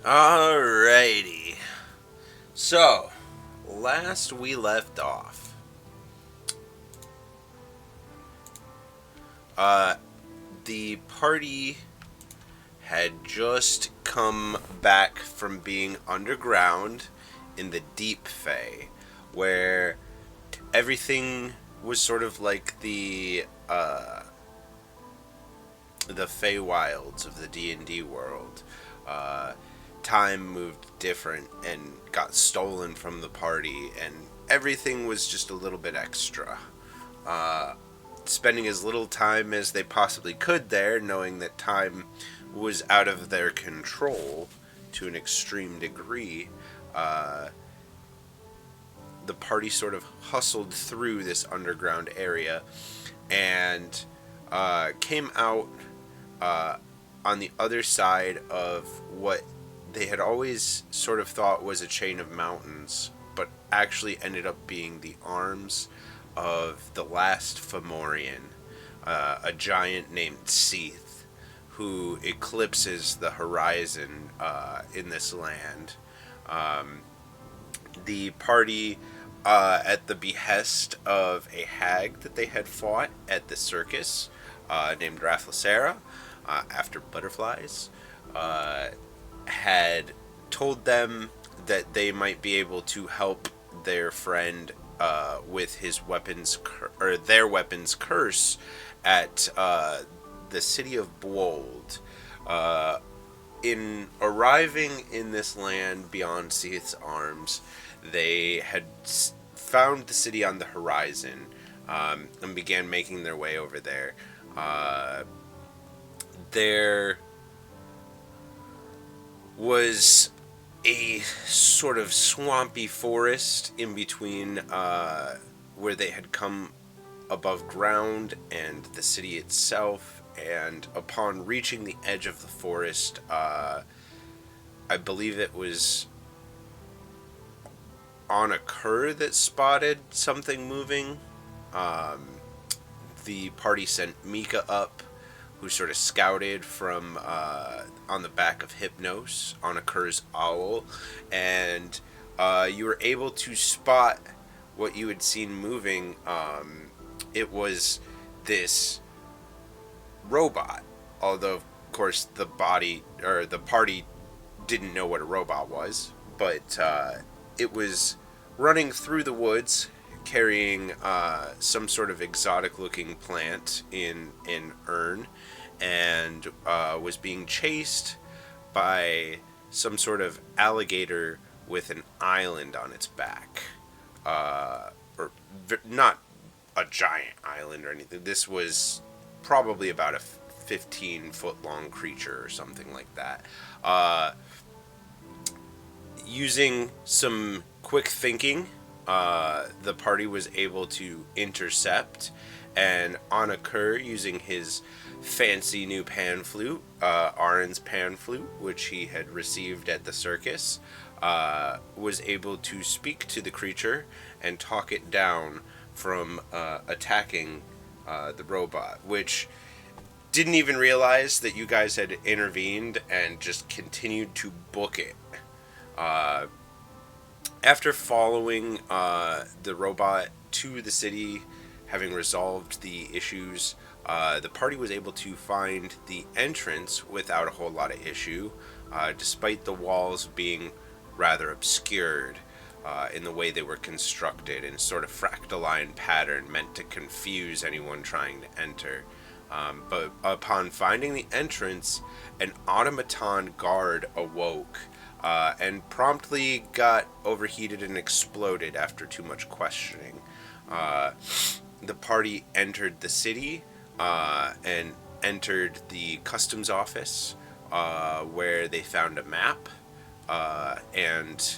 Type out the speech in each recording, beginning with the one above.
Alrighty. So, last we left off, uh, the party had just come back from being underground in the Deep Fae, where everything was sort of like the Feywilds of the D&D world. Uh, Time moved different and got stolen from the party, and everything was just a little bit extra. Uh, Spending as little time as they possibly could there, knowing that time was out of their control to an extreme degree, uh, the party sort of hustled through this underground area and came out uh, on the other side of what they had always sort of thought was a chain of mountains, but actually ended up being the arms of the last Fomorian, a giant named Seath, who eclipses the horizon in this land. Um, the party, at the behest of a hag that they had fought at the circus, named Rathlasera, after butterflies, uh, had told them that they might be able to help their friend with his or their weapons curse at the city of Bwold. Uh, in arriving in this land beyond Seath's arms, they had found the city on the horizon, and began making their way over there. Uh, there was a sort of swampy forest in between where they had come above ground and the city itself. And upon reaching the edge of the forest, I believe it was on a cur that spotted something moving. Um, the party sent Mika up, who sort of scouted from on the back of Hypnos on a cur's owl, and you were able to spot what you had seen moving. It was this robot, although of course the party didn't know what a robot was, but it was running through the woods carrying some sort of exotic looking plant in an urn, and was being chased by some sort of alligator with an island on its back. Or not a giant island or anything. This was probably about a 15-foot long creature or something like that. Using some quick thinking, the party was able to intercept, and on a cur, using his fancy new pan flute, Arin's pan flute, which he had received at the circus, was able to speak to the creature and talk it down from attacking the robot, which didn't even realize that you guys had intervened and just continued to book it. Uh, After following the robot to the city, having resolved the issues, the party was able to find the entrance without a whole lot of issue, despite the walls being rather obscured in the way they were constructed in sort of fractaline pattern meant to confuse anyone trying to enter. But upon finding the entrance, an automaton guard awoke, and promptly got overheated and exploded after too much questioning. Uh, the party entered the city and entered the customs office, where they found a map and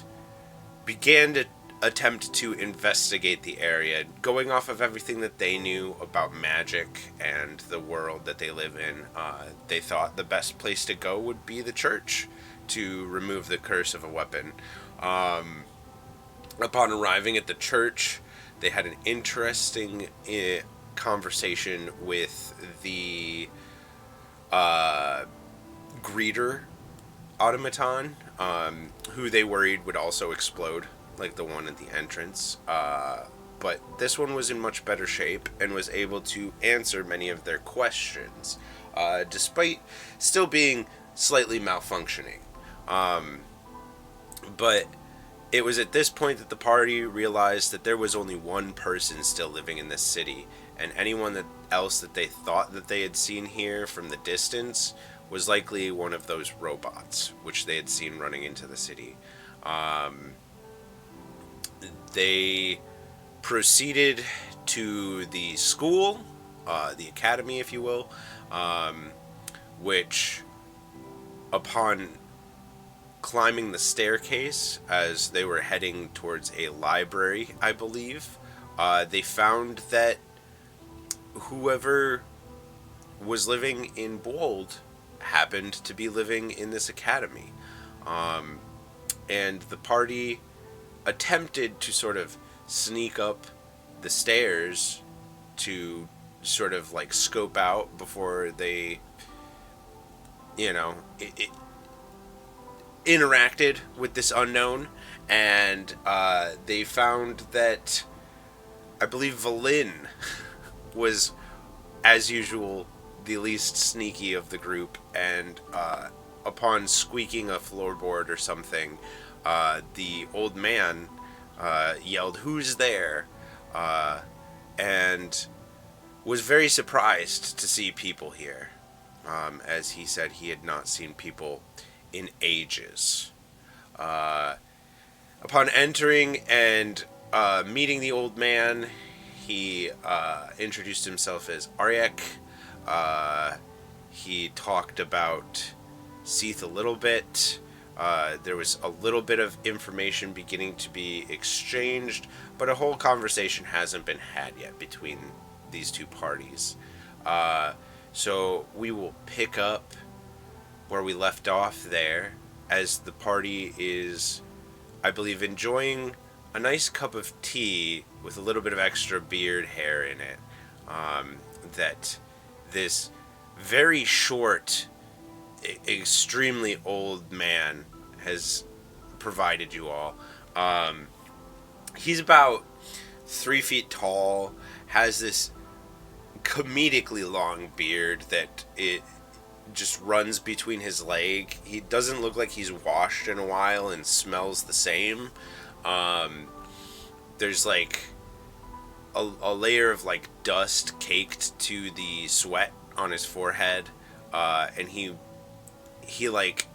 began to attempt to investigate the area, going off of everything that they knew about magic and the world that they live in. They thought the best place to go would be the church to remove the curse of a weapon. Um, Upon arriving at the church, they had an interesting conversation with the greeter, automaton, who they worried would also explode, like the one at the entrance. But this one was in much better shape and was able to answer many of their questions, despite still being slightly malfunctioning. But it was at this point that the party realized that there was only one person still living in this city, and anyone else that they thought that they had seen here from the distance was likely one of those robots, which they had seen running into the city. They proceeded to the school, the academy, if you will, which, upon climbing the staircase as they were heading towards a library, I believe, they found that whoever was living in Bwold happened to be living in this academy. And the party attempted to sort of sneak up the stairs to sort of like scope out before they, interacted with this unknown, and they found that I believe Valin was, as usual, the least sneaky of the group, and upon squeaking a floorboard or something, the old man yelled, "Who's there?" And was very surprised to see people here, as he said he had not seen people in ages. Upon entering and meeting the old man, he introduced himself as Aryek. He talked about Seath a little bit. There was a little bit of information beginning to be exchanged, but a whole conversation hasn't been had yet between these two parties. So we will pick up where we left off there, as the party is, I believe, enjoying a nice cup of tea with a little bit of extra beard hair in it, that this very short, extremely old man has provided you all. He's about 3 feet tall, has this comedically long beard that it just runs between his leg. He doesn't look like he's washed in a while and smells the same. There's like a layer of like dust caked to the sweat on his forehead, and he like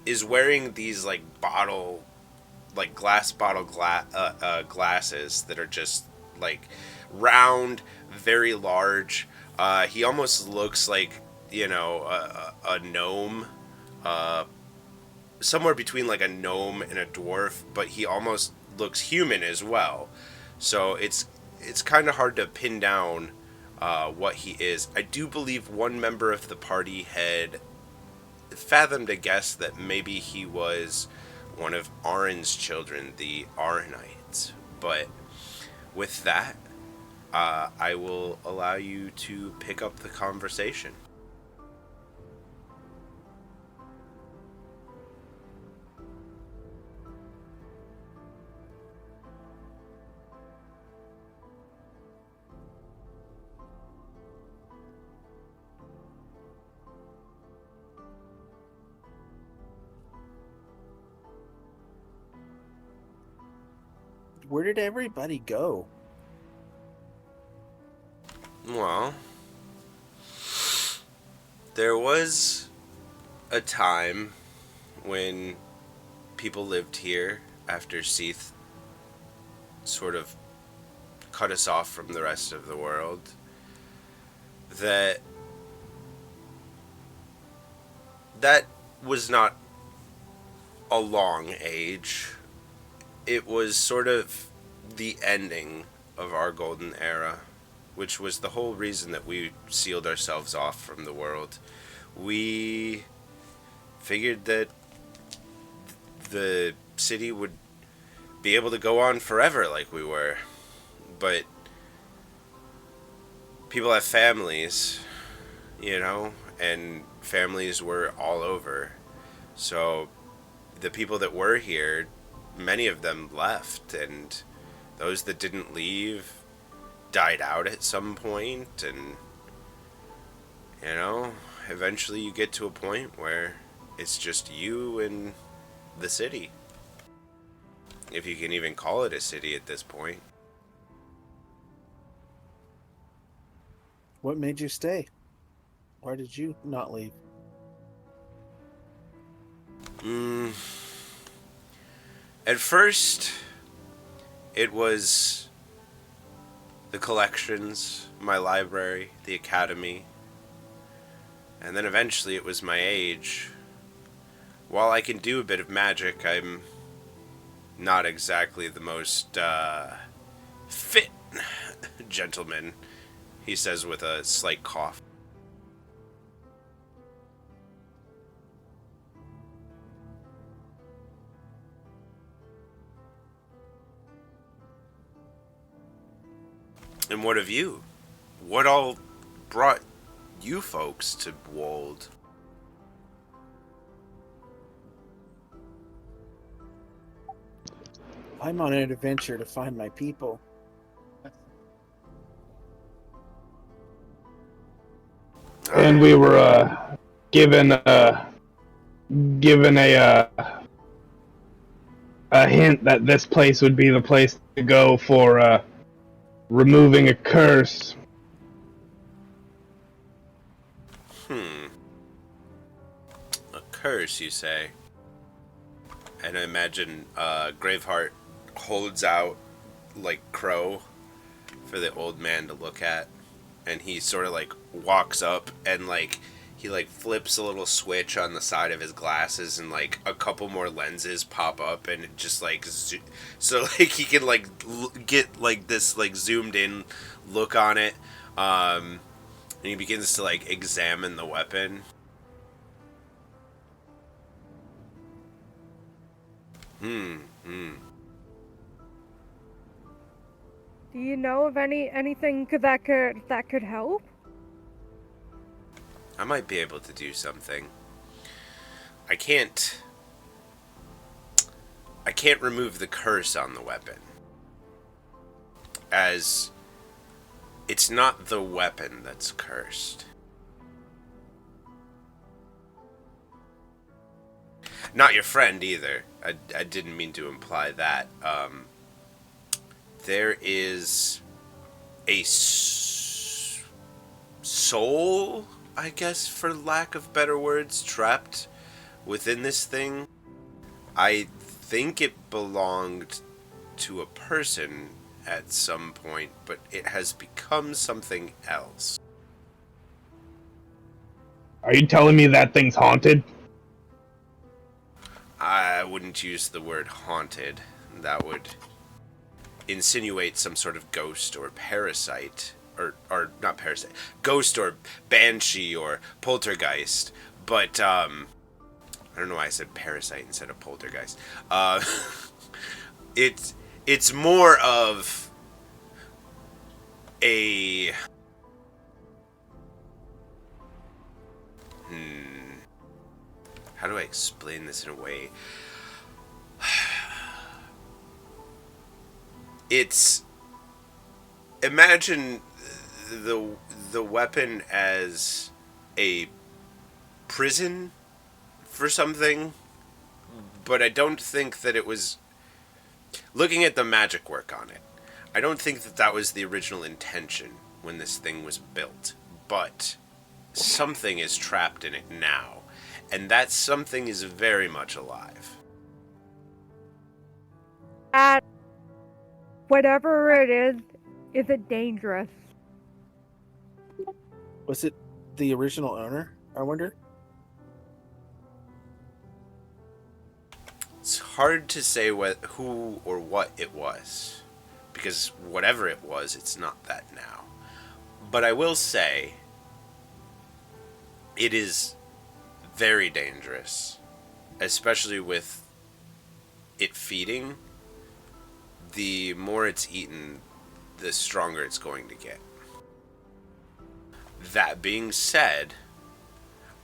is wearing these like glass bottle glasses that are just like round, very large. He almost looks like, a gnome, somewhere between like a gnome and a dwarf, but he almost looks human as well. So it's kind of hard to pin down what he is. I do believe one member of the party had fathomed a guess that maybe he was one of Arin's children, the Arinites. But with that, I will allow you to pick up the conversation. Where did everybody go? Well, there was a time when people lived here after Seath sort of cut us off from the rest of the world, that was not a long age. It was sort of the ending of our golden era, which was the whole reason that we sealed ourselves off from the world. We figured that the city would be able to go on forever like we were. But people have families, and families were all over. So the people that were here, many of them left, and those that didn't leave died out at some point, and eventually you get to a point where it's just you and the city. If you can even call it a city at this point. What made you stay? Why did you not leave? At first, it was the collections, my library, the academy, and then eventually it was my age. While I can do a bit of magic, I'm not exactly the most fit gentleman, he says with a slight cough. And what of you? What all brought you folks to Bwold? I'm on an adventure to find my people. And we were given given a hint that this place would be the place to go for removing a curse. A curse, you say? And I imagine Graveheart holds out like crow for the old man to look at, and he sort of like walks up and like he like flips a little switch on the side of his glasses, and like a couple more lenses pop up, and it just like so like he can like get like this like zoomed in look on it, and he begins to like examine the weapon. Do you know of anything that could help? I might be able to do something. I can't remove the curse on the weapon, as it's not the weapon that's cursed. Not your friend either. I didn't mean to imply that. There is a soul, I guess, for lack of better words, trapped within this thing. I think it belonged to a person at some point, but it has become something else. Are you telling me that thing's haunted? I wouldn't use the word haunted. That would insinuate some sort of ghost or parasite, or not parasite, ghost or banshee or poltergeist. But I don't know why I said parasite instead of poltergeist. It's more of a how do I explain this in a way? It's, imagine the weapon as a prison for something, but I don't think that it was, looking at the magic work on it, I don't think that that was the original intention when this thing was built, but something is trapped in it now, and that something is very much alive. And whatever it is it dangerous? Was it the original owner, I wonder? It's hard to say who or what it was, because whatever it was, it's not that now. But I will say, it is very dangerous, especially with it feeding. The more it's eaten, the stronger it's going to get. That being said,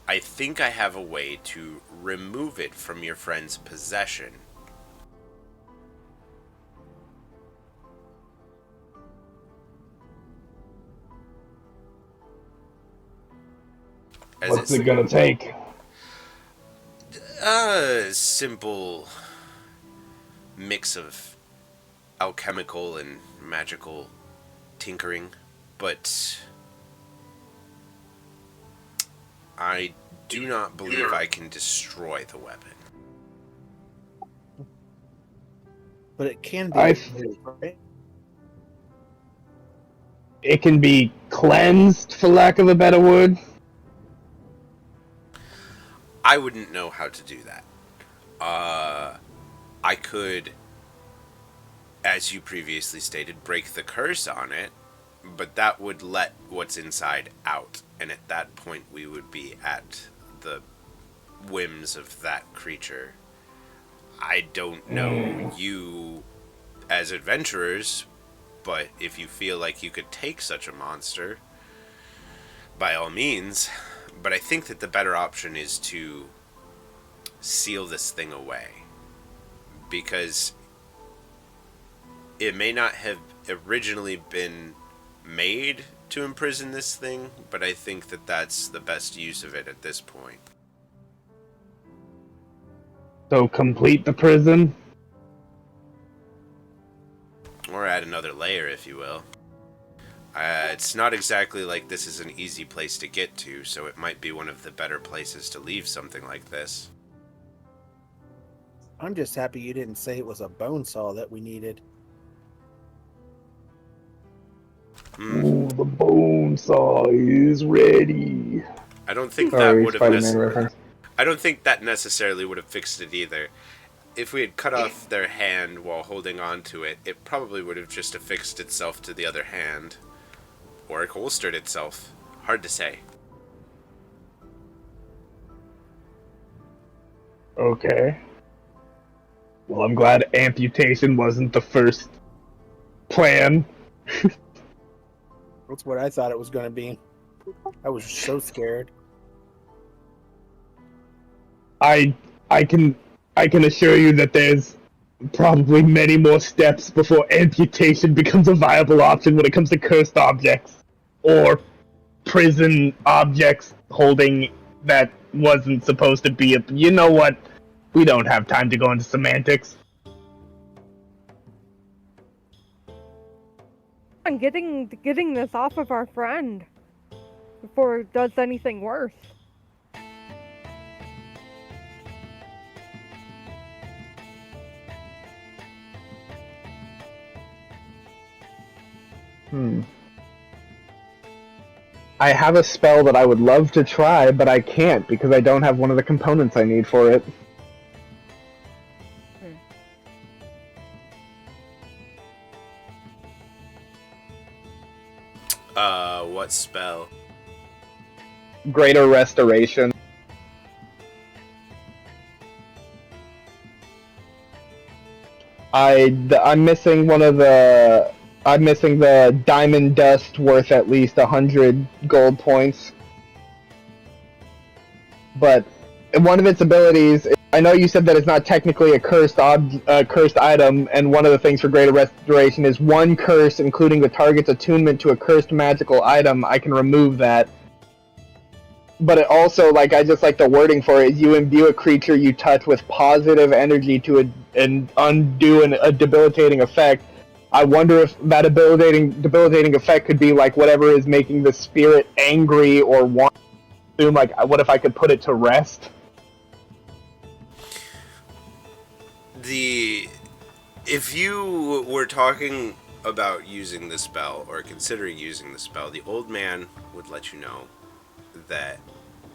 I think I have a way to remove it from your friend's possession. What's it gonna take? A simple mix of alchemical and magical tinkering, but I do not believe I can destroy the weapon. But it can be, right? It can be cleansed, for lack of a better word. I wouldn't know how to do that. I could, as you previously stated, break the curse on it, but that would let what's inside out, and at that point we would be at the whims of that creature. I don't know you as adventurers, but if you feel like you could take such a monster, by all means. But I think that the better option is to seal this thing away, because it may not have originally been made to imprison this thing, but I think that that's the best use of it at this point. So complete the prison? Or add another layer, if you will. It's not exactly like this is an easy place to get to, so it might be one of the better places to leave something like this. I'm just happy you didn't say it was a bone saw that we needed. Ooh, the bone saw is ready. I don't think Sorry, that would have Spider-Man reference. I don't think that necessarily would have fixed it either. If we had cut off their hand while holding on to it, it probably would have just affixed itself to the other hand. Or it holstered itself. Hard to say. Okay. Well, I'm glad amputation wasn't the first plan. That's what I thought it was going to be. I was so scared. I can assure you that there's probably many more steps before amputation becomes a viable option when it comes to cursed objects or prison objects holding that wasn't supposed to be. You know what? We don't have time to go into semantics. And getting this off of our friend before it does anything worse. I have a spell that I would love to try, but I can't because I don't have one of the components I need for it. What spell? Greater Restoration. I'm missing one of the. I'm missing the diamond dust worth at least 100 gold points. But one of its abilities, I know you said that it's not technically a cursed item, and one of the things for Greater Restoration is one curse, including the target's attunement to a cursed magical item. I can remove that. But it also, like, I just like the wording for it. You imbue a creature you touch with positive energy to undo a debilitating effect. I wonder if that debilitating effect could be like whatever is making the spirit angry or want to consume. Like, what if I could put it to rest? If you were talking about using the spell or considering using the spell, the old man would let you know that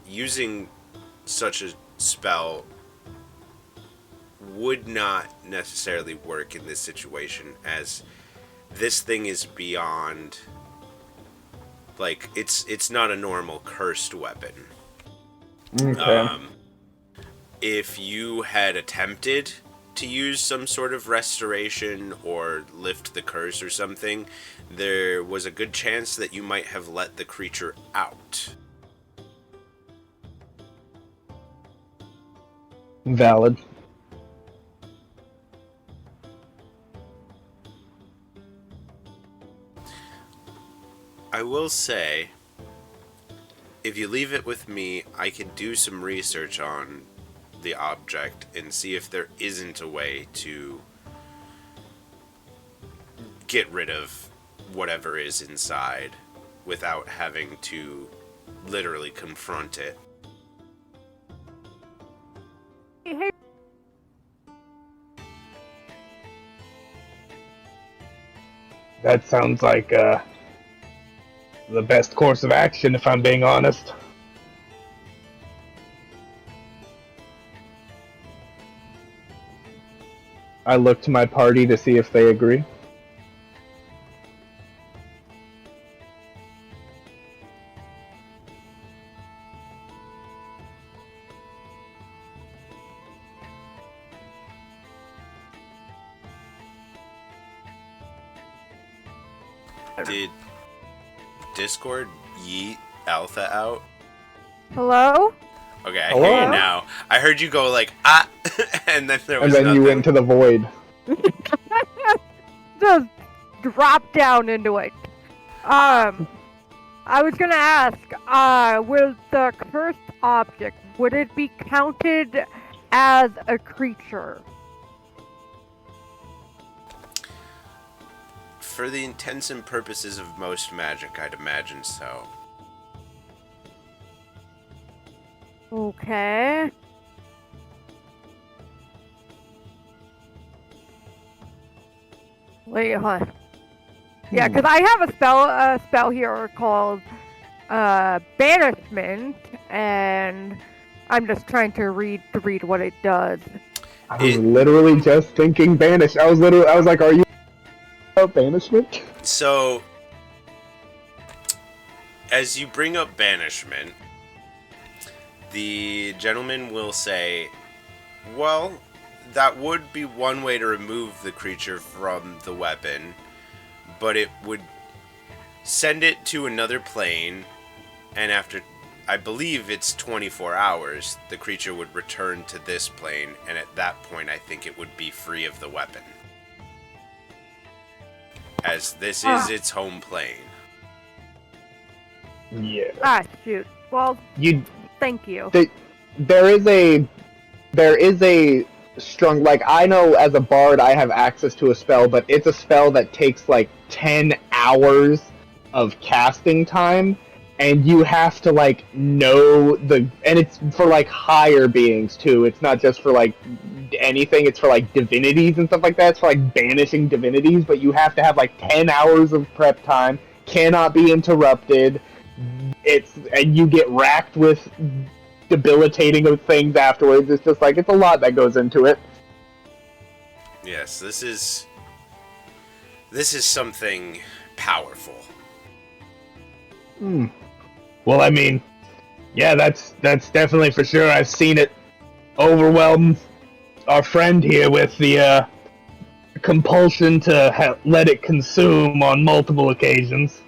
using such a spell would not necessarily work in this situation, as this thing is beyond, like, it's not a normal cursed weapon. Okay. If you had attempted to use some sort of restoration or lift the curse or something, there was a good chance that you might have let the creature out. Valid. I will say, if you leave it with me, I can do some research on the object and see if there isn't a way to get rid of whatever is inside without having to literally confront it. Hey, That sounds like the best course of action, if I'm being honest. I look to my party to see if they agree. Did Discord yeet Alpha out? hello? Okay, I Hello? hear you now. I heard you go like, ah, and then there And was then nothing. you went to the void. Just drop down into it. I was gonna ask, will the cursed object, would it be counted as a creature? For the intents and purposes of most magic, I'd imagine so. Okay. Wait, hold on. Yeah, because I have a spell here called Banishment, and I'm just trying to read what it does. I was literally just thinking banish. I was like, are you about banishment? So, as you bring up banishment, the gentleman will say, well, that would be one way to remove the creature from the weapon, but it would send it to another plane, and after, I believe it's 24 hours, the creature would return to this plane, and at that point I think it would be free of the weapon. As this is its home plane. Yeah. Ah, shoot. Well, You. thank you. There is a strong, like, I know as a bard I have access to a spell, but it's a spell that takes like 10 hours of casting time, and you have to like know and it's for like higher beings too. It's not just for like anything, it's for like divinities and stuff like that. It's for like banishing divinities, but you have to have like 10 hours of prep time, cannot be interrupted. And you get racked with debilitating of things afterwards. It's just like, it's a lot that goes into it. Yes, this is something powerful. Well, I mean, yeah, that's definitely for sure. I've seen it overwhelm our friend here with the compulsion to let it consume on multiple occasions.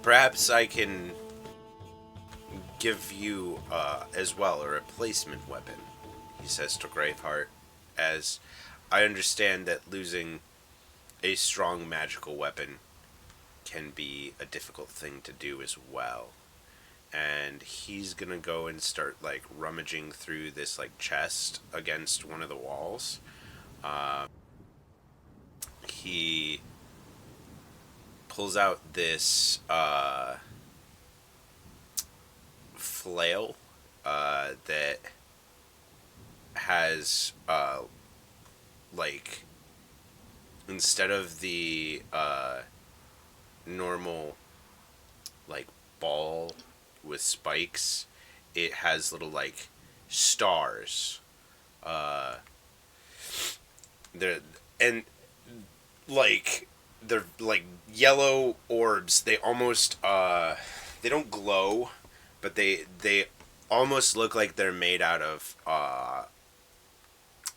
Perhaps I can give you as well a replacement weapon, he says to Graveheart, as I understand that losing a strong magical weapon can be a difficult thing to do as well. And he's gonna go and start like rummaging through this like chest against one of the walls. He pulls out this flail that has like, instead of the normal like ball with spikes, it has little like stars. They're like yellow orbs. They almost they don't glow, but they almost look like they're made out of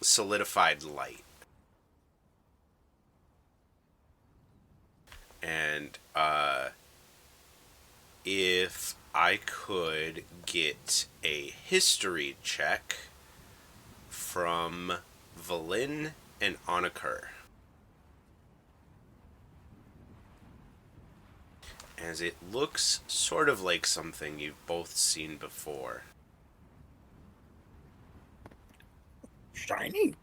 solidified light. And if I could get a history check from Valin and Onakur. As it looks sort of like something you've both seen before. Shiny.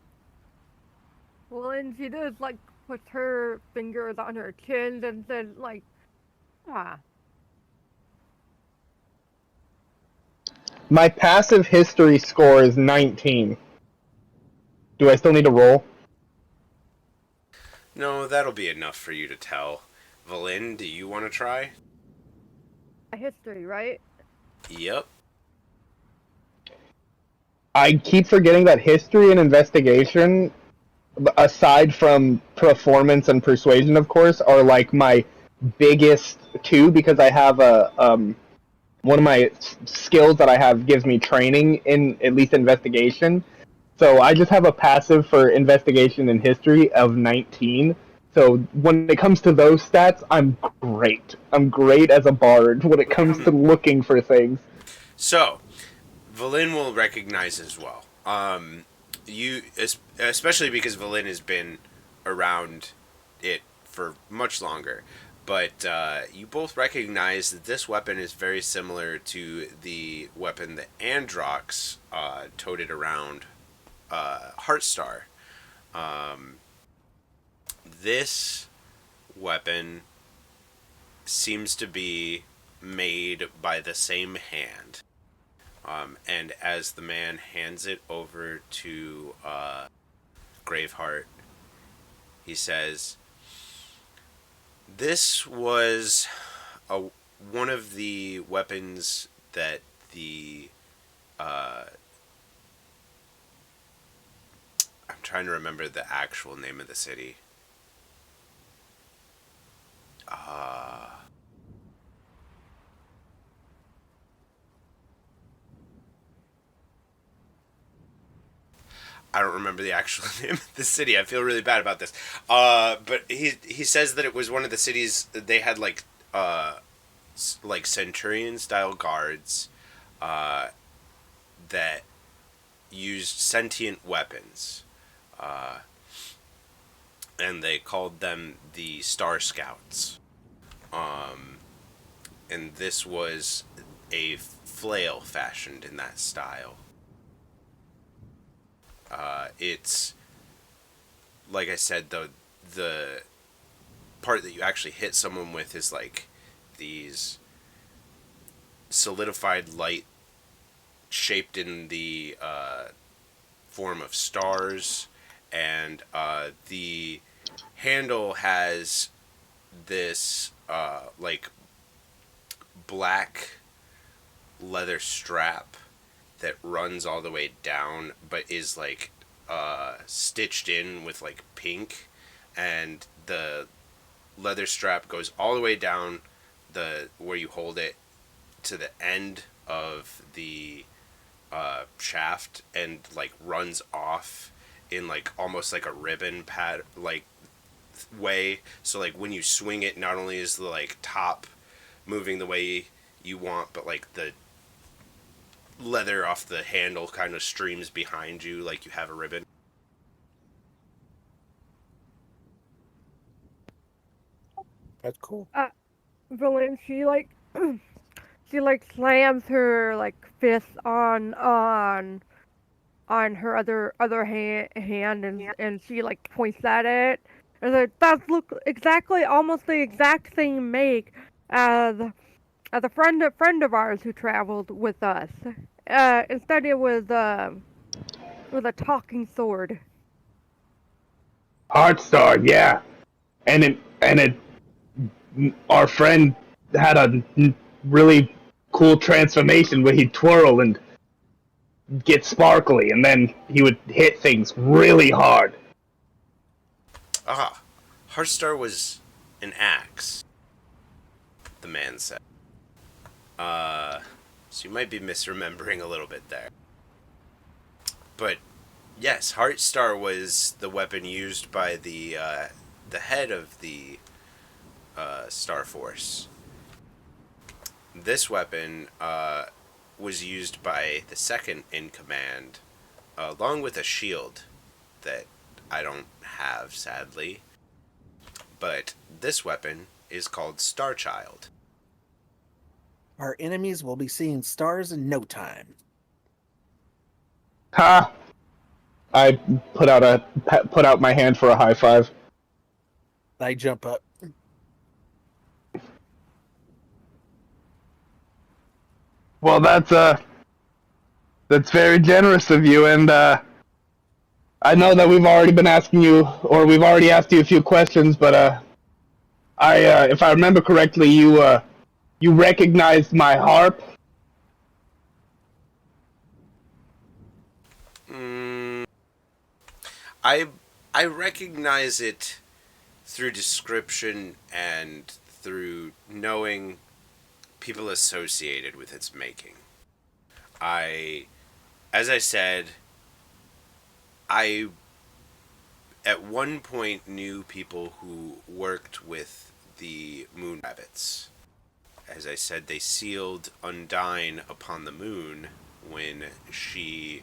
Well, and she just like puts her fingers on her chin and said like, ah. My passive history score is 19. Do I still need to roll? No, that'll be enough for you to tell. Valin, do you want to try? A history, right? Yep. I keep forgetting that history and investigation, aside from performance and persuasion, of course, are like my biggest two because I have a one of my skills that I have gives me training in at least investigation. So I just have a passive for investigation and history of 19. So when it comes to those stats, I'm great. I'm great as a bard when it comes to looking for things. So, Valin will recognize as well. You, especially because Valin has been around it for much longer. But you both recognize that this weapon is very similar to the weapon that Androx toted around Heartstar. This weapon seems to be made by the same hand. And as the man hands it over to Graveheart, he says, "This was one of the weapons that the I'm trying to remember the actual name of the city. I don't remember the actual name of the city. I feel really bad about this. But he says that it was one of the cities that they had like centurion style guards that used sentient weapons. And they called them the Star Scouts. And this was a flail fashioned in that style. It's, like I said, though, the part that you actually hit someone with is like these solidified light shaped in the form of stars, and the handle has this like black leather strap that runs all the way down, but is like stitched in with like pink, and the leather strap goes all the way down the where you hold it to the end of the shaft, and like runs off in like almost like a ribbon pad like way. So like when you swing it, not only is the like top moving the way you want, but like the leather off the handle kind of streams behind you like you have a ribbon. That's cool. Valin, she like she like slams her like fist on her other hand and she like points at it and like that look exactly almost the exact same make as a friend of ours who traveled with us. Instead it was a talking sword. Heartstar, yeah. And our friend had a really cool transformation where he'd twirl and get sparkly, and then he would hit things really hard. Ah, Heartstar was an axe, the man said. So you might be misremembering a little bit there. But yes, Heartstar was the weapon used by the head of the Star Force. This weapon was used by the second in command, along with a shield that I don't have, sadly. But this weapon is called Starchild. Our enemies will be seeing stars in no time. Ha! I put out my hand for a high five. I jump up. Well, that's very generous of you, and I know that we've already been asking you, or we've already asked you a few questions, but if I remember correctly, you recognized my harp. I recognize it through description and through knowing people associated with its making. As I said, I at one point knew people who worked with the moon rabbits. As I said, they sealed Undyne upon the moon when she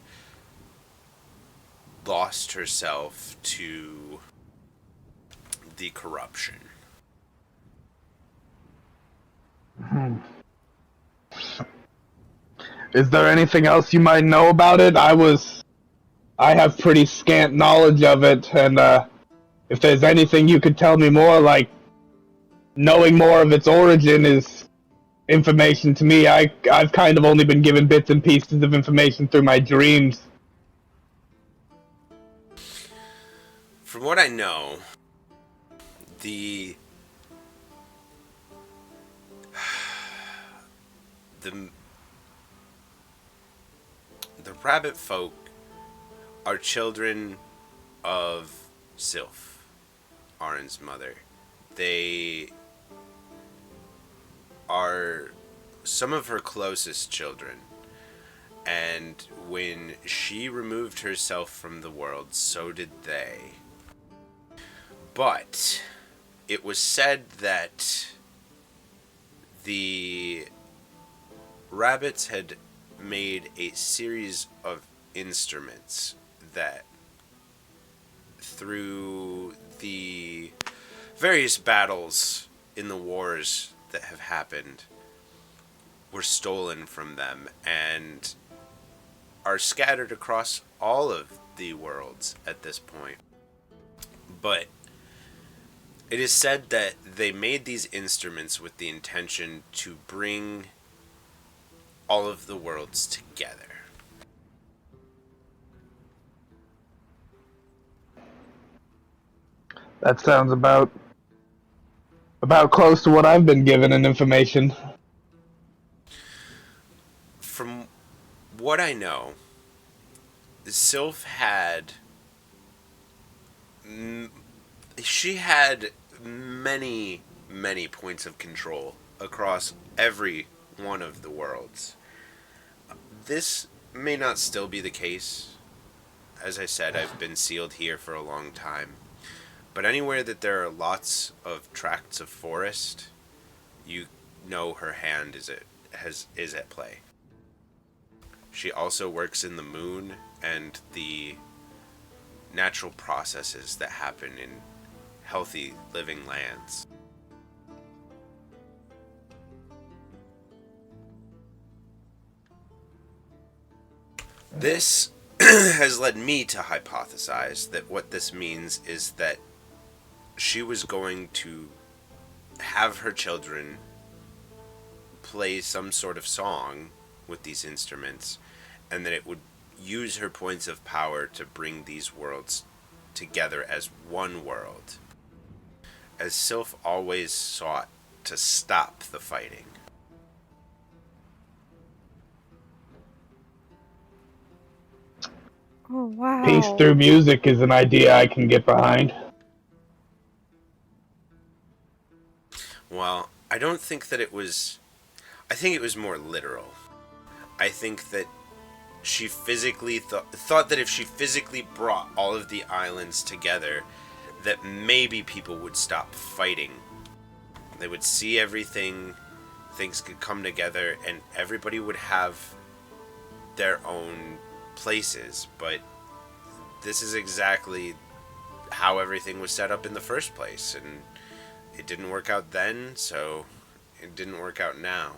lost herself to the corruption. Is there anything else you might know about it? I have pretty scant knowledge of it, and if there's anything you could tell me more, like knowing more of its origin is information to me. I've kind of only been given bits and pieces of information through my dreams. From what I know, the rabbit folk are children of Sylph, Arin's mother. They are some of her closest children. And when she removed herself from the world, so did they. But it was said that the rabbits had made a series of instruments that, through the various battles in the wars that have happened, were stolen from them and are scattered across all of the worlds at this point. But it is said that they made these instruments with the intention to bring all of the worlds together. That sounds about close to what I've been given in information. From what I know, Sylph had she had many points of control across every one of the worlds. This may not still be the case. As I said, I've been sealed here for a long time. But anywhere that there are lots of tracts of forest, you know her hand is at play. She also works in the moon and the natural processes that happen in healthy living lands. This has led me to hypothesize that what this means is that she was going to have her children play some sort of song with these instruments, and that it would use her points of power to bring these worlds together as one world, as Sylph always sought to stop the fighting. Oh, wow. Peace through music is an idea I can get behind. Well, I don't think that it was... I think it was more literal. I think that she physically thought that if she physically brought all of the islands together, that maybe people would stop fighting. They would see everything, things could come together, and everybody would have their own places. But this is exactly how everything was set up in the first place, and it didn't work out then, so it didn't work out now.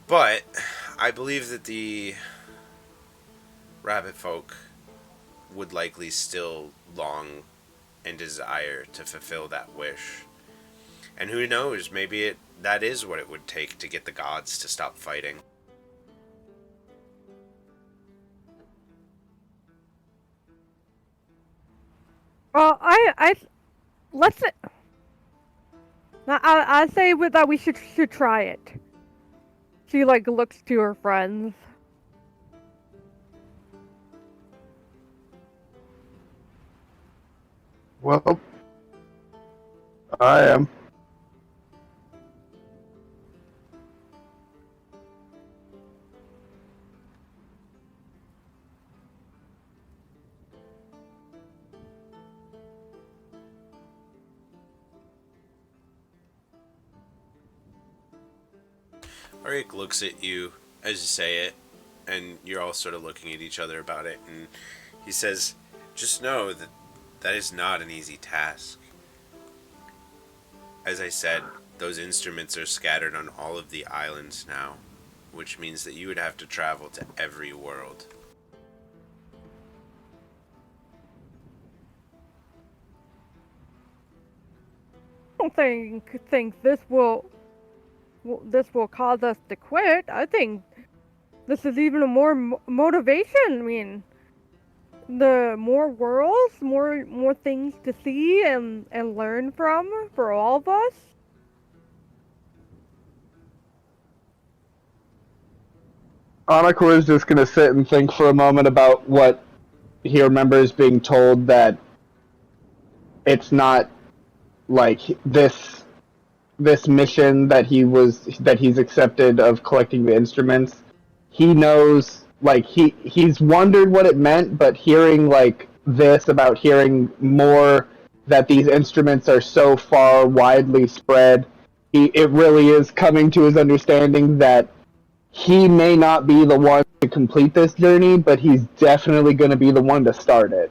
But I believe that the rabbit folk would likely still long and desire to fulfill that wish. And who knows, maybe that is what it would take to get the gods to stop fighting. Well, let's. I say that we should try it. She like looks to her friends. Well, I am. Arik looks at you as you say it, and you're all sort of looking at each other about it, and he says, just know that that is not an easy task. As I said, those instruments are scattered on all of the islands now, which means that you would have to travel to every world. I don't think this will cause us to quit. I think this is even a more motivation. I mean, the more worlds, more things to see and learn from for all of us. Annika is just gonna sit and think for a moment about what he remembers being told, that it's not like this mission that he's accepted of collecting the instruments. He knows, like, he's wondered what it meant, but hearing like this about hearing more that these instruments are so far widely spread, it really is coming to his understanding that he may not be the one to complete this journey, but he's definitely going to be the one to start it.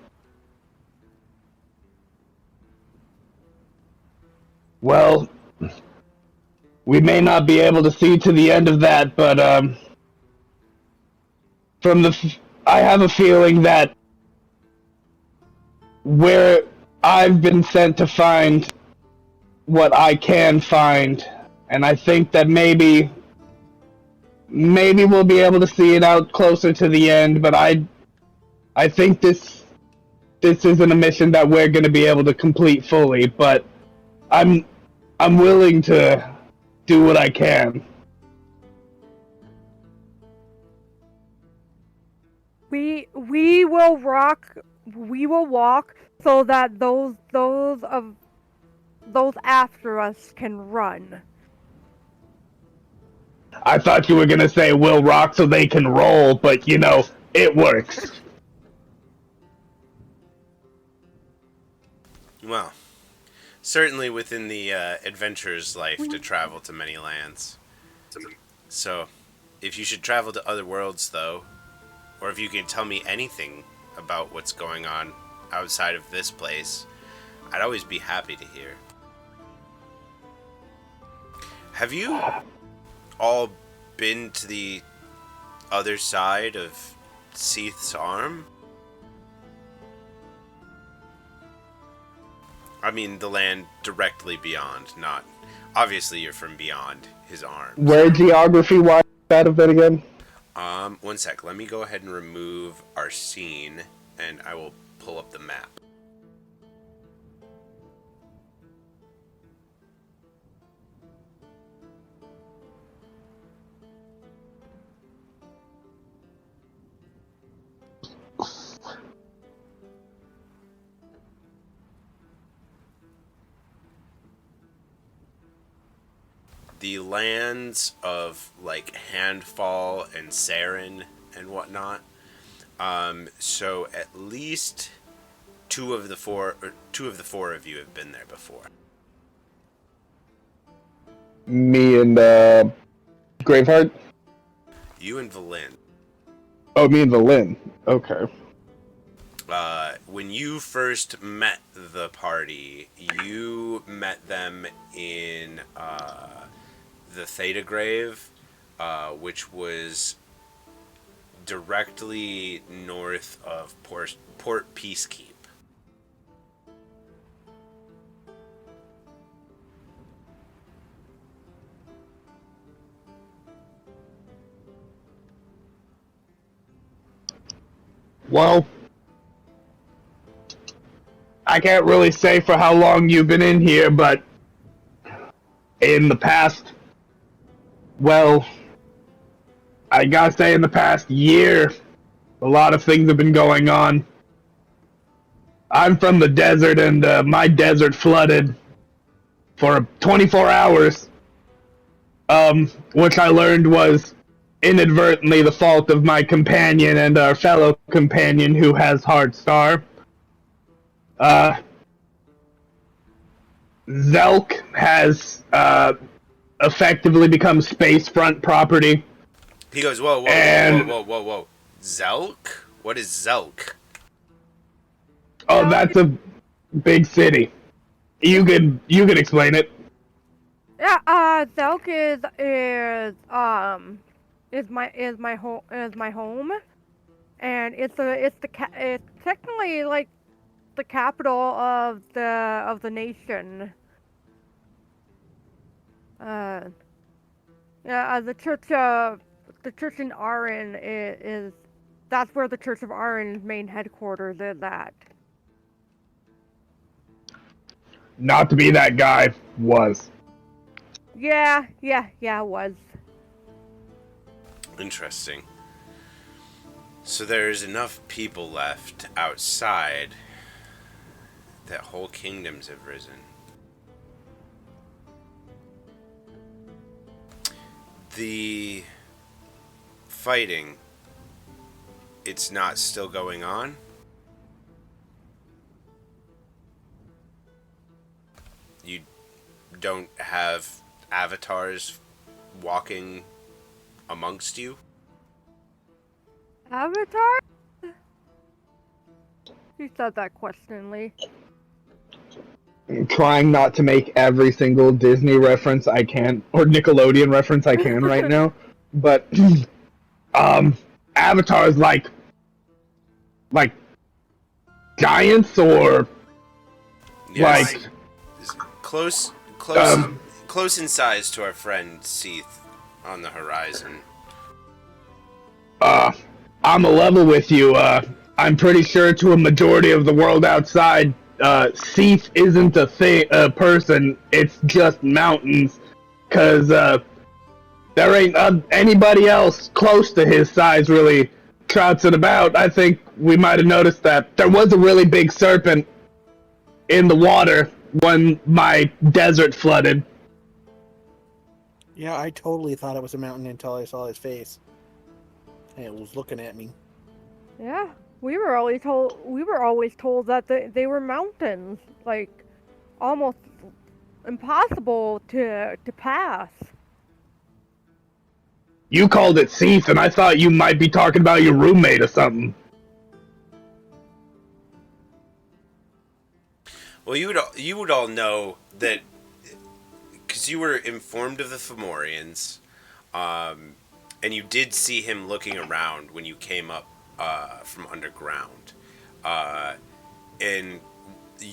Well, we may not be able to see to the end of that, but I have a feeling that where I've been sent to find what I can find, and I think that maybe we'll be able to see it out closer to the end, but I think this isn't a mission that we're going to be able to complete fully, but I'm willing to do what I can. We will walk so that those after us can run. I thought you were gonna say we'll rock so they can roll, but you know, it works. Well, certainly within the adventurer's life to travel to many lands. So, if you should travel to other worlds, though, or if you can tell me anything about what's going on outside of this place, I'd always be happy to hear. Have you all been to the other side of Seath's arm? I mean, the land directly beyond, not... Obviously, you're from beyond his arm. Where geography-wise that have been again? One sec. Let me go ahead and remove our scene, and I will pull up the map. the lands of like Handfall and Saren and whatnot. So at least two of the four of you have been there before. Me and Graveheart. You and Valin. Oh, me and Valin. Okay. When you first met the party, you met them in the Theta Grave, which was directly north of Port Peacekeep. Well, I can't really say for how long you've been in here, but in the past, well, I gotta say in the past year, a lot of things have been going on. I'm from the desert, and my desert flooded for 24 hours, which I learned was inadvertently the fault of my companion and our fellow companion who has Heart Star. Zelk has effectively become Spacefront property. He goes, whoa. Zelk? What is Zelk? Oh, that's a big city. You could explain it. Yeah, Zelk is my home, and it's technically like the capital of the nation. The church in Arin is that's where the Church of Arin's main headquarters is at. Not to be that guy, was. Yeah, it was. Interesting. So there's enough people left outside that whole kingdoms have risen. The fighting, it's not still going on? You don't have avatars walking amongst you? Avatar? He said that questioningly. I'm trying not to make every single Disney reference I can, or Nickelodeon reference I can right now, but avatars like giants or Yes. like close in size to our friend Seath on the horizon. I'm a level with you. I'm pretty sure to a majority of the world outside, Seath isn't a person. It's just mountains, cause there ain't anybody else close to his size really trouncing about. I think we might have noticed that there was a really big serpent in the water when my desert flooded. Yeah, I totally thought it was a mountain until I saw his face. And it was looking at me. Yeah, we were always told that they were mountains, like almost impossible to pass. You called it Seath, and I thought you might be talking about your roommate or something. Well, you would all know that because you were informed of the Fomorians, and you did see him looking around when you came up from underground. And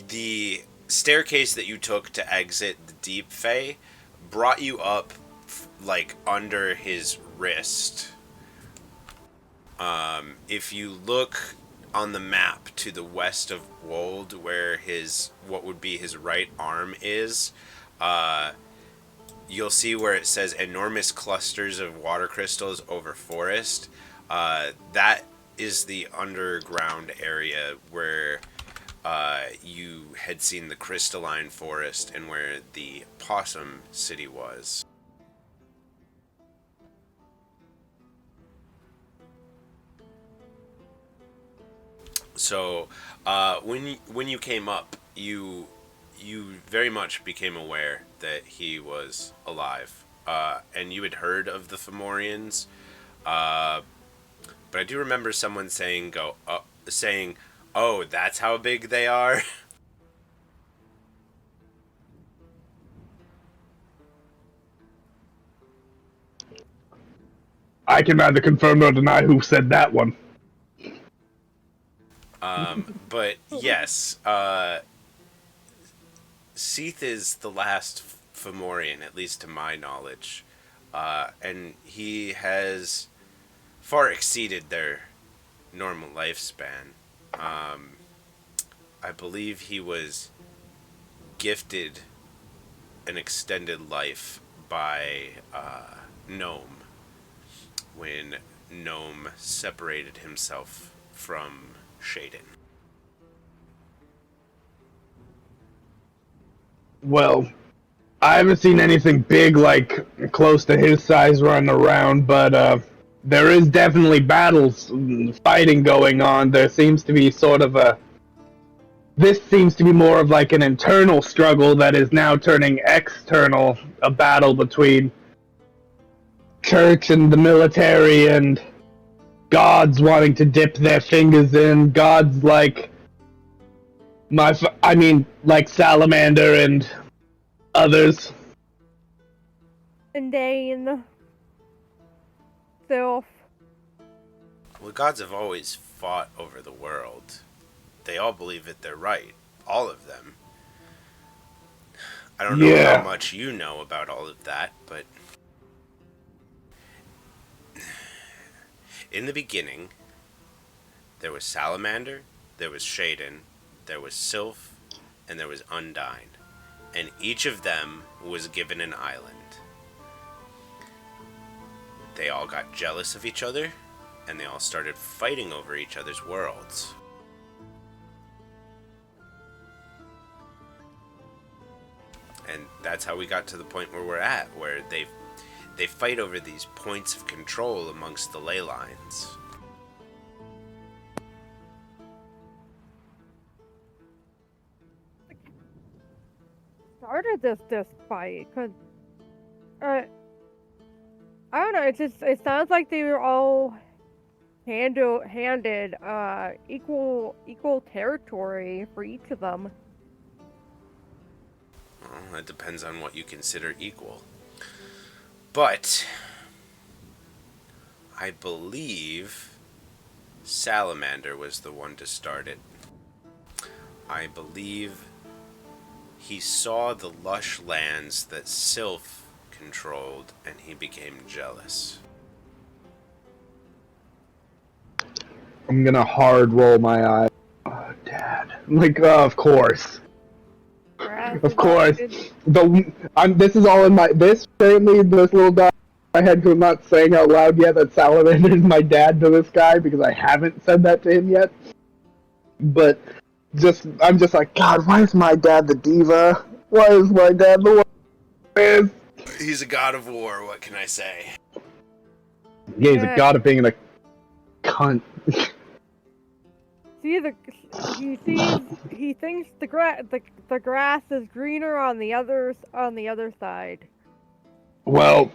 the staircase that you took to exit the Deep Fae brought you up like under his wrist. If you look on the map to the west of Bwold, where what would be his right arm is, you'll see where it says enormous clusters of water crystals over forest. That is the underground area where you had seen the crystalline forest and where the possum city was. So, when you came up, you very much became aware that he was alive, and you had heard of the Fomorians. But I do remember someone saying, "Oh, that's how big they are." I can neither confirm nor deny who said that one. But yes, Seath is the last Fomorian, at least to my knowledge, and he has far exceeded their normal lifespan. I believe he was gifted an extended life by Gnome when Gnome separated himself from Shaden. Well, I haven't seen anything big like close to his size running around, but there is definitely battles, fighting going on. There seems to be sort of a. This seems to be more of like an internal struggle that is now turning external, a battle between church and the military and gods wanting to dip their fingers in. Gods like like Salamander and others. And Dane. Sylph. Well, gods have always fought over the world. They all believe that they're right. All of them. I don't know how much you know about all of that, but in the beginning, there was Salamander, there was Shaden, there was Sylph, and there was Undyne. And each of them was given an island. They all got jealous of each other, and they all started fighting over each other's worlds. And that's how we got to the point where we're at, where they fight over these points of control amongst the ley lines. Started this fight because I don't know. It sounds like they were all handed equal territory for each of them. Well, it depends on what you consider equal. But I believe Salamander was the one to start it. I believe he saw the lush lands that Sylph controlled and he became jealous. I'm gonna hard roll my eye. Oh, Dad. I'm like, oh, of course. Of course. This is all in my. This little dot in my head, because I'm not saying out loud yet that Salamander is my dad to this guy, because I haven't said that to him yet. But I'm just like, God, why is my dad the diva? Why is my dad the one? He's a god of war, what can I say? Yeah, he's a god of being a cunt. He thinks the grass is greener on the other side. Well,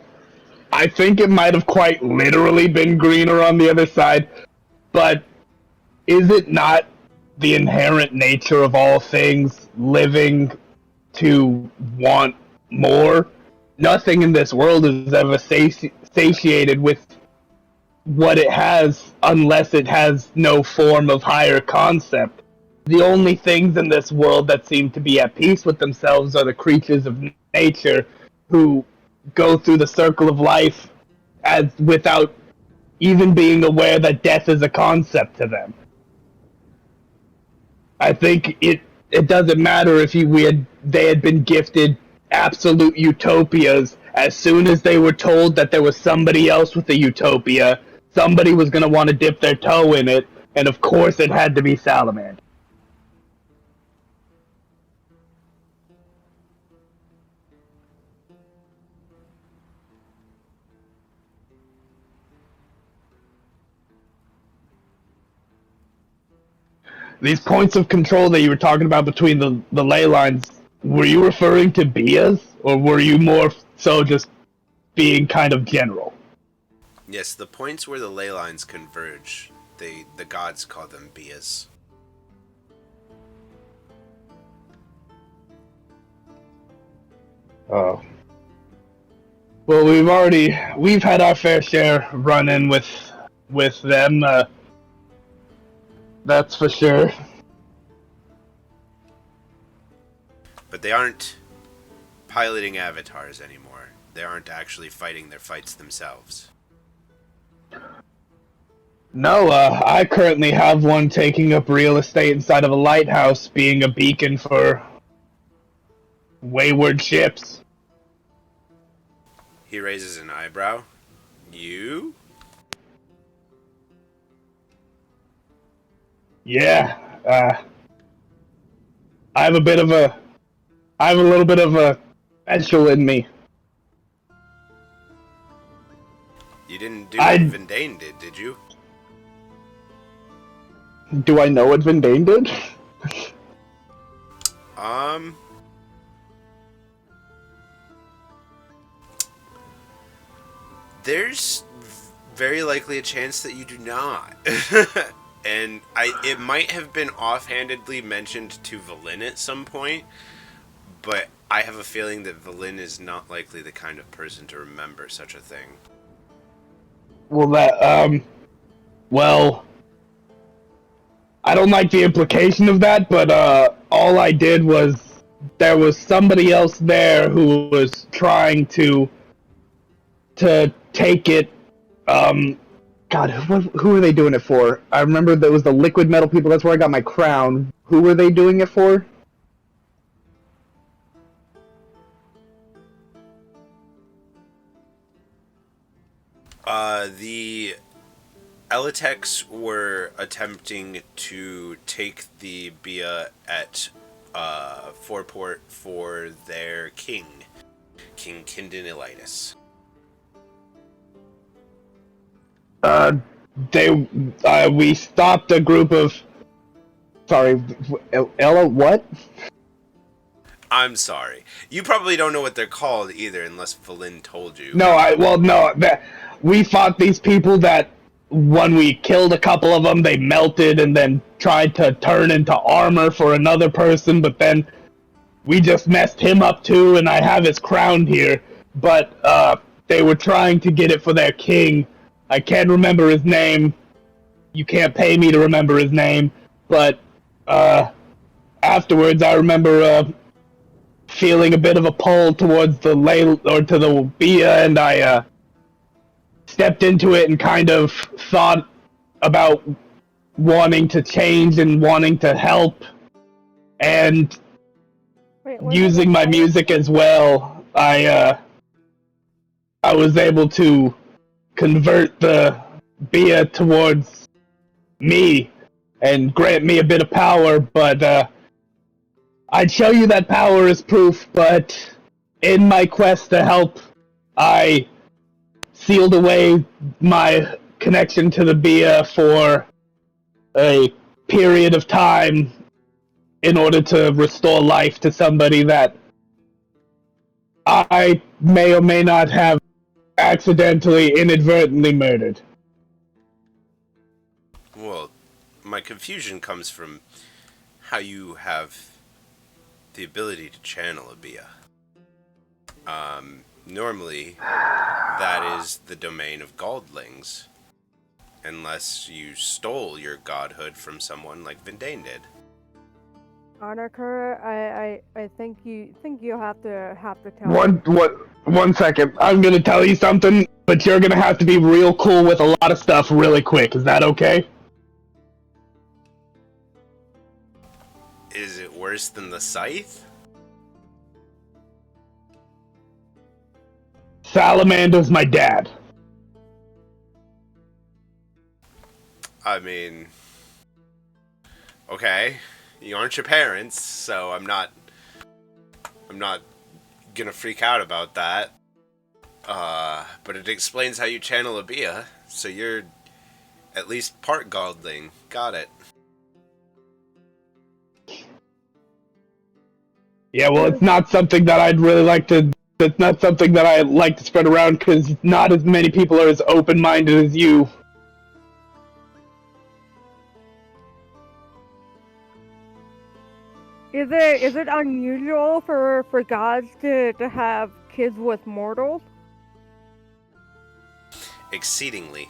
I think it might have quite literally been greener on the other side, but is it not the inherent nature of all things living to want more? Nothing in this world is ever satiated with what it has unless it has no form of higher concept. The only things in this world that seem to be at peace with themselves are the creatures of nature who go through the circle of life as without even being aware that death is a concept to them. I think it doesn't matter if they had been gifted absolute utopias. As soon as they were told that there was somebody else with a utopia, somebody was going to want to dip their toe in it, and of course it had to be Salamander. these points of control that you were talking about between the ley lines, were you referring to Bias, or were you more so just being kind of general? Yes, the points where the ley lines converge, the gods call them bias. Oh. Well, we've had our fair share run-in with them, that's for sure. But they aren't piloting avatars anymore. They aren't actually fighting their fights themselves. No, I currently have one taking up real estate inside of a lighthouse, being a beacon for wayward ships. He raises an eyebrow. You? Yeah, I have a little bit of a special in me. You didn't do what Vendane did you? Do I know what Vendane did? There's very likely a chance that you do not. And it might have been offhandedly mentioned to Valin at some point, but I have a feeling that Valin is not likely the kind of person to remember such a thing. Well, I don't like the implication of that, but all I did was there was somebody else there who was trying to take it. God, who were they doing it for? I remember that was the liquid metal people. That's where I got my crown. Who were they doing it for? The Elitex were attempting to take the Bia at Foreport for their king, King Kindinilitis. We stopped a group of... Sorry, Ella, what? I'm sorry. You probably don't know what they're called either, unless Valin told you. We fought these people that, when we killed a couple of them, they melted and then tried to turn into armor for another person, but then we just messed him up too, and I have his crown here. But, they were trying to get it for their king. I can't remember his name. You can't pay me to remember his name. But, afterwards I remember, feeling a bit of a pull towards to the Bia, and I, stepped into it and kind of thought about wanting to change and wanting to help, and using my music as well, I was able to convert the Bia towards me and grant me a bit of power, but I'd show you that power as proof, but in my quest to help, I sealed away my connection to the Bia for a period of time in order to restore life to somebody that I may or may not have accidentally, inadvertently murdered. Well, my confusion comes from how you have the ability to channel a Bia. Normally, that is the domain of godlings, unless you stole your godhood from someone like Vendane did. Honoker, I think you'll have to tell. One second. I'm gonna tell you something, but you're gonna have to be real cool with a lot of stuff really quick. Is that okay? Is it worse than the scythe? Salamander's my dad. I mean, okay, you aren't your parents, so I'm not gonna freak out about that. But it explains how you channel a Bia, so you're at least part godling. Got it. Yeah, well, it's not something that I'd really like to. It's not something that I like to spread around because not as many people are as open-minded as you. Is it unusual for gods to have kids with mortals? Exceedingly.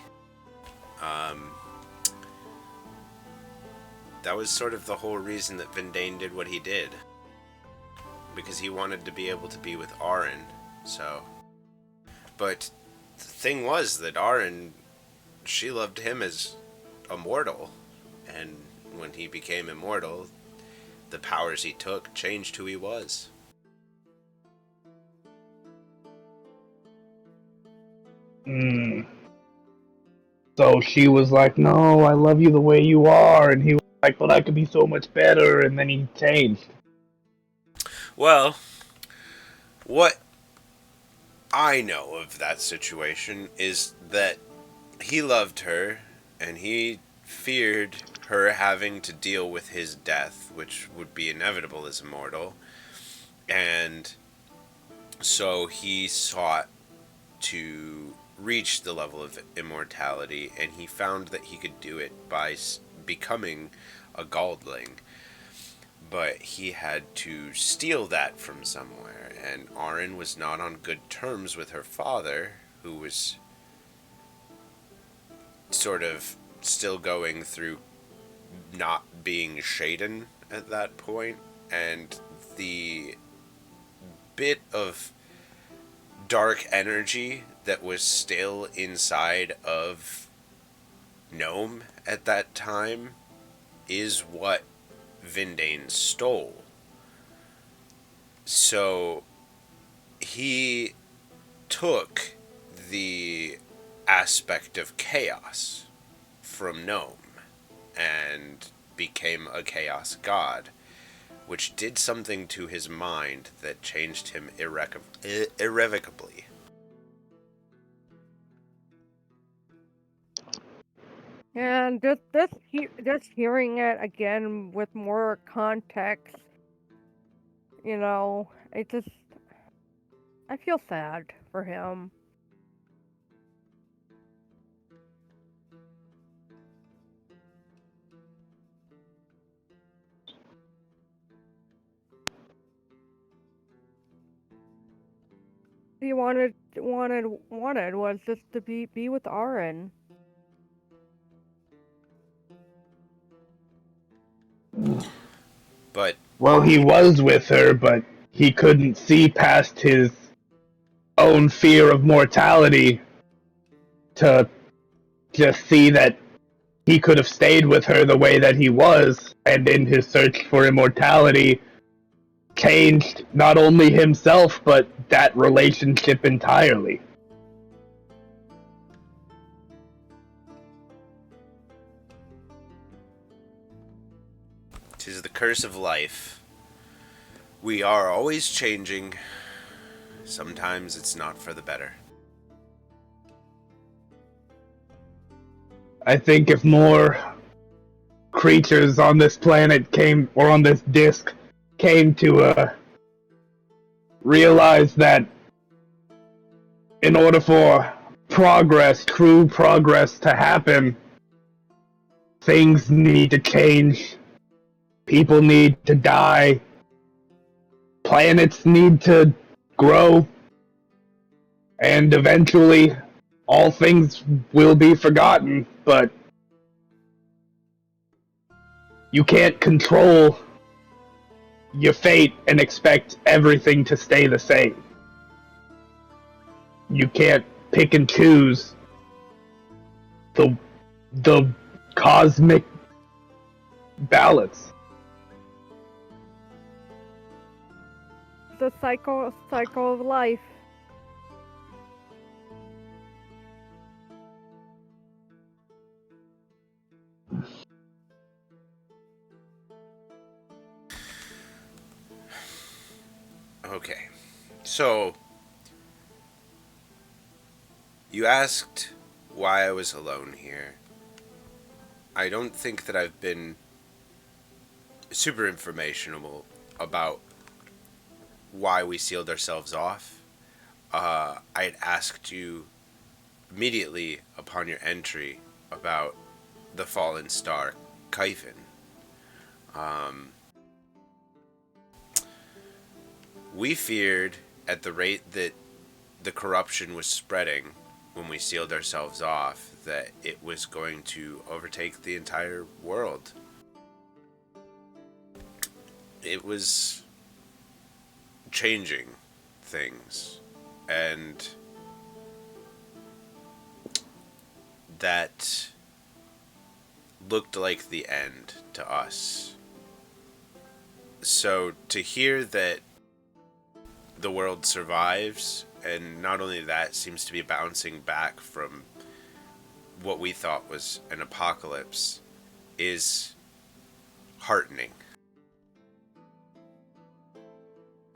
That was sort of the whole reason that Vindane did what he did. Because he wanted to be able to be with Arin, so... But the thing was that Arin, she loved him as a mortal. And when he became immortal, the powers he took changed who he was. Hmm. So she was like, "No, I love you the way you are," and he was like, "But I could be so much better," and then he changed. Well, what I know of that situation is that he loved her and he feared her having to deal with his death, which would be inevitable as a mortal. And so he sought to reach the level of immortality, and he found that he could do it by becoming a Galdling. But he had to steal that from somewhere, and Arin was not on good terms with her father, who was sort of still going through not being Shaden at that point, and the bit of dark energy that was still inside of Gnome at that time is what Vindane stole. So he took the aspect of chaos from Gnome and became a chaos god, which did something to his mind that changed him irrevocably. And just hearing it again with more context, it just I feel sad for him. He wanted was just to be with Aaron. But Well, he was with her, but he couldn't see past his own fear of mortality to just see that he could have stayed with her the way that he was, and in his search for immortality, changed not only himself, but that relationship entirely. 'tis the curse of life. We are always changing. Sometimes it's not for the better. I think if more creatures on this planet came, or on this disk, came to realize that in order for progress, true progress to happen, things need to change, people need to die, planets need to grow, and eventually all things will be forgotten, but you can't control your fate and expect everything to stay the same. You can't pick and choose the cosmic balance. The cycle of life. Okay. So, you asked why I was alone here. I don't think that I've been super informational about why we sealed ourselves off. I had asked you immediately upon your entry about the fallen star, Kyphon. We feared at the rate that the corruption was spreading when we sealed ourselves off that it was going to overtake the entire world. It was changing things, and that looked like the end to us. So to hear that the world survives, and not only that, seems to be bouncing back from what we thought was an apocalypse, is heartening.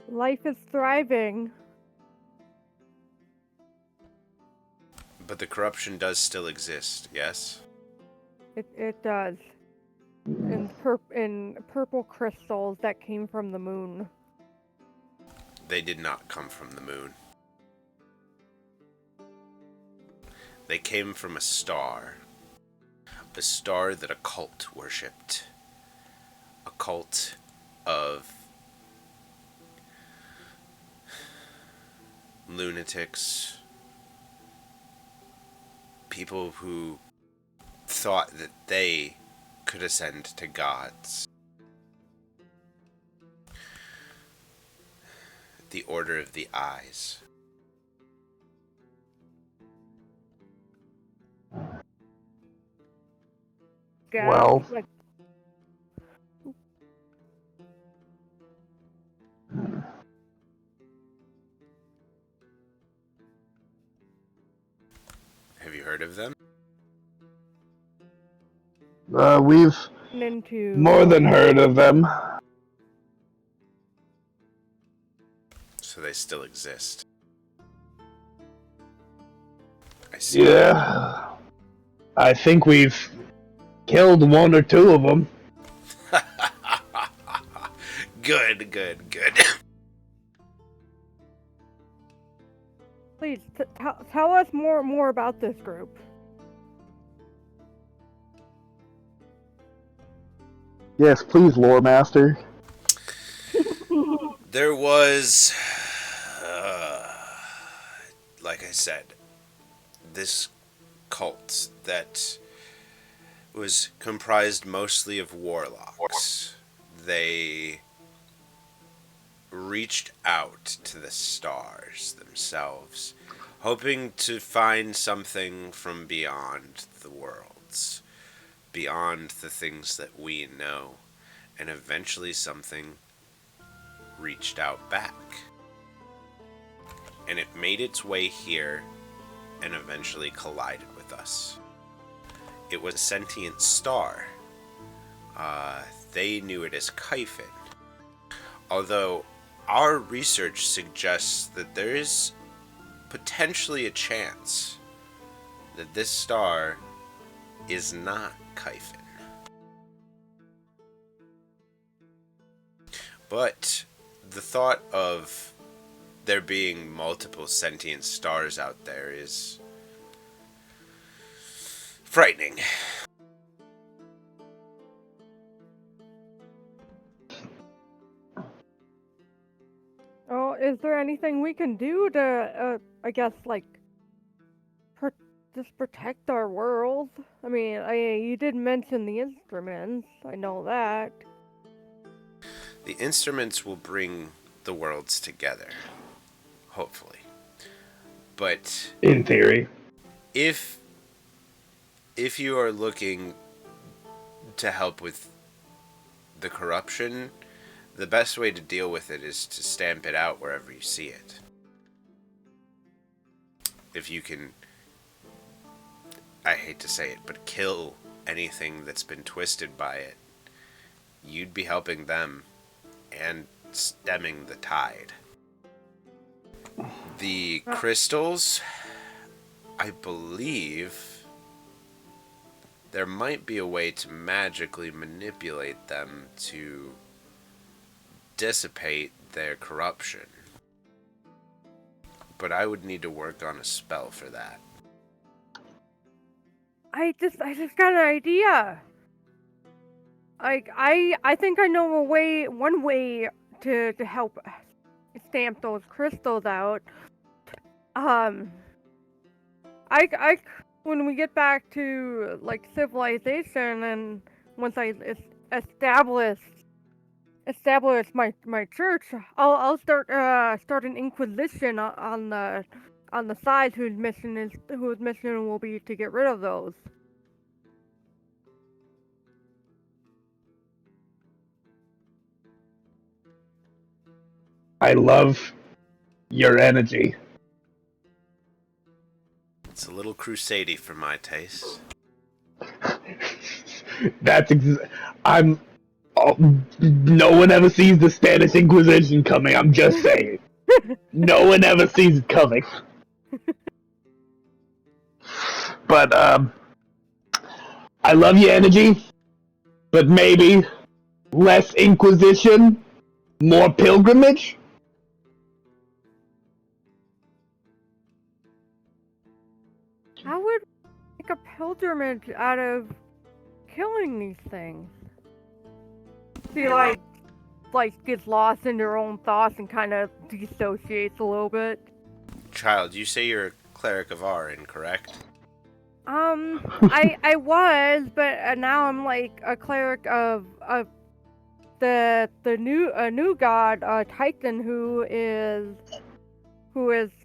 Life is thriving. But the corruption does still exist, yes? It does. In purple crystals that came from the moon. They did not come from the moon. They came from a star that a cult worshipped. A cult of lunatics, people who thought that they could ascend to gods. The Order of the Eyes. Well. Like, Have you heard of them? We've into more than heard of them. So they still exist. I see. Yeah. I think we've killed one or two of them. Good. Please tell us more about this group. Yes, please, lore master. There was, like I said, this cult that was comprised mostly of warlocks. They reached out to the stars themselves, hoping to find something from beyond the worlds, beyond the things that we know, and eventually something reached out back. And it made its way here and eventually collided with us. It was a sentient star. They knew it as Kyphon. Although our research suggests that there is potentially a chance that this star is not Kyphon. But the thought of there being multiple sentient stars out there is frightening. Oh, is there anything we can do to, I guess, like, just protect our world? I mean, you did mention the instruments. I know that. The instruments will bring the worlds together, hopefully. But In theory. if you are looking to help with the corruption, the best way to deal with it is to stamp it out wherever you see it. If you can, I hate to say it, but kill anything that's been twisted by it, you'd be helping them and stemming the tide. The crystals, I believe there might be a way to magically manipulate them to dissipate their corruption. But I would need to work on a spell for that. I just got an idea. I think I know one way to help stamp those crystals out. I when we get back to like civilization, and once I establish my church, I'll start an inquisition on the side whose mission will be to get rid of those. I love your energy. It's a little crusady for my taste. I'm. Oh, no one ever sees the Spanish Inquisition coming. I'm just saying. No one ever sees it coming. But I love your energy. But maybe less Inquisition, more pilgrimage. How would we make a pilgrimage out of killing these things? She like gets lost in her own thoughts and kind of dissociates a little bit. Child, you say you're a cleric of Arin, correct? I was, but now I'm like a cleric of the new god Titan, who is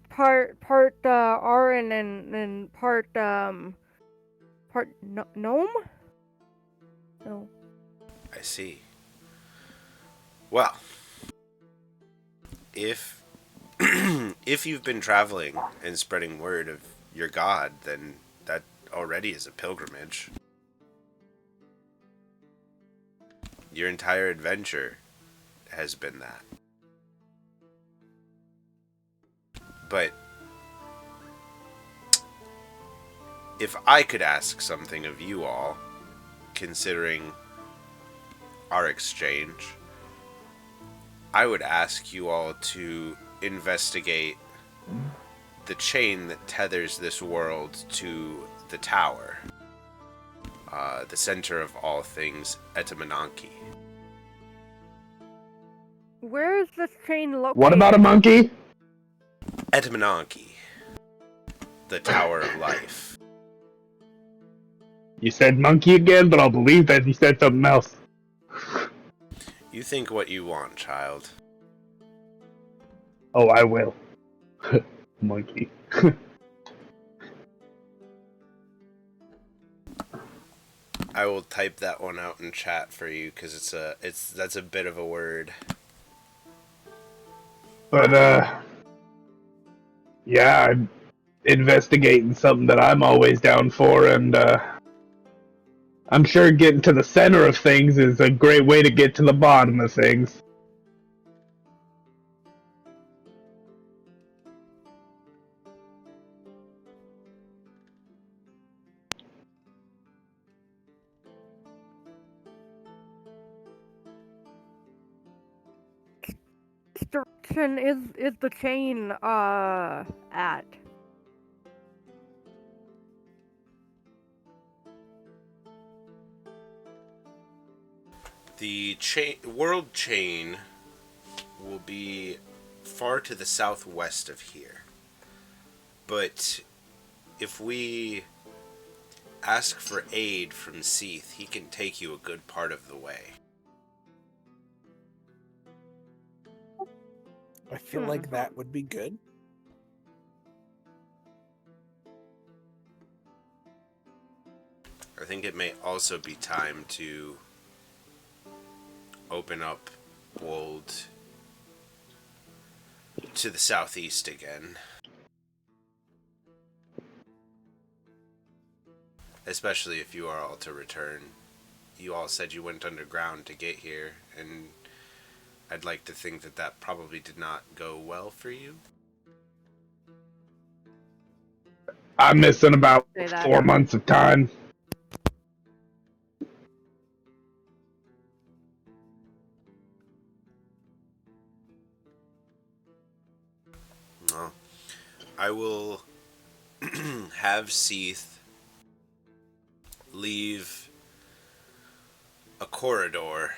part Arin and part gnome. No. I see. Well, if if you've been traveling and spreading word of your god, then that already is a pilgrimage. Your entire adventure has been that. But if I could ask something of you all, considering our exchange, I would ask you all to investigate the chain that tethers this world to the tower, the center of all things Etamananki. Where is this chain located? What about a monkey? Etamananki, the Tower of Life. You said monkey again, but I'll believe that you said something else. You think what you want, child. Oh, I will. Monkey. I will type that one out in chat for you because that's a bit of a word. But yeah, I'm investigating something that I'm always down for, and I'm sure getting to the center of things is a great way to get to the bottom of things. Which direction is the chain at? The world chain will be far to the southwest of here. But if we ask for aid from Seath, he can take you a good part of the way. I feel like that would be good. I think it may also be time to open up Bwold to the southeast again. Especially if you are all to return. You all said you went underground to get here, and I'd like to think that that probably did not go well for you. I'm missing about Say that. 4 months of time. I will have Seath leave a corridor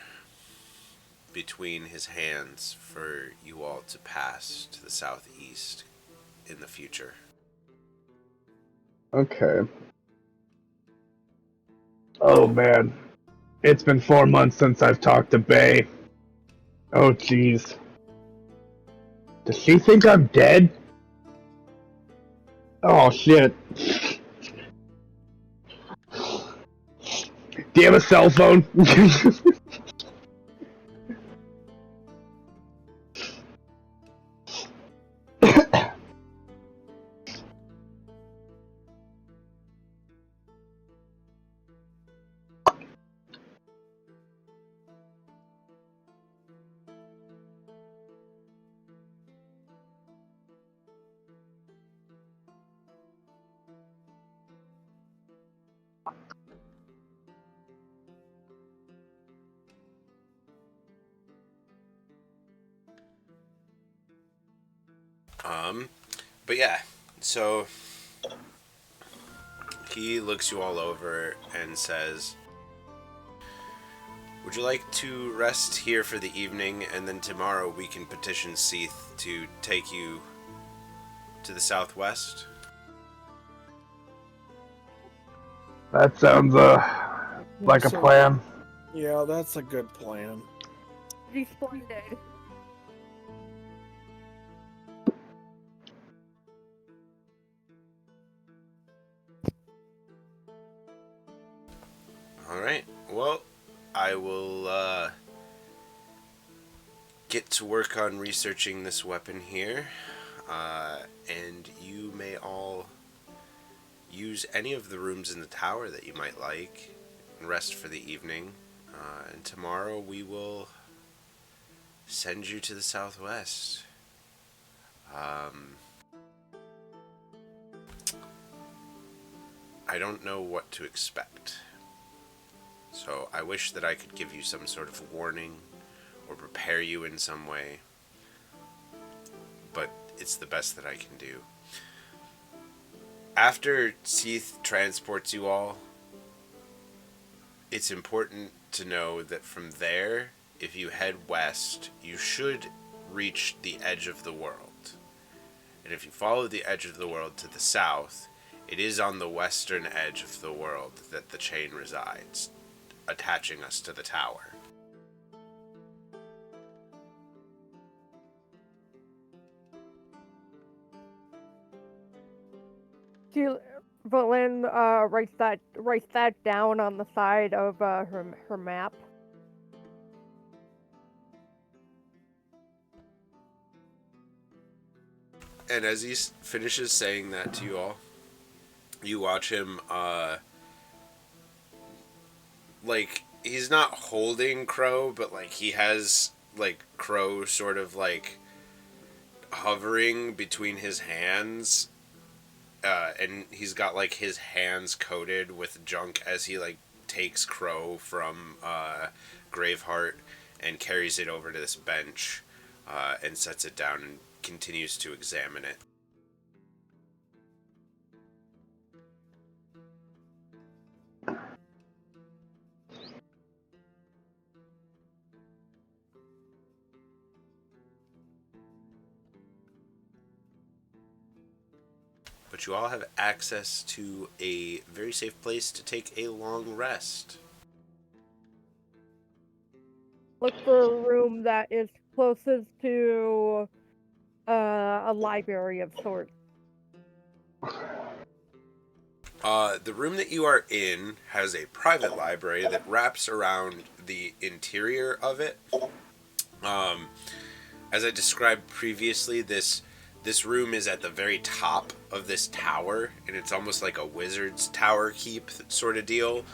between his hands for you all to pass to the southeast in the future. Okay. Oh man. It's been 4 months since I've talked to Bay. Oh jeez. Does she think I'm dead? Oh shit. Do you have a cell phone? But yeah, so he looks you all over and says, would you like to rest here for the evening, and then tomorrow we can petition Seath to take you to the southwest? That sounds like a plan. Yeah, that's a good plan. He's splendid. Alright, well, I will get to work on researching this weapon here, and you may all use any of the rooms in the tower that you might like and rest for the evening, and tomorrow we will send you to the southwest. I don't know what to expect. So I wish that I could give you some sort of warning or prepare you in some way. But it's the best that I can do. After Seath transports you all, it's important to know that from there, if you head west, you should reach the edge of the world. And if you follow the edge of the world to the south, it is on the western edge of the world that the chain resides, attaching us to the tower. Valen writes that down on the side of her map. And as he finishes saying that to you all, you watch him, like, he's not holding Crow, but, like, he has, like, Crow sort of, like, hovering between his hands, and he's got, like, his hands coated with junk as he, like, takes Crow from, Graveheart and carries it over to this bench, and sets it down and continues to examine it. But you all have access to a very safe place to take a long rest. Look for a room that is closest to a library of sorts. The room that you are in has a private library that wraps around the interior of it. As I described previously, this room is at the very top of this tower, and it's almost like a wizard's tower keep sort of deal.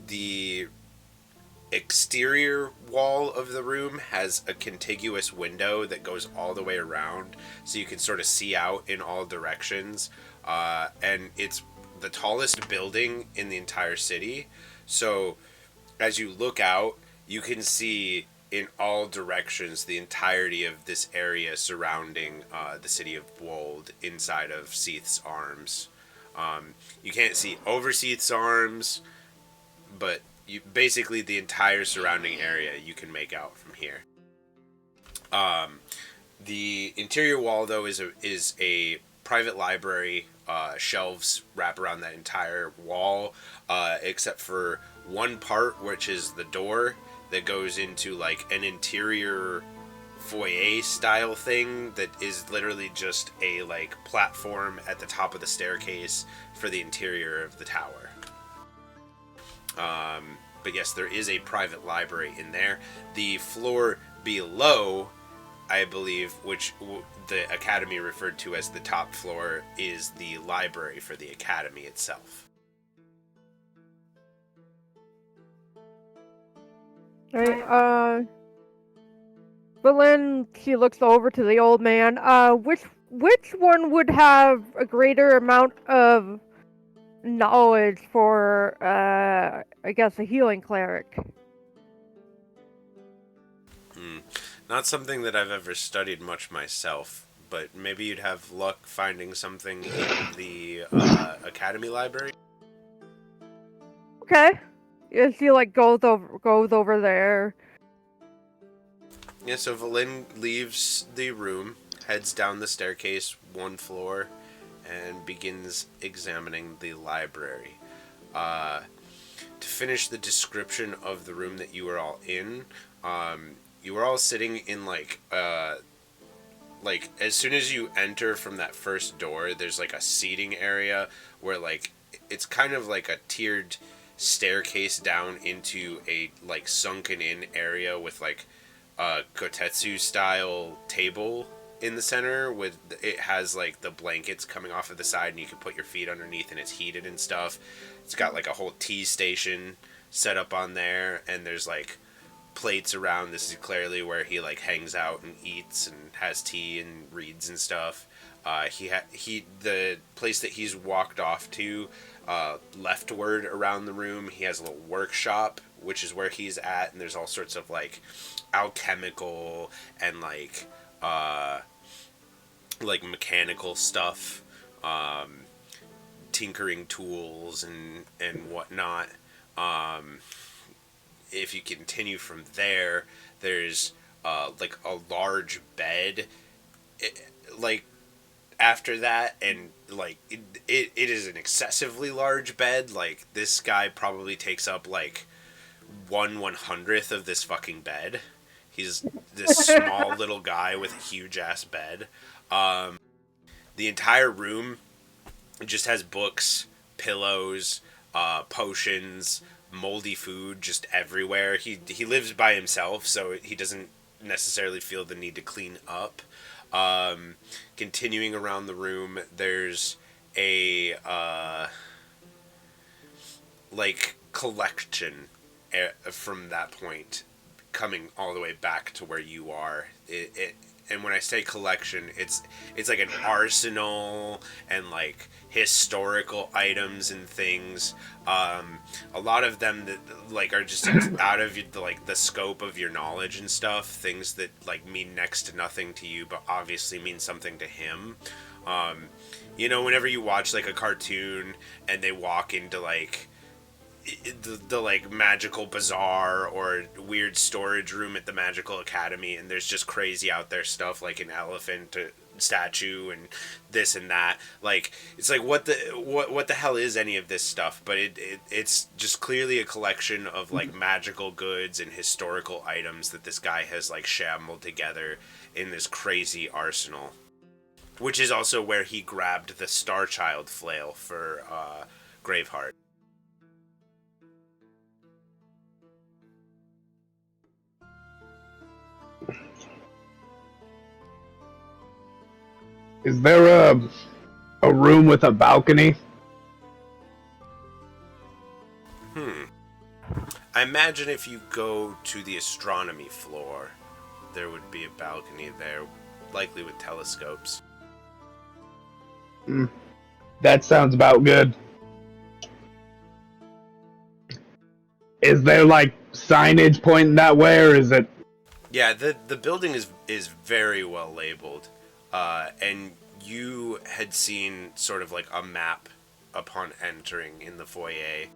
The exterior wall of the room has a contiguous window that goes all the way around, so you can sort of see out in all directions. And it's the tallest building in the entire city. So as you look out, you can see in all directions the entirety of this area surrounding the city of Bwold inside of Seath's arms. You can't see over Seath's arms, but basically the entire surrounding area you can make out from here. The interior wall, though, is a private library. Shelves wrap around that entire wall, except for one part, which is the door that goes into like an interior foyer style thing that is literally just a like platform at the top of the staircase for the interior of the tower. But yes, there is a private library in there. The floor below, I believe, which the academy referred to as the top floor, is the library for the academy itself. Right, but then she looks over to the old man. Which one would have a greater amount of knowledge for, I guess, a healing cleric? Not something that I've ever studied much myself, but maybe you'd have luck finding something in the academy library. Okay. Yeah, she like goes over there. Yeah, so Valin leaves the room, heads down the staircase one floor, and begins examining the library. To finish the description of the room that you were all in, you were all sitting in like as soon as you enter from that first door, there's like a seating area where like it's kind of like a tiered staircase down into a like sunken in area with like a kotetsu style table in the center. With it has like the blankets coming off of the side and you can put your feet underneath and it's heated and stuff. It's got like a whole tea station set up on there, and there's like plates around. This is clearly where he like hangs out and eats and has tea and reads and stuff. The place that he's walked off to, leftward around the room, he has a little workshop, which is where he's at, and there's all sorts of like alchemical and like mechanical stuff, tinkering tools and whatnot. If you continue from there, there's like a large bed after that, and like it is an excessively large bed. Like this guy probably takes up like 1/100th of this fucking bed. He's this small little guy with a huge ass bed. The entire room just has books, pillows, potions, moldy food just everywhere. He lives by himself, so he doesn't necessarily feel the need to clean up. Continuing around the room, there's a collection from that point coming all the way back to where you are. And when I say collection, it's like an arsenal and like historical items and things. A lot of them that like are just out of the scope of your knowledge and stuff. Things that like mean next to nothing to you, but obviously mean something to him. Whenever you watch like a cartoon and they walk into like the like magical bazaar or weird storage room at the magical academy, and there's just crazy out there stuff like an elephant statue and this and that. Like it's like what the hell is any of this stuff? But it's just clearly a collection of like magical goods and historical items that this guy has like shambled together in this crazy arsenal, which is also where he grabbed the Starchild flail for Graveheart. Is there a room with a balcony? I imagine if you go to the astronomy floor, there would be a balcony there, likely with telescopes. That sounds about good. Is there like signage pointing that way, or is it Yeah, the building is very well labeled, and you had seen sort of like a map upon entering in the foyer,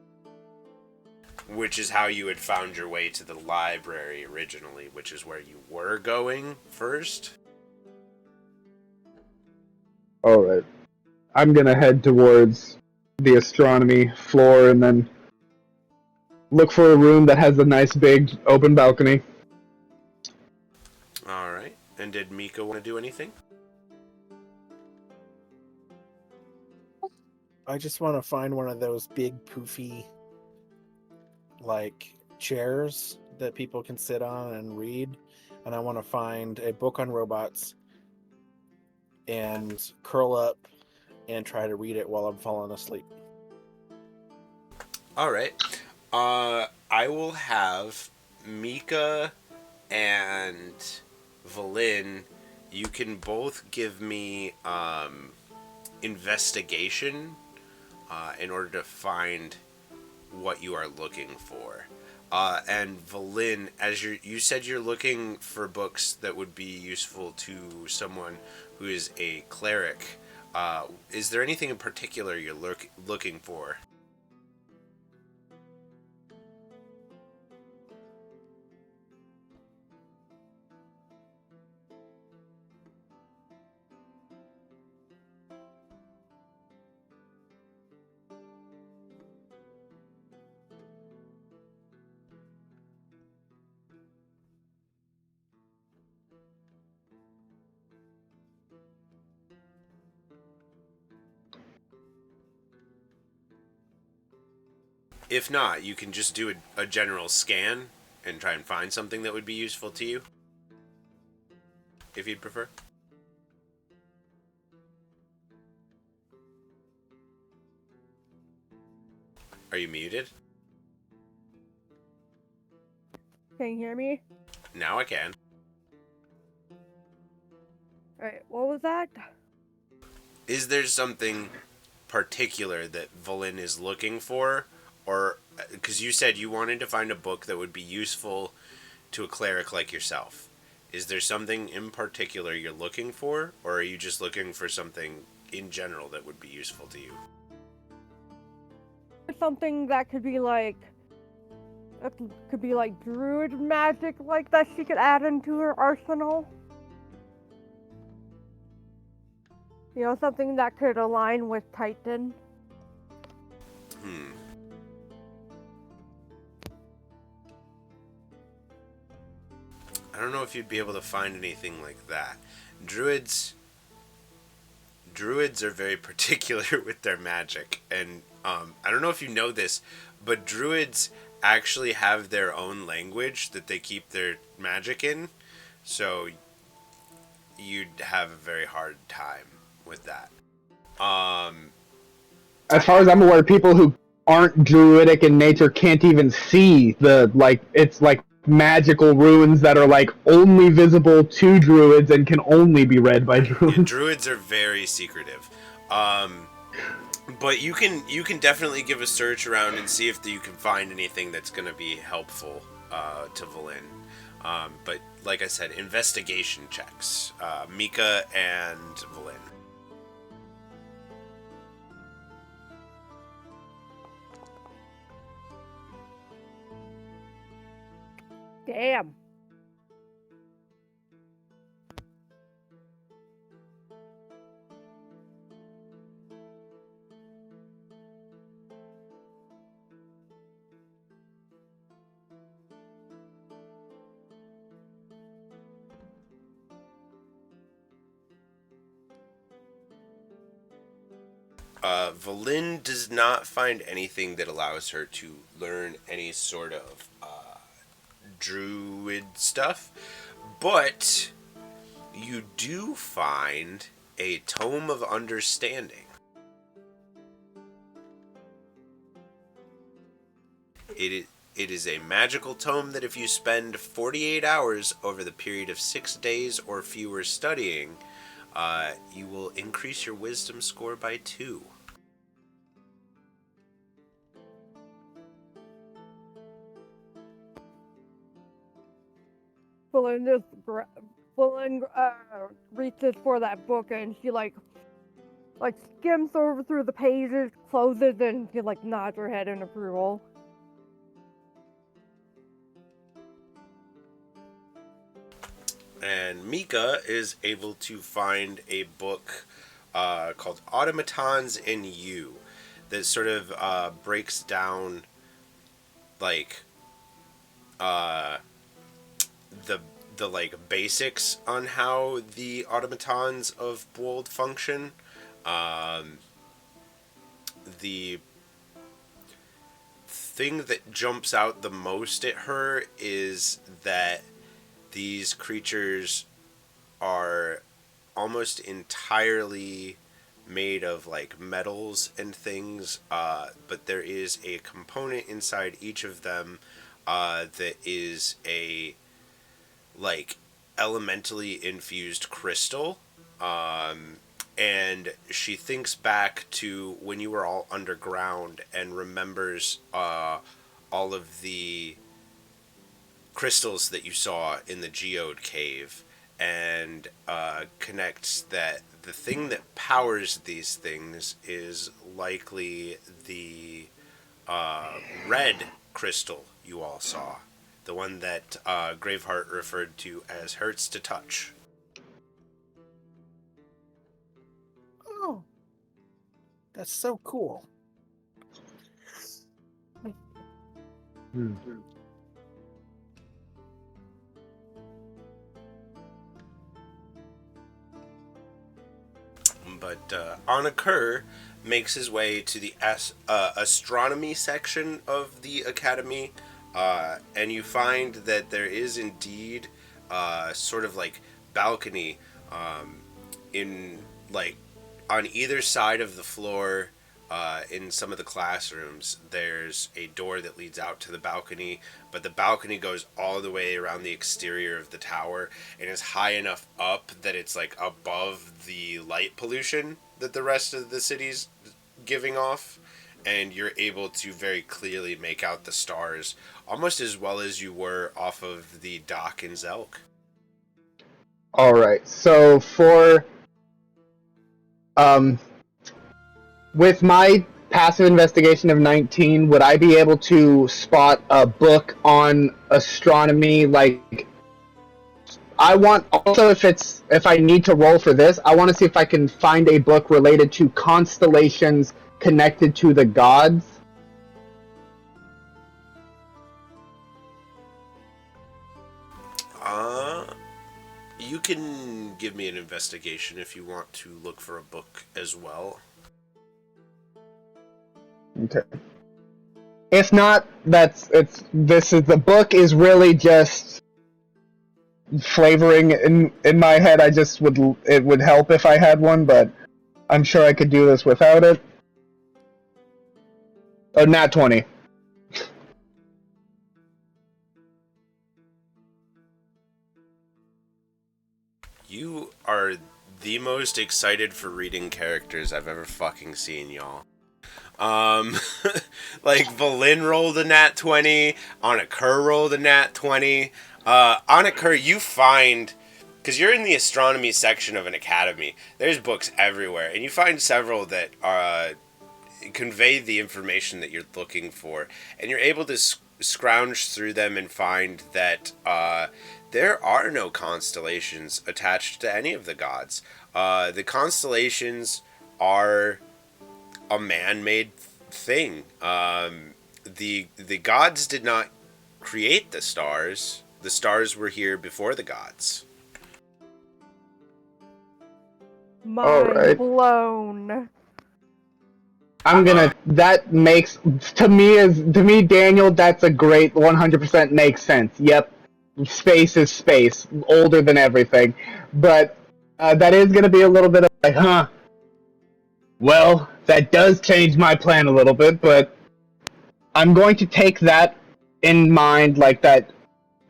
which is how you had found your way to the library originally, which is where you were going first. Alright. I'm gonna head towards the astronomy floor and then look for a room that has a nice big open balcony. All right. And did Mika want to do anything? I just want to find one of those big poofy like chairs that people can sit on and read, and I want to find a book on robots and curl up and try to read it while I'm falling asleep. All right. I will have Mika and Valin. You can both give me investigation in order to find what you are looking for. And Valin, as you said, you're looking for books that would be useful to someone who is a cleric. Is there anything in particular you're looking for? If not, you can just do a general scan and try and find something that would be useful to you, if you'd prefer. Are you muted? Can you hear me? Now I can. Alright, what was that? Is there something particular that Valin is looking for? Or, because you said you wanted to find a book that would be useful to a cleric like yourself. Is there something in particular you're looking for? Or are you just looking for something in general that would be useful to you? Something that could be like druid magic like that she could add into her arsenal. You know, something that could align with Titan. I don't know if you'd be able to find anything like that. Druids are very particular with their magic, and I don't know if you know this, but druids actually have their own language that they keep their magic in, so you'd have a very hard time with that. As far as I'm aware, people who aren't druidic in nature can't even see it's like magical runes that are like only visible to druids and can only be read by druids. Yeah, druids are very secretive. But you can definitely give a search around and see if you can find anything that's going to be helpful to Valin. But like I said, investigation checks. Mika and Valin. Damn. Valin does not find anything that allows her to learn any sort of druid stuff, but you do find a tome of understanding. It is a magical tome that if you spend 48 hours over the period of 6 days or fewer studying, you will increase your wisdom score by 2. Belinda reaches for that book and she like skims over through the pages, closes, and she like nods her head in approval. And Mika is able to find a book called Automatons in You that sort of breaks down like the like basics on how the automatons of Bwold function. The thing that jumps out the most at her is that these creatures are almost entirely made of like metals and things, but there is a component inside each of them that is a like elementally infused crystal. And she thinks back to when you were all underground and remembers all of the crystals that you saw in the geode cave, and connects that the thing that powers these things is likely the red crystal you all saw. The one that Graveheart referred to as hurts to touch. Oh, that's so cool. But Anakur makes his way to the astronomy section of the academy, and you find that there is indeed sort of like balcony in like on either side of the floor. In some of the classrooms, there's a door that leads out to the balcony, but the balcony goes all the way around the exterior of the tower and is high enough up that it's like above the light pollution that the rest of the city's giving off, and you're able to very clearly make out the stars almost as well as you were off of the dock in Zelk. Alright, so for with my passive investigation of 19, would I be able to spot a book on astronomy? Like, I want also, if I need to roll for this, I want to see if I can find a book related to constellations connected to the gods. You can give me an investigation if you want to look for a book as well. Okay. If not, the book is really just flavoring in my head. It would help if I had one, but I'm sure I could do this without it. Oh, nat 20. You are the most excited for reading characters I've ever fucking seen, y'all. Like, Valin rolled a nat 20, Anakur rolled a nat 20. Anakur, you find, because you're in the astronomy section of an academy, there's books everywhere, and you find several that convey the information that you're looking for, and you're able to scrounge through them and find that there are no constellations attached to any of the gods. The constellations are a man-made thing. The gods did not create the stars. The stars were here before the gods. Mind blown. That makes, to me, Daniel, that's a great 100% makes sense. Yep. Space is space. Older than everything. But that is going to be a little bit of like, huh. Well, that does change my plan a little bit, but I'm going to take that in mind, like that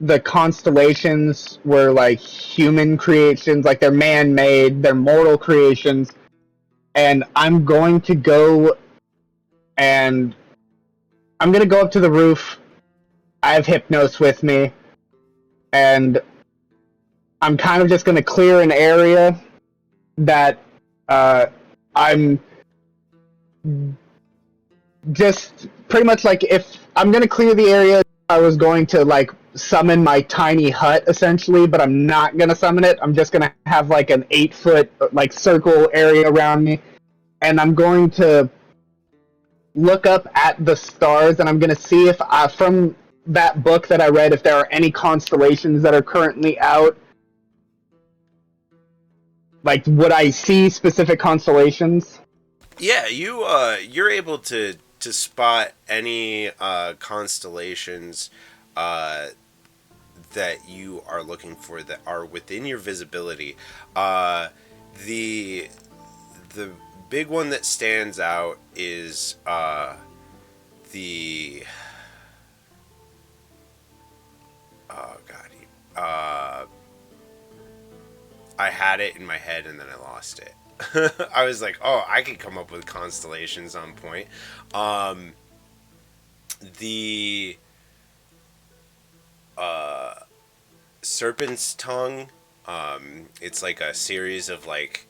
the constellations were like human creations, like they're man-made, they're mortal creations, and I'm going to go up to the roof. I have Hypnos with me, and I'm kind of just going to clear an area that I'm just pretty much like, if I'm going to clear the area, I was going to like summon my tiny hut essentially, but I'm not going to summon it. I'm just going to have like an 8-foot like circle area around me, and I'm going to look up at the stars, and I'm going to see if from that book that I read, if there are any constellations that are currently out. Like, would I see specific constellations? Yeah, you're able to spot any constellations that you are looking for that are within your visibility. The big one that stands out is the oh god, I had it in my head and then I lost it. I was like, oh, I could come up with constellations on point. The Serpent's Tongue. It's like a series of like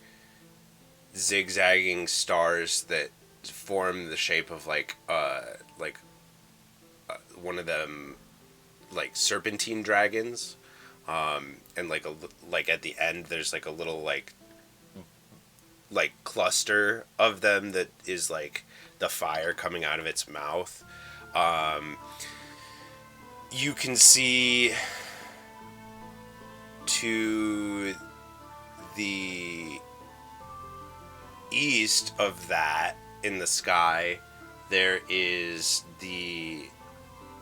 zigzagging stars that form the shape of like one of them, like serpentine dragons. And like at the end, there's like a little like cluster of them that is like the fire coming out of its mouth. You can see to the east of that in the sky, there is the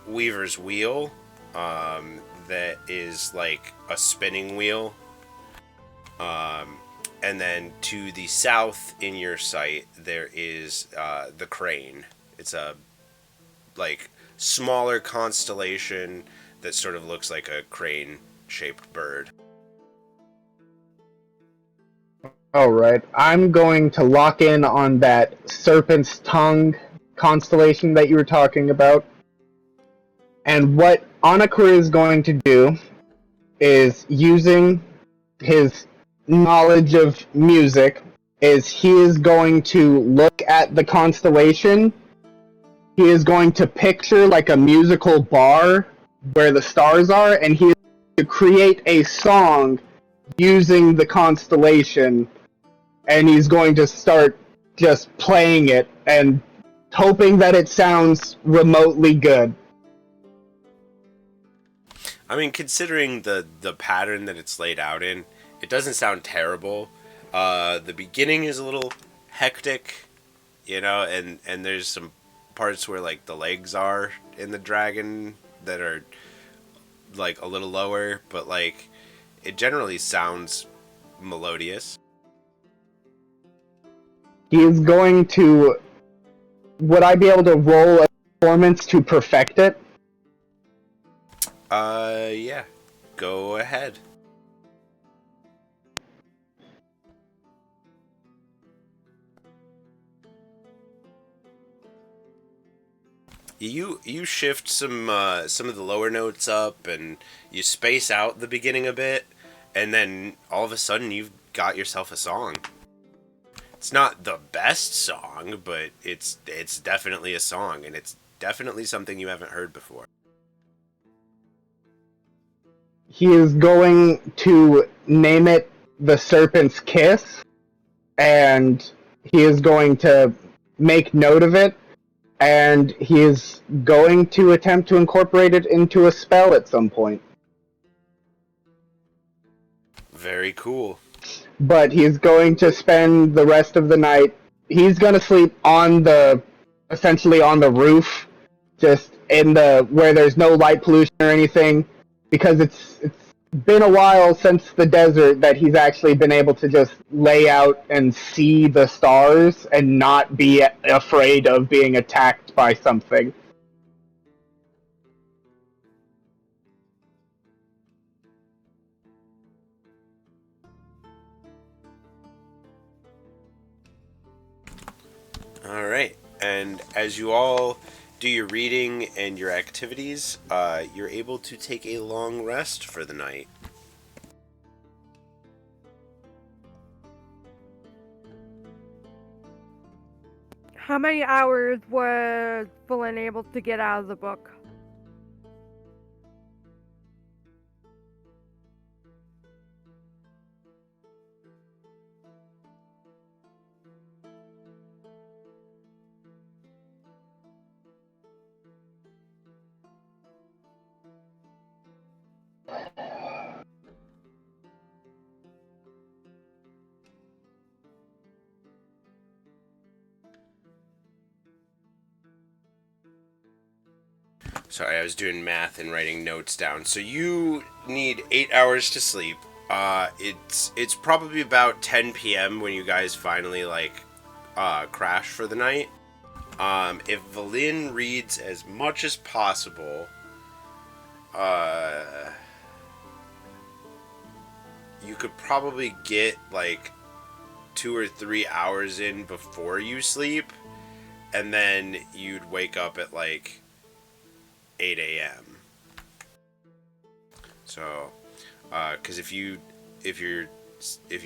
Weaver's Wheel, that is like a spinning wheel. And then to the south in your sight, there is the Crane. It's a like smaller constellation that sort of looks like a crane-shaped bird. Alright, I'm going to lock in on that Serpent's Tongue constellation that you were talking about. And what Anakura is going to do is, using his knowledge of music, is he is going to look at the constellation. He is going to picture like a musical bar where the stars are, and he is going to create a song using the constellation, and he's going to start just playing it and hoping that it sounds remotely good. I mean, considering the pattern that it's laid out in, it doesn't sound terrible. The beginning is a little hectic, you know, and there's some parts where like the legs are in the dragon that are like a little lower, but like it generally sounds melodious. He is going to... Would I be able to roll a performance to perfect it? Yeah. Go ahead. You shift some of the lower notes up, and you space out the beginning a bit, and then all of a sudden you've got yourself a song. It's not the best song, but it's definitely a song, and it's definitely something you haven't heard before. He is going to name it The Serpent's Kiss, and he is going to make note of it, and he is going to attempt to incorporate it into a spell at some point. Very cool. But he's going to spend the rest of the night... He's going to sleep essentially on the roof, just in where there's no light pollution or anything, because it's been a while since the desert that he's actually been able to just lay out and see the stars and not be afraid of being attacked by something. All right, and as you all do your reading and your activities, you're able to take a long rest for the night. How many hours was Bwold able to get out of the book? Sorry, I was doing math and writing notes down. So you need 8 hours to sleep. It's probably about 10 p.m. when you guys finally crash for the night. If Valin reads as much as possible, you could probably get like 2 or 3 hours in before you sleep, and then you'd wake up at like 8 a.m. So, because if you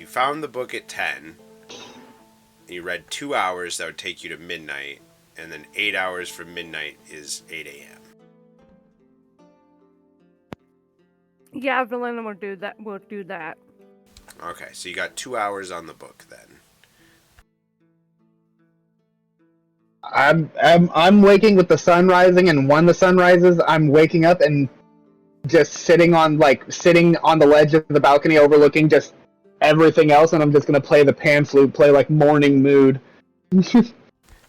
found the book at 10, and you read 2 hours, that would take you to midnight, and then 8 hours from midnight is 8 a.m. Yeah, Valina will do that. Will do that. Okay, so you got 2 hours on the book then. I'm waking with the sun rising, and when the sun rises, I'm waking up and just sitting on the ledge of the balcony overlooking just everything else, and I'm just gonna play the pan flute, play like Morning Mood.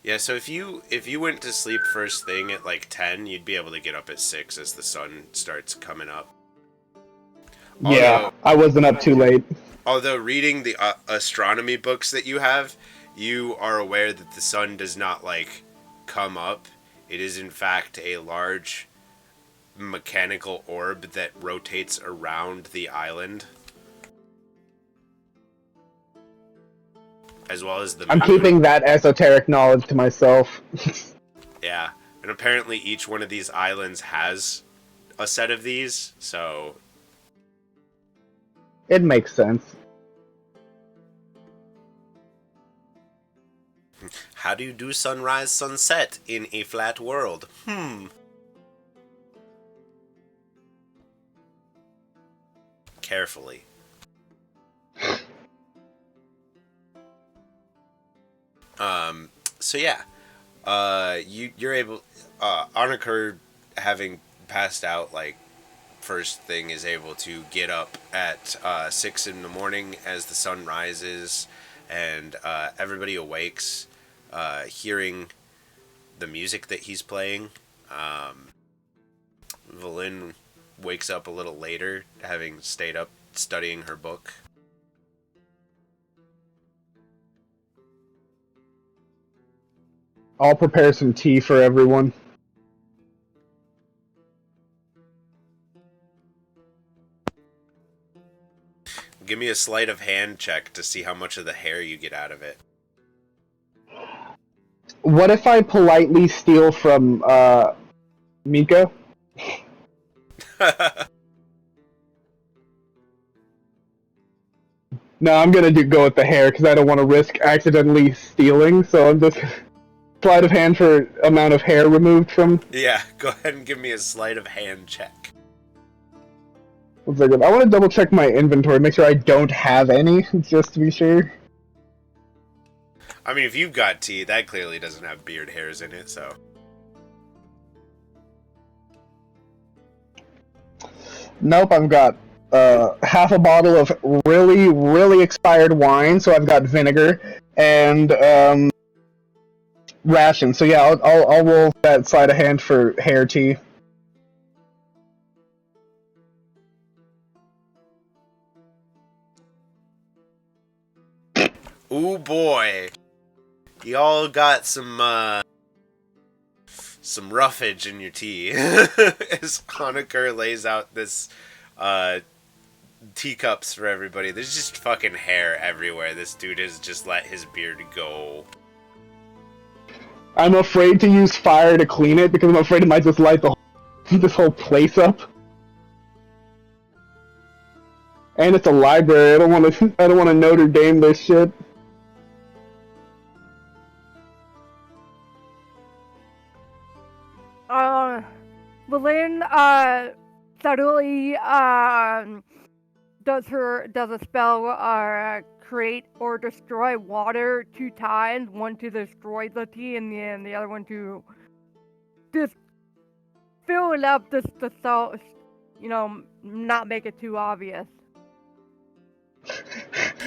Yeah, so if you went to sleep first thing at like 10, you'd be able to get up at 6 as the sun starts coming up. Yeah, I wasn't up too late. Although reading the astronomy books that you have, you are aware that the sun does not come up. It is in fact a large mechanical orb that rotates around the island, as well as the moon. I'm keeping that esoteric knowledge to myself. Yeah, and apparently each one of these islands has a set of these, so it makes sense. how do you do sunrise, sunset in a flat world? Carefully. So yeah, you're able, Anakur, having passed out, first thing, is able to get up at 6 in the morning as the sun rises, and everybody awakes, hearing the music that he's playing. Valin wakes up a little later, having stayed up studying her book. I'll prepare some tea for everyone. Give me a sleight of hand check to see how much of the hair you get out of it. What if I politely steal from Miko? No, I'm gonna go with the hair because I don't want to risk accidentally stealing. So I'm just sleight of hand for amount of hair removed from. Yeah, go ahead and give me a sleight of hand check. 1 second. I want to double check my inventory, make sure I don't have any, just to be sure. I mean, if you've got tea, that clearly doesn't have beard hairs in it, so. Nope, I've got half a bottle of really, really expired wine, so I've got vinegar, and ration. So yeah, I'll roll that sleight of hand for hair tea. Ooh boy, y'all got some roughage in your tea. As Honecker lays out this teacups for everybody, there's just fucking hair everywhere. This dude has just let his beard go. I'm afraid to use fire to clean it because I'm afraid it might just light this whole place up. And it's a library. I don't want to Notre Dame this shit. Lynn suddenly does a spell create or destroy water 2 times, one to destroy the tea and the other one to just fill it up just so not make it too obvious.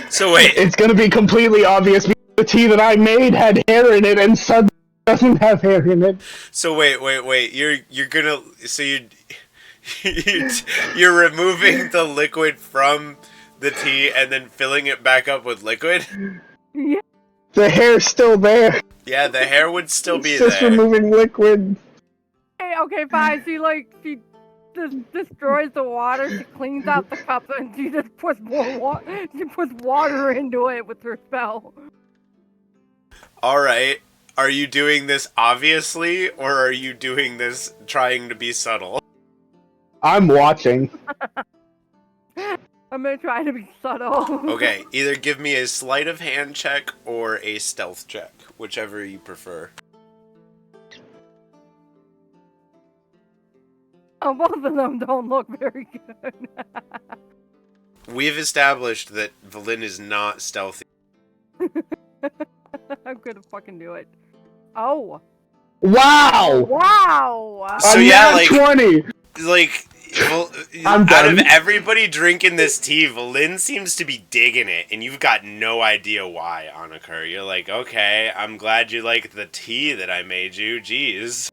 So wait, It's gonna be completely obvious because the tea that I made had hair in it, and suddenly doesn't have hair in it. so wait. You're gonna you're removing the liquid from the tea and then filling it back up with liquid. Yeah. The hair's still there. Yeah, the hair would still be It's just there. removing liquid. Okay, fine. She just destroys the water. She cleans out the cup and she just puts more water. She puts water into it with her spell. All right. Are you doing this obviously, or are you doing this trying to be subtle? I'm watching. I'm gonna try to be subtle. Okay, either give me a sleight of hand check or a stealth check, whichever you prefer. Oh, both of them don't look very good. We've established that Valin is not stealthy. I'm gonna fucking do it. Oh. Wow! Wow! So A yeah, nat 20! Out done. of everybody drinking this tea, Valin seems to be digging it, and you've got no idea why, Anakar. You're like, okay, I'm glad you like the tea that I made you, jeez.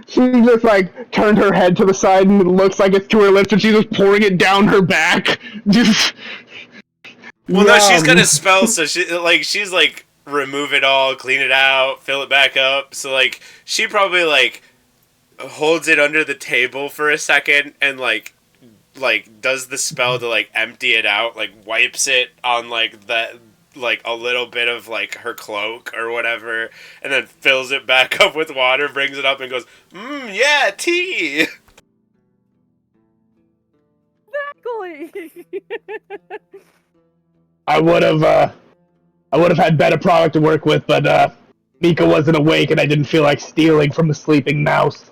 She just, like, turned her head to the side and it looks like it's to her lips and she's just pouring it down her back. Just... Well, no, she's got Yum. a spell, so she's like, remove it all, clean it out, fill it back up, so, like, she probably, like, holds it under the table for a second and, like, does the spell to, like, empty it out, like, wipes it on, like, like, a little bit of, like, her cloak or whatever, and then fills it back up with water, brings it up and goes, yeah, tea! Exactly! I would have had better product to work with, but, Mika wasn't awake and I didn't feel like stealing from a sleeping mouse.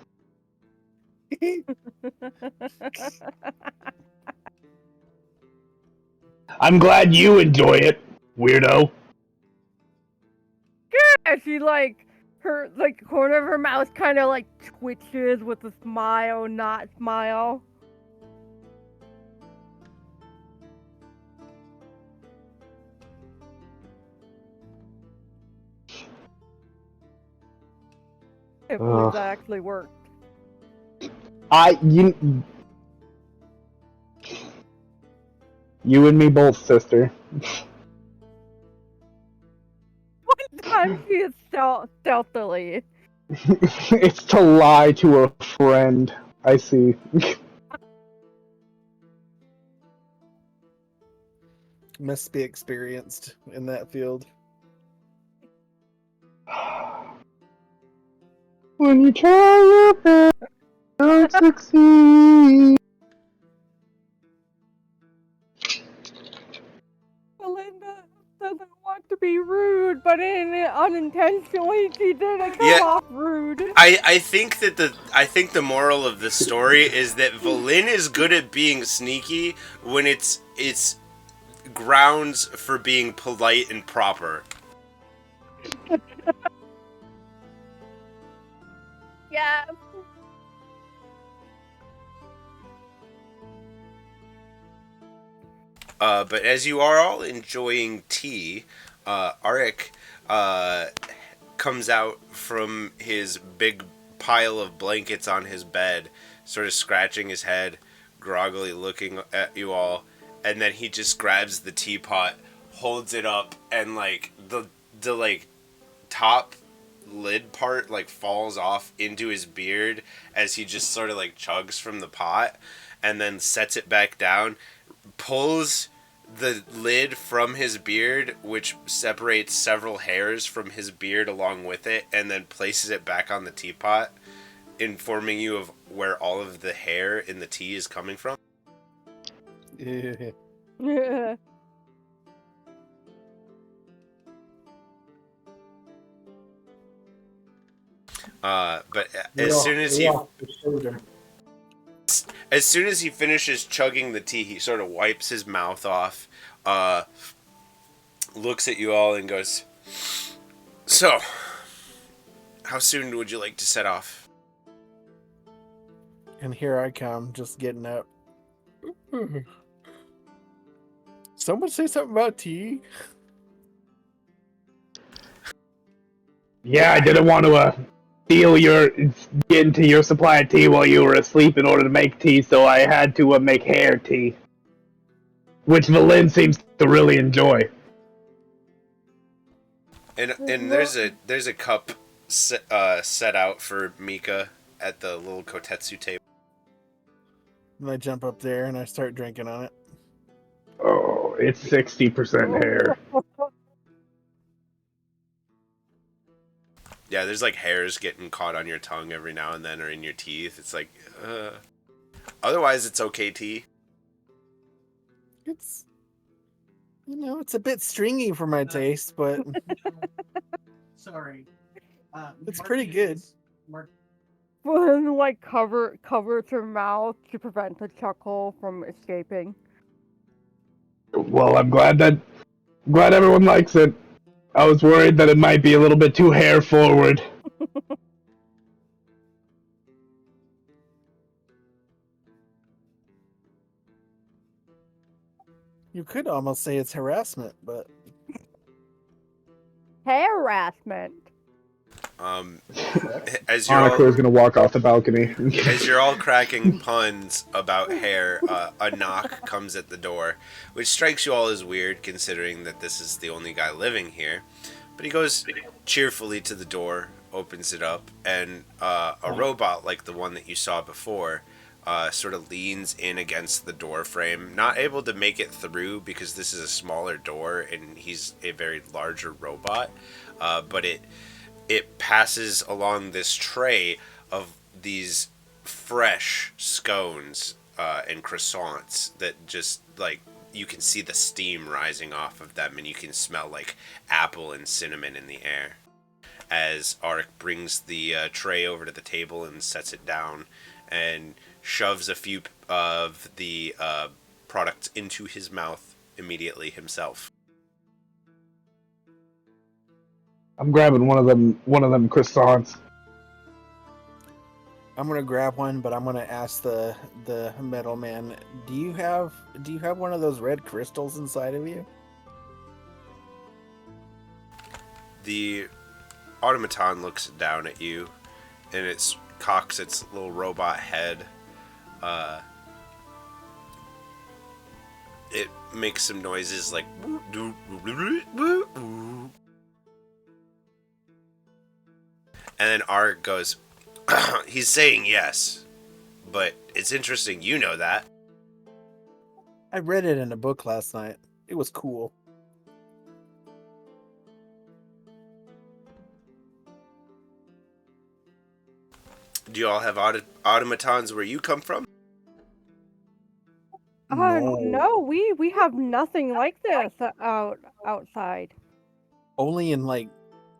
I'm glad you enjoy it, weirdo. And she her corner of her mouth kind of like twitches with a smile, not smile. It believes that actually worked. You and me both, sister. One time she is stealthily. It's to lie to a friend. I see. Must be experienced in that field. When you try your best, don't succeed. Belinda doesn't want to be rude, but unintentionally she did it come Yeah. off rude. I think the moral of the story is that Valin is good at being sneaky when it's grounds for being polite and proper. Yeah. But as you are all enjoying tea, Arik comes out from his big pile of blankets on his bed, sort of scratching his head, groggily looking at you all, and then he just grabs the teapot, holds it up, and like the like top lid part like falls off into his beard as he just sort of like chugs from the pot, and then sets it back down, pulls the lid from his beard, which separates several hairs from his beard along with it, and then places it back on the teapot, informing you of where all of the hair in the tea is coming from. Yeah. But as soon as he finishes chugging the tea, he sort of wipes his mouth off, looks at you all, and goes, "So, how soon would you like to set off?" And here I come, just getting up. Someone say something about tea? Yeah, I didn't want to get into your supply of tea while you were asleep in order to make tea, so I had to make hair tea, which Valen seems to really enjoy. And there's a cup set out for Mika at the little kotetsu table. And I jump up there and I start drinking on it. Oh, it's 60% hair. Yeah, there's like hairs getting caught on your tongue every now and then, or in your teeth. It's like, otherwise it's okay tea. It's, it's a bit stringy for my taste, but Sorry. it's pretty good. Well, like covers her mouth to prevent the chuckle from escaping. Well, I'm glad everyone likes it. I was worried that it might be a little bit too hair forward. You could almost say it's harassment, but Harassment. As you're Monica all, is gonna walk off the balcony. as you're all cracking puns about hair, a knock comes at the door, which strikes you all as weird, considering that this is the only guy living here. But he goes cheerfully to the door, opens it up, and a robot like the one that you saw before sort of leans in against the door frame, not able to make it through because this is a smaller door and he's a very larger robot, but it passes along this tray of these fresh scones and croissants that just, like, you can see the steam rising off of them, and you can smell, like, apple and cinnamon in the air. As Arik brings the tray over to the table and sets it down, and shoves a few of the products into his mouth immediately himself. I'm grabbing one of them croissants. I'm gonna grab one, but I'm gonna ask the middleman, do you have one of those red crystals inside of you? The automaton looks down at you, and it cocks its little robot head. It makes some noises like... And then Art goes, he's saying yes, but it's interesting, you know that. I read it in a book last night. It was cool. Do you all have automatons where you come from? No, we have nothing like this outside. Only in, like,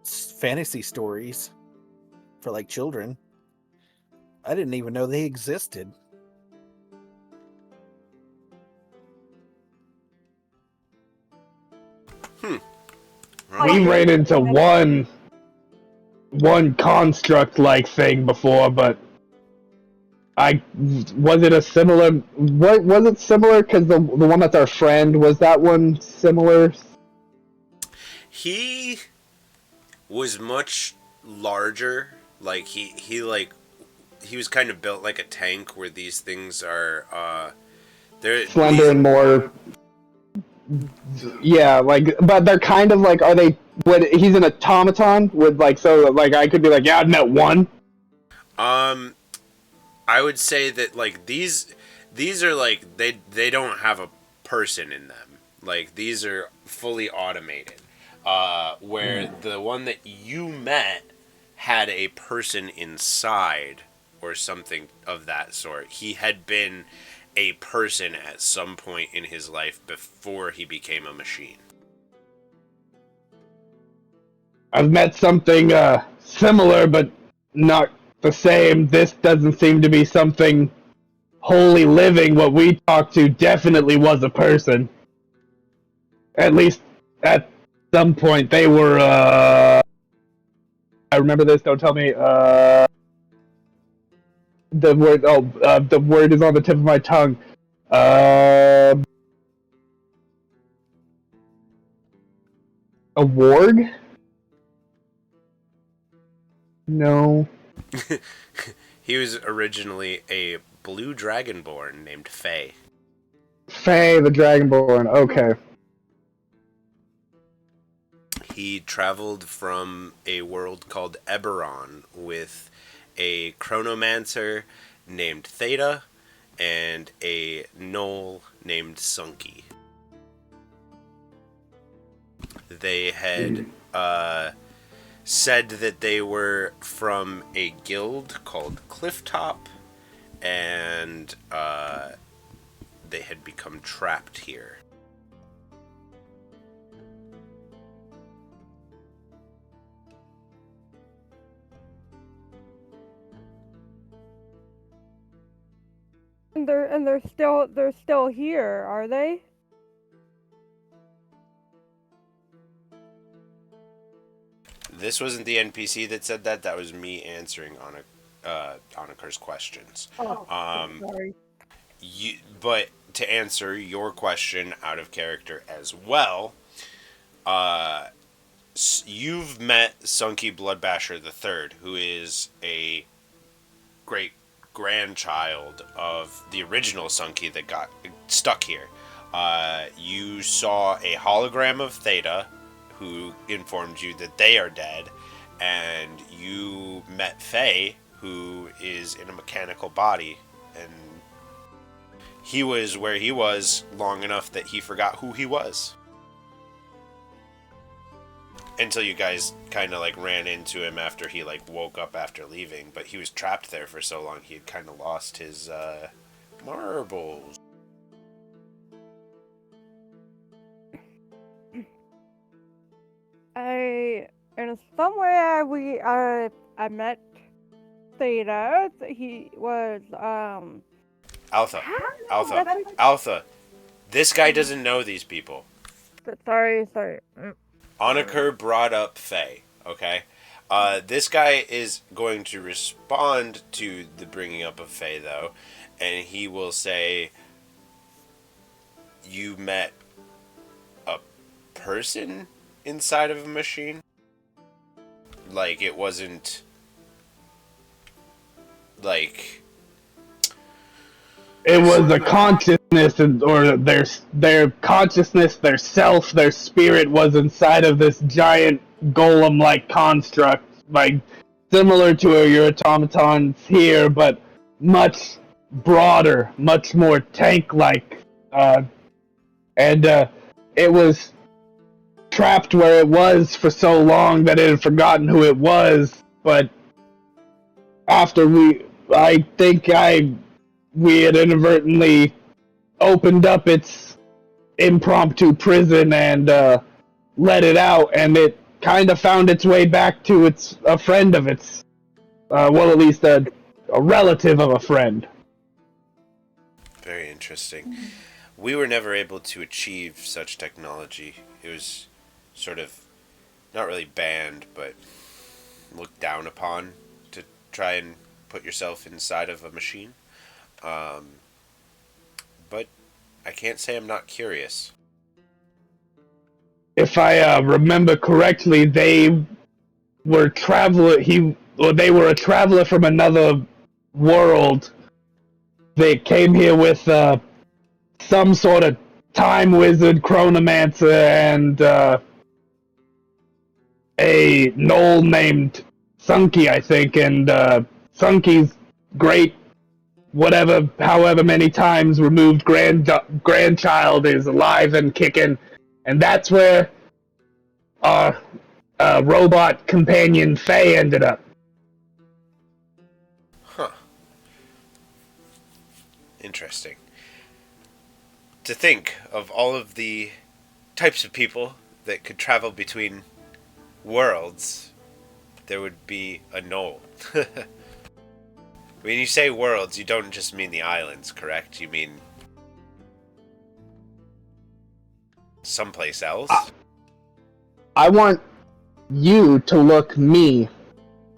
fantasy stories for, like, children. I didn't even know they existed. We ran into one construct-like thing before, but was it similar? Because the one that's our friend, was that one similar? He was much larger. Like he was kind of built like a tank, where these things are they're Slender and more. Yeah, like, but they're kind of like, he's an automaton with, like, so, like, I could be like, yeah, I've met one. I would say that, like, these are, like, they don't have a person in them. Like, these are fully automated. Where the one that you met had a person inside, or something of that sort. He had been a person at some point in his life before he became a machine. I've met something similar, but not the same. This doesn't seem to be something wholly living. What we talked to definitely was a person. At least at some point they were, I remember this, don't tell me, the word is on the tip of my tongue. A warg? No. He was originally a blue dragonborn named Faye. Faye the Dragonborn, okay. He traveled from a world called Eberron with a chronomancer named Theta and a gnoll named Sunky. They had said that they were from a guild called Clifftop, and they had become trapped here. And they're still here, are they? This wasn't the NPC that said that. That was me answering Oniker's questions. Oh, sorry. But to answer your question out of character as well, you've met Sunky Bloodbasher III, who is a great grandchild of the original Sunky that got stuck here. You saw a hologram of Theta, who informed you that they are dead, and you met Faye, who is in a mechanical body, and he was where he was long enough that he forgot who he was. Until you guys kind of like ran into him after he like woke up after leaving, but he was trapped there for so long he had kind of lost his marbles. In some way I met Theta. He was Alpha. This guy doesn't know these people. Sorry. Oniker brought up Faye, okay? This guy is going to respond to the bringing up of Faye, though, and he will say, you met a person inside of a machine? Like, it wasn't... like... It was a consciousness, or their consciousness, their self, their spirit was inside of this giant golem-like construct, like similar to your automatons here, but much broader, much more tank-like, and it was trapped where it was for so long that it had forgotten who it was. But after we had inadvertently opened up its impromptu prison and let it out, and it kind of found its way back to a friend of its, well, at least a relative of a friend. Very interesting. We were never able to achieve such technology. It was sort of not really banned, but looked down upon to try and put yourself inside of a machine. But I can't say I'm not curious. If I remember correctly, they were a traveler from another world. They came here with some sort of time wizard, chronomancer, and a gnoll named Sunky, I think. And Sunky's great, however many times removed grandchild is alive and kicking. And that's where our robot companion Faye ended up. Huh. Interesting. To think of all of the types of people that could travel between worlds, there would be a knoll. When you say worlds, you don't just mean the islands, correct? You mean someplace else? I want you to look me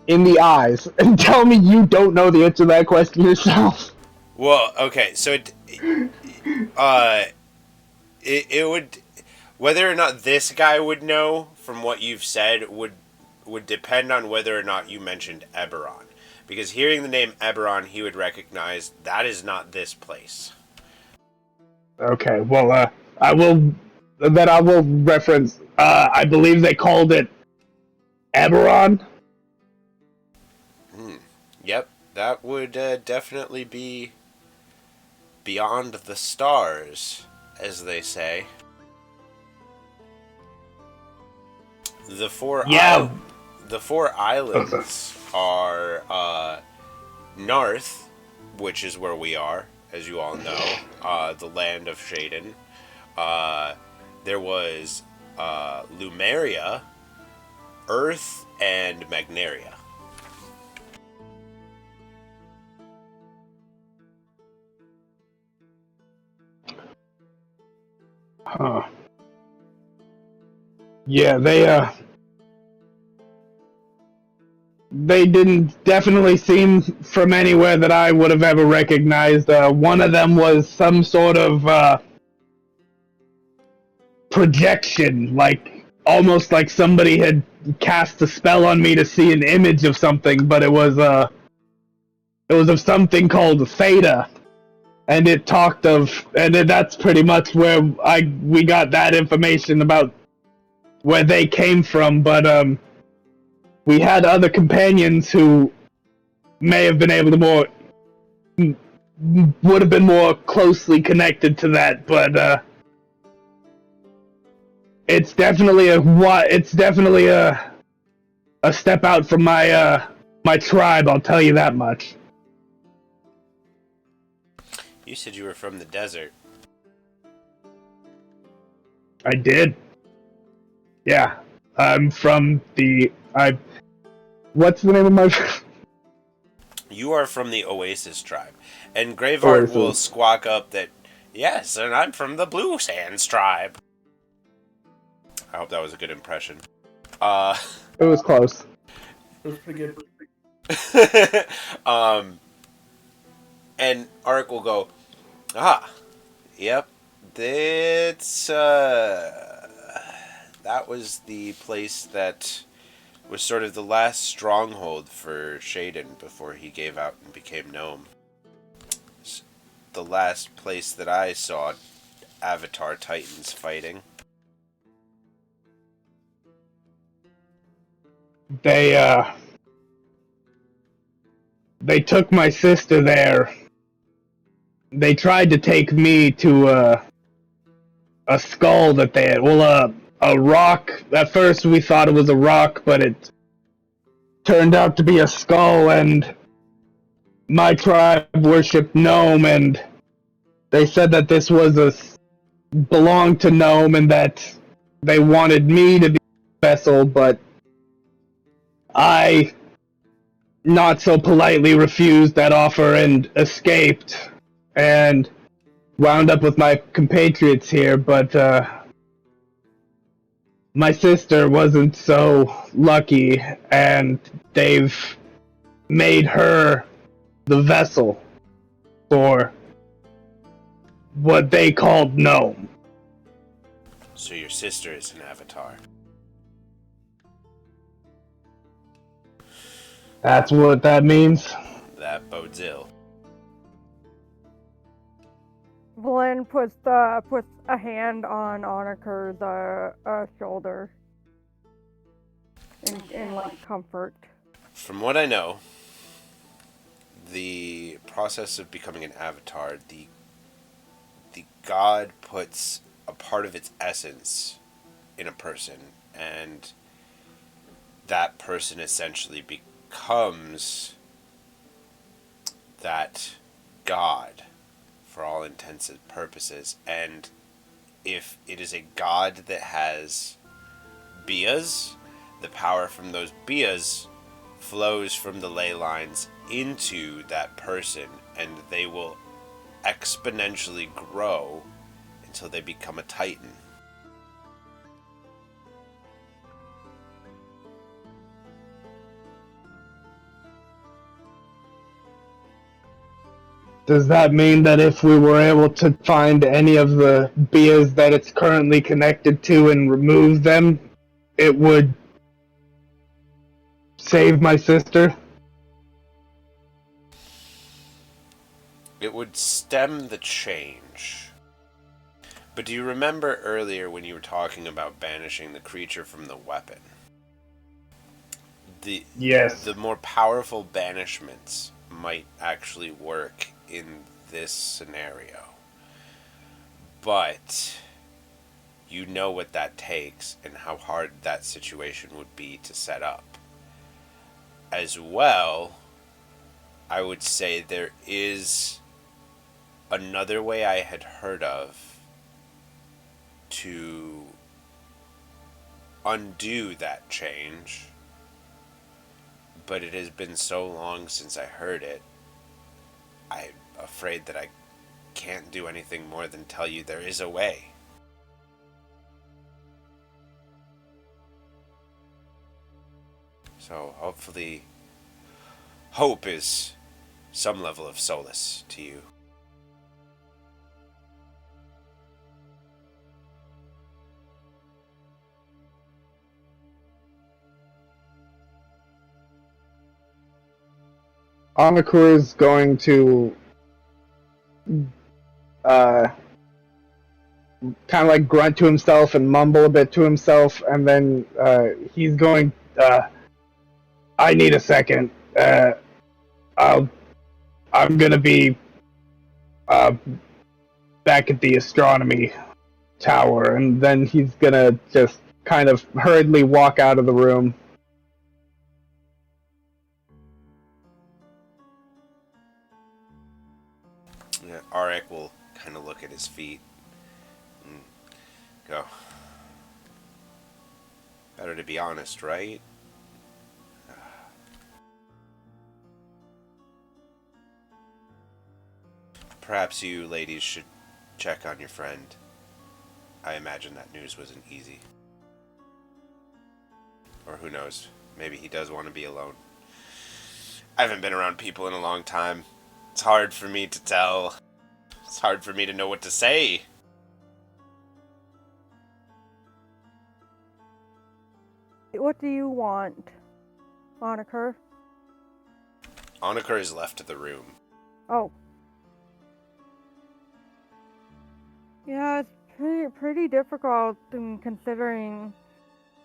in the eyes and tell me you don't know the answer to that question yourself. Well, okay, so it would, whether or not this guy would know from what you've said would depend on whether or not you mentioned Eberron. Because hearing the name Eberron, he would recognize that is not this place. Okay, well, I will reference, I believe they called it Eberron. Yep, that would definitely be beyond the stars, as they say. The four islands are Narth, which is where we are, as you all know, the land of Shaden. There was Lumeria, Earth, and Magnaria. Huh. Yeah, they didn't definitely seem from anywhere that I would have ever recognized. One of them was some sort of projection, like almost like somebody had cast a spell on me to see an image of something, but it was of something called Theta. And it talked of, and that's pretty much where we got that information about where they came from. But we had other companions who may have been able to would have been more closely connected to that. But it's definitely a step out from my tribe. I'll tell you that much. You said you were from the desert. I did. Yeah. I'm from what's the name of my... You are from the Oasis tribe. And Graveheart Oasis. will squawk up that, yes, and I'm from the Blue Sands tribe. I hope that was a good impression. It was close. It was pretty good. And Arik will go, yep, that's, that was the place that was sort of the last stronghold for Shaden before he gave out and became gnome. It's the last place that I saw Avatar Titans fighting. They took my sister there. They tried to take me to a skull that they had. Well, a rock. At first we thought it was a rock, but it turned out to be a skull, and my tribe worshipped Gnome, and they said that this was belonged to Gnome, and that they wanted me to be a vessel, but I not so politely refused that offer and escaped, and wound up with my compatriots here, but my sister wasn't so lucky, and they've made her the vessel for what they called Gnome. So your sister is an avatar. That's what that means. That bodes ill. Vlin puts a hand on Oniker's shoulder in like comfort. From what I know, the process of becoming an avatar, the god puts a part of its essence in a person, and that person essentially becomes that god for all intents and purposes. And if it is a god that has biyas, the power from those biyas flows from the ley lines into that person, and they will exponentially grow until they become a titan. Does that mean that if we were able to find any of the Bias that it's currently connected to and remove them, it would save my sister? It would stem the change. But do you remember earlier when you were talking about banishing the creature from the weapon? Yes. The more powerful banishments might actually work in this scenario. But you know what that takes and how hard that situation would be to set up. As well, I would say there is another way I had heard of to undo that change, but it has been so long since I heard it, I'm afraid that I can't do anything more than tell you there is a way. So hopefully, hope is some level of solace to you. Anakur is going to kind of like grunt to himself and mumble a bit to himself, and then he's going, I need a second. I'm gonna be back at the astronomy tower, and then he's gonna just kind of hurriedly walk out of the room. Yeah, Arik will kind of look at his feet and go, better to be honest, right? Perhaps you ladies should check on your friend. I imagine that news wasn't easy. Or who knows, maybe he does want to be alone. I haven't been around people in a long time. It's hard for me to tell. It's hard for me to know what to say. What do you want, Anakur? Anakur is left the room. Oh. Yeah, it's pretty difficult considering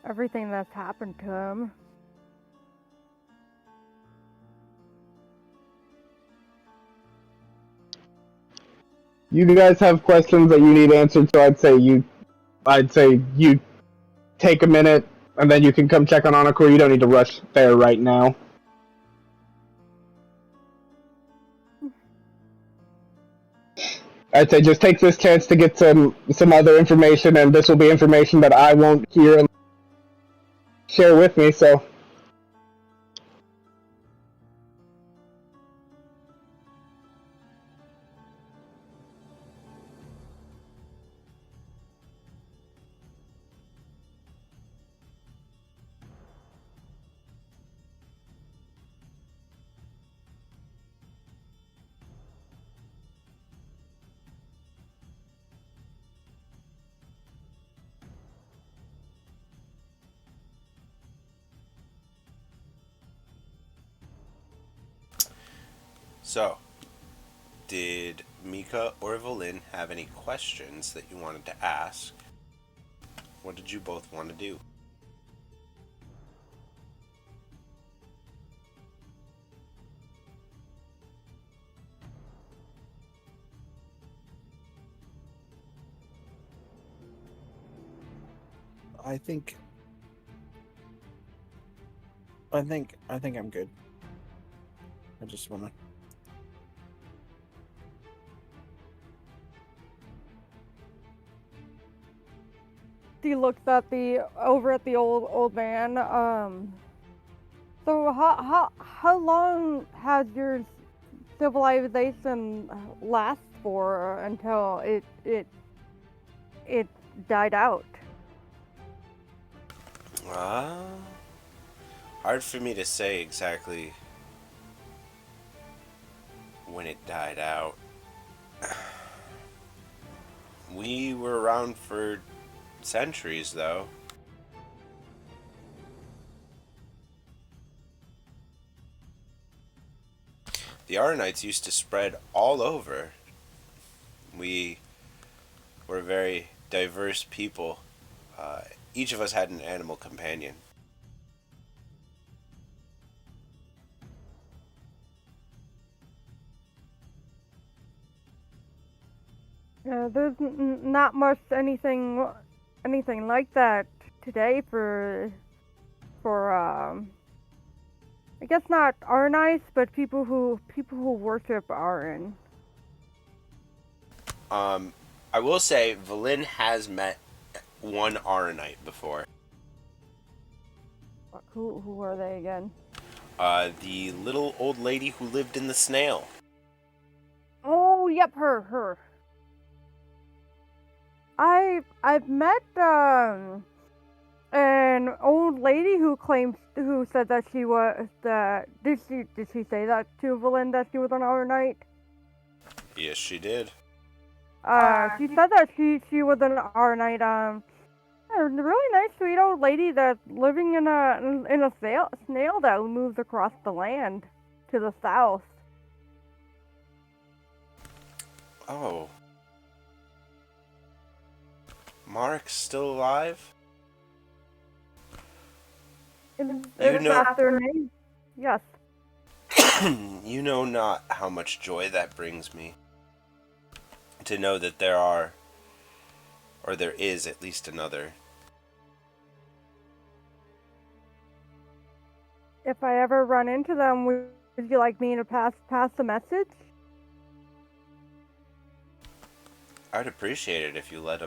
everything that's happened to him. You guys have questions that you need answered, so I'd say you take a minute, and then you can come check on Anakur. You don't need to rush there right now. I'd say just take this chance to get some other information, and this will be information that I won't hear and share with me, so... So, did Mika or Evelyn have any questions that you wanted to ask? What did you both want to do? I think I'm good. I just wanna. He looks at over at the old man. So how long has your civilization last for until it died out? Uh, Hard for me to say exactly when it died out. We were around for centuries, though. The Aranites used to spread all over. We were a very diverse people. Each of us had an animal companion. There's not much anything like that today for I guess not Arnites, but people who worship Arin. I will say, Valin has met one Aranite before. Who are they again? The little old lady who lived in the snail. Oh, yep, her. I've met an old lady who said that she was did she say that to Valin that she was an Aranite? Yes, she did. She said that she was an Aranite. A really nice, sweet old lady that's living in a snail that moves across the land to the south. Oh. Mark's still alive? Is that their name? Yes. You know not how much joy that brings me. To know that there is at least another. If I ever run into them, would you like me to pass the message? I'd appreciate it if you let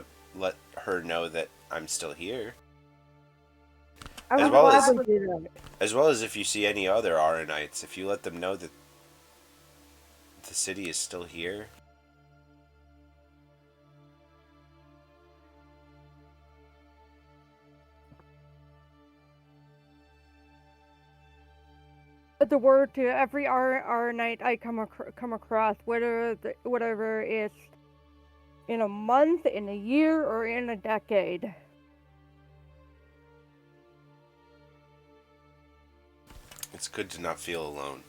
her know that I'm still here. I would gladly do that. As well as if you see any other Aranites, if you let them know that the city is still here. The word to every Aranite I come across, whatever it's in a month, in a year, or in a decade. It's good to not feel alone.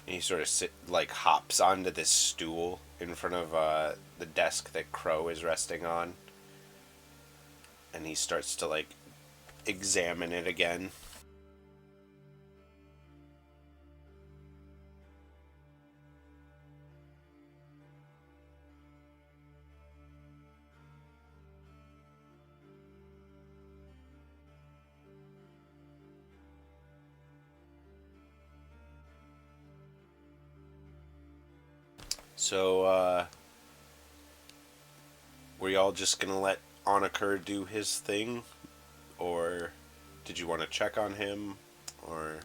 And he sort of hops onto this stool in front of the desk that Crow is resting on. And he starts to examine it again. So, were y'all just gonna let Onakur do his thing? Or did you want to check on him? Or...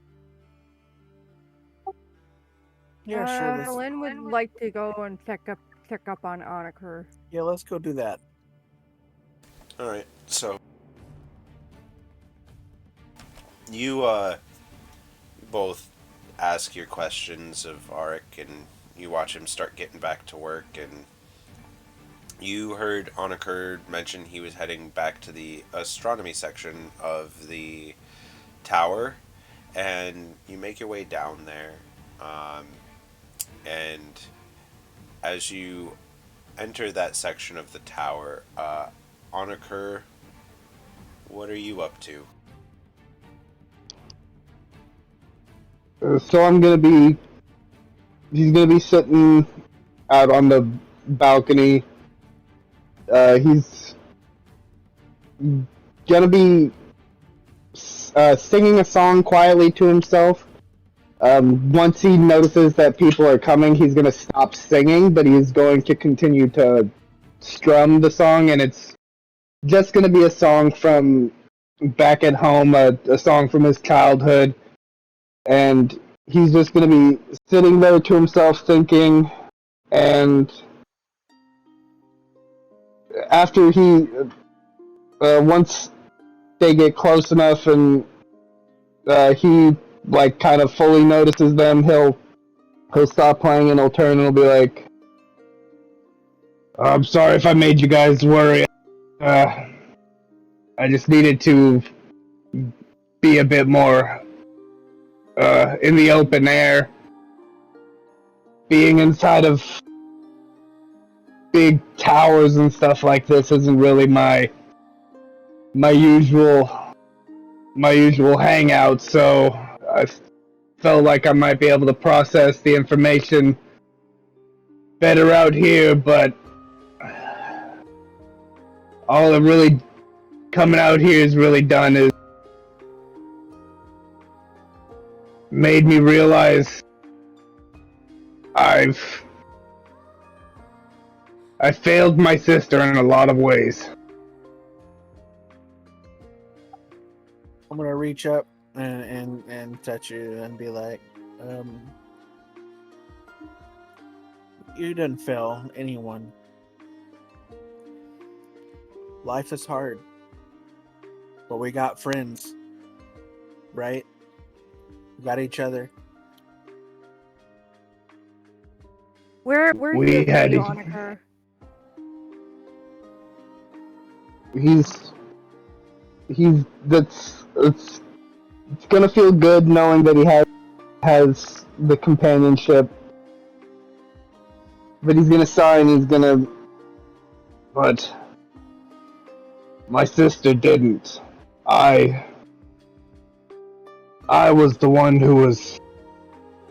Yeah, sure. Lynn would like to go and check up on Onakur. Yeah, let's go do that. Alright, so... You, both ask your questions of Arik, and you watch him start getting back to work, and you heard Onakur mention he was heading back to the astronomy section of the tower, and you make your way down there, and as you enter that section of the tower, Onakur, what are you up to? So he's gonna be sitting out on the balcony. He's gonna be singing a song quietly to himself, Once he notices that people are coming, he's going to stop singing, but he's going to continue to strum the song, and it's just going to be a song from back at home, a song from his childhood, and he's just going to be sitting there to himself thinking, and after he, once they get close enough and he like kind of fully notices them, he'll stop playing and he'll turn and he'll be like, "I'm sorry if I made you guys worry. I just needed to be a bit more in the open air. Being inside of big towers and stuff like this isn't really my usual hangout, so I felt like I might be able to process the information better out here, but all it really coming out here has really done is made me realize I failed my sister in a lot of ways." I'm gonna reach up and touch you and be like, you didn't fail anyone. Life is hard, but we got friends, right? We got each other. We're We here for had you, a- Honaker. He's it's gonna feel good knowing that he has the companionship, but he's gonna sigh and he's gonna, but my sister didn't. I was the one who was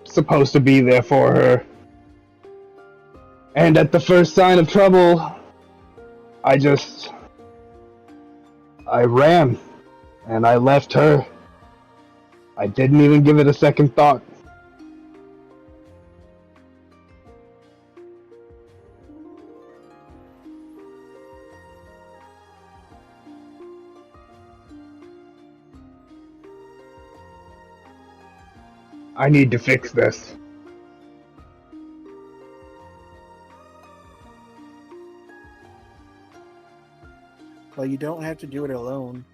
supposed to be there for her, and at the first sign of trouble, I ran and I left her. I didn't even give it a second thought. I need to fix this. Well, you don't have to do it alone.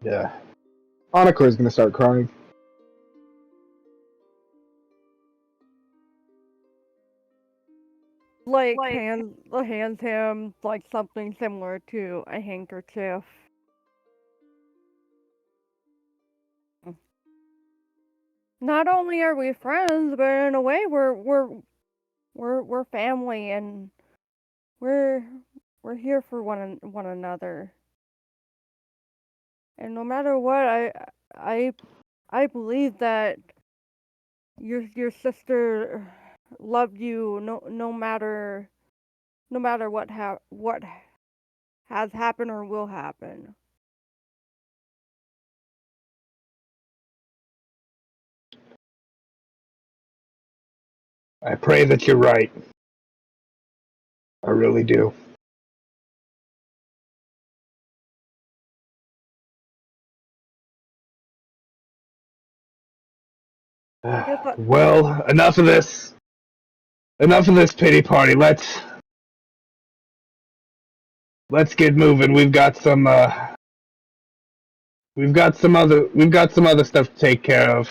Yeah. Annika is gonna start crying. Like hands him like something similar to a handkerchief. Not only are we friends, but in a way we're family, and we're here for one another. And no matter what, I believe that your sister loved you no matter what has happened or will happen. I pray that you're right. I really do. guess that- Well, enough of this. Enough of this pity party. Let's get moving. We've got some other stuff to take care of.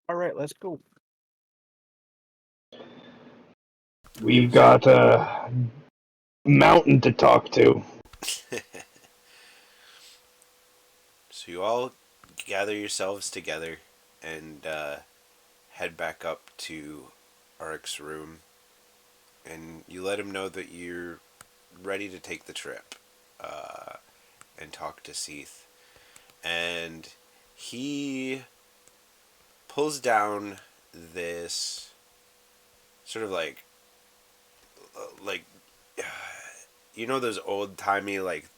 All right, let's go. We've got a mountain to talk to. So you all gather yourselves together and head back up to Arik's room, and you let him know that you're ready to take the trip and talk to Seath. And he pulls down this sort of like you know those old timey like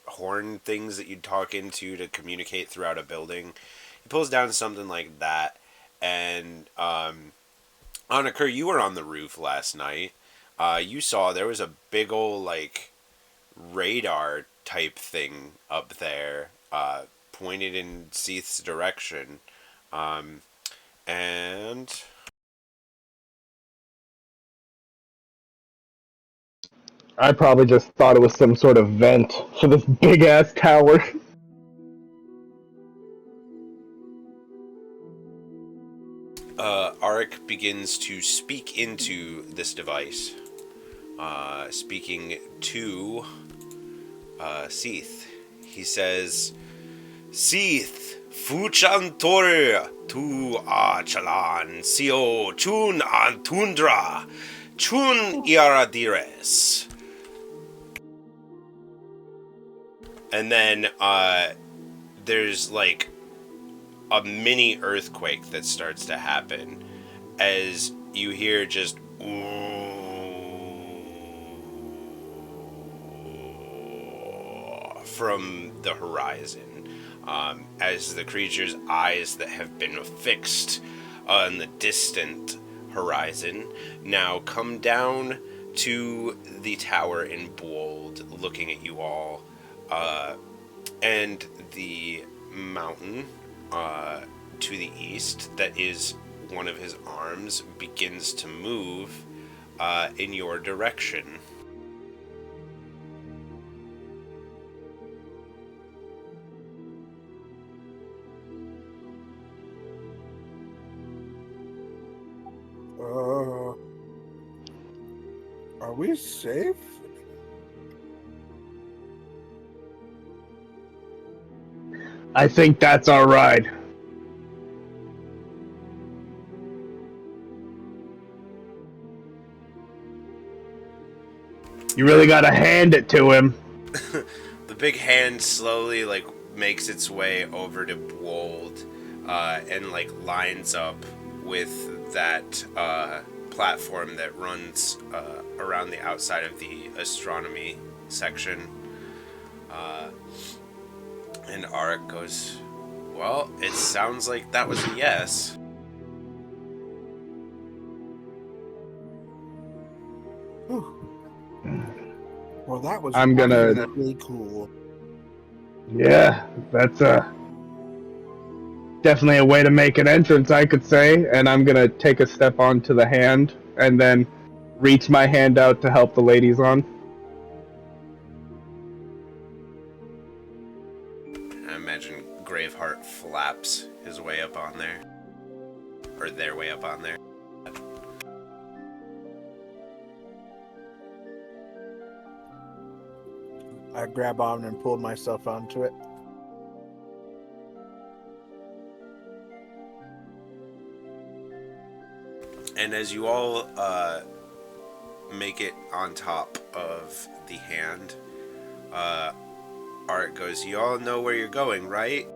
horn things that you'd talk into to communicate throughout a building. He pulls down something like that, and Anakir, you were on the roof last night. You saw there was a big old like radar type thing up there, pointed in Seath's direction, and I probably just thought it was some sort of vent for this big ass tower. Arik begins to speak into this device, speaking to Seath. He says, Seath, Fuchan Tor, Tu Chalan, Sio, Chun An Tundra, Chun Iaradires. And then there's like a mini earthquake that starts to happen as you hear just from the horizon, as the creature's eyes that have been fixed on the distant horizon now come down to the tower in Bwold, looking at you all, and the mountain to the east that is one of his arms begins to move in your direction. Are we safe? I think that's our ride. You really gotta hand it to him. The big hand slowly like makes its way over to Bwold, and like lines up with that platform that runs around the outside of the astronomy section. And Arik goes, well, it sounds like that was a yes. Whew. Well, that was I'm gonna- really cool. Yeah, that's definitely a way to make an entrance, I could say. And I'm gonna take a step onto the hand and then reach my hand out to help the ladies on. I imagine Graveheart flaps his way up on there. Or their way up on there. I grab on and pulled myself onto it. And as you all make it on top of the hand, Art goes, you all know where you're going, right?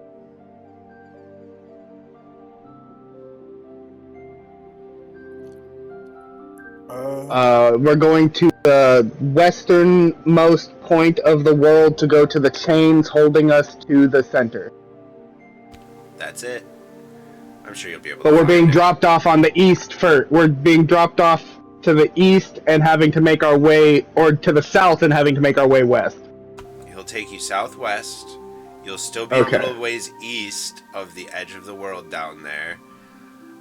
We're going to the westernmost point of the world to go to the chains holding us to the center. That's it. I'm sure you'll be able But to we're find being it. dropped off on the east first. We're being dropped off to the east and having to make our way, or to the south and having to make our way west. He'll take you southwest. You'll still be Okay. a little ways east of the edge of the world down there.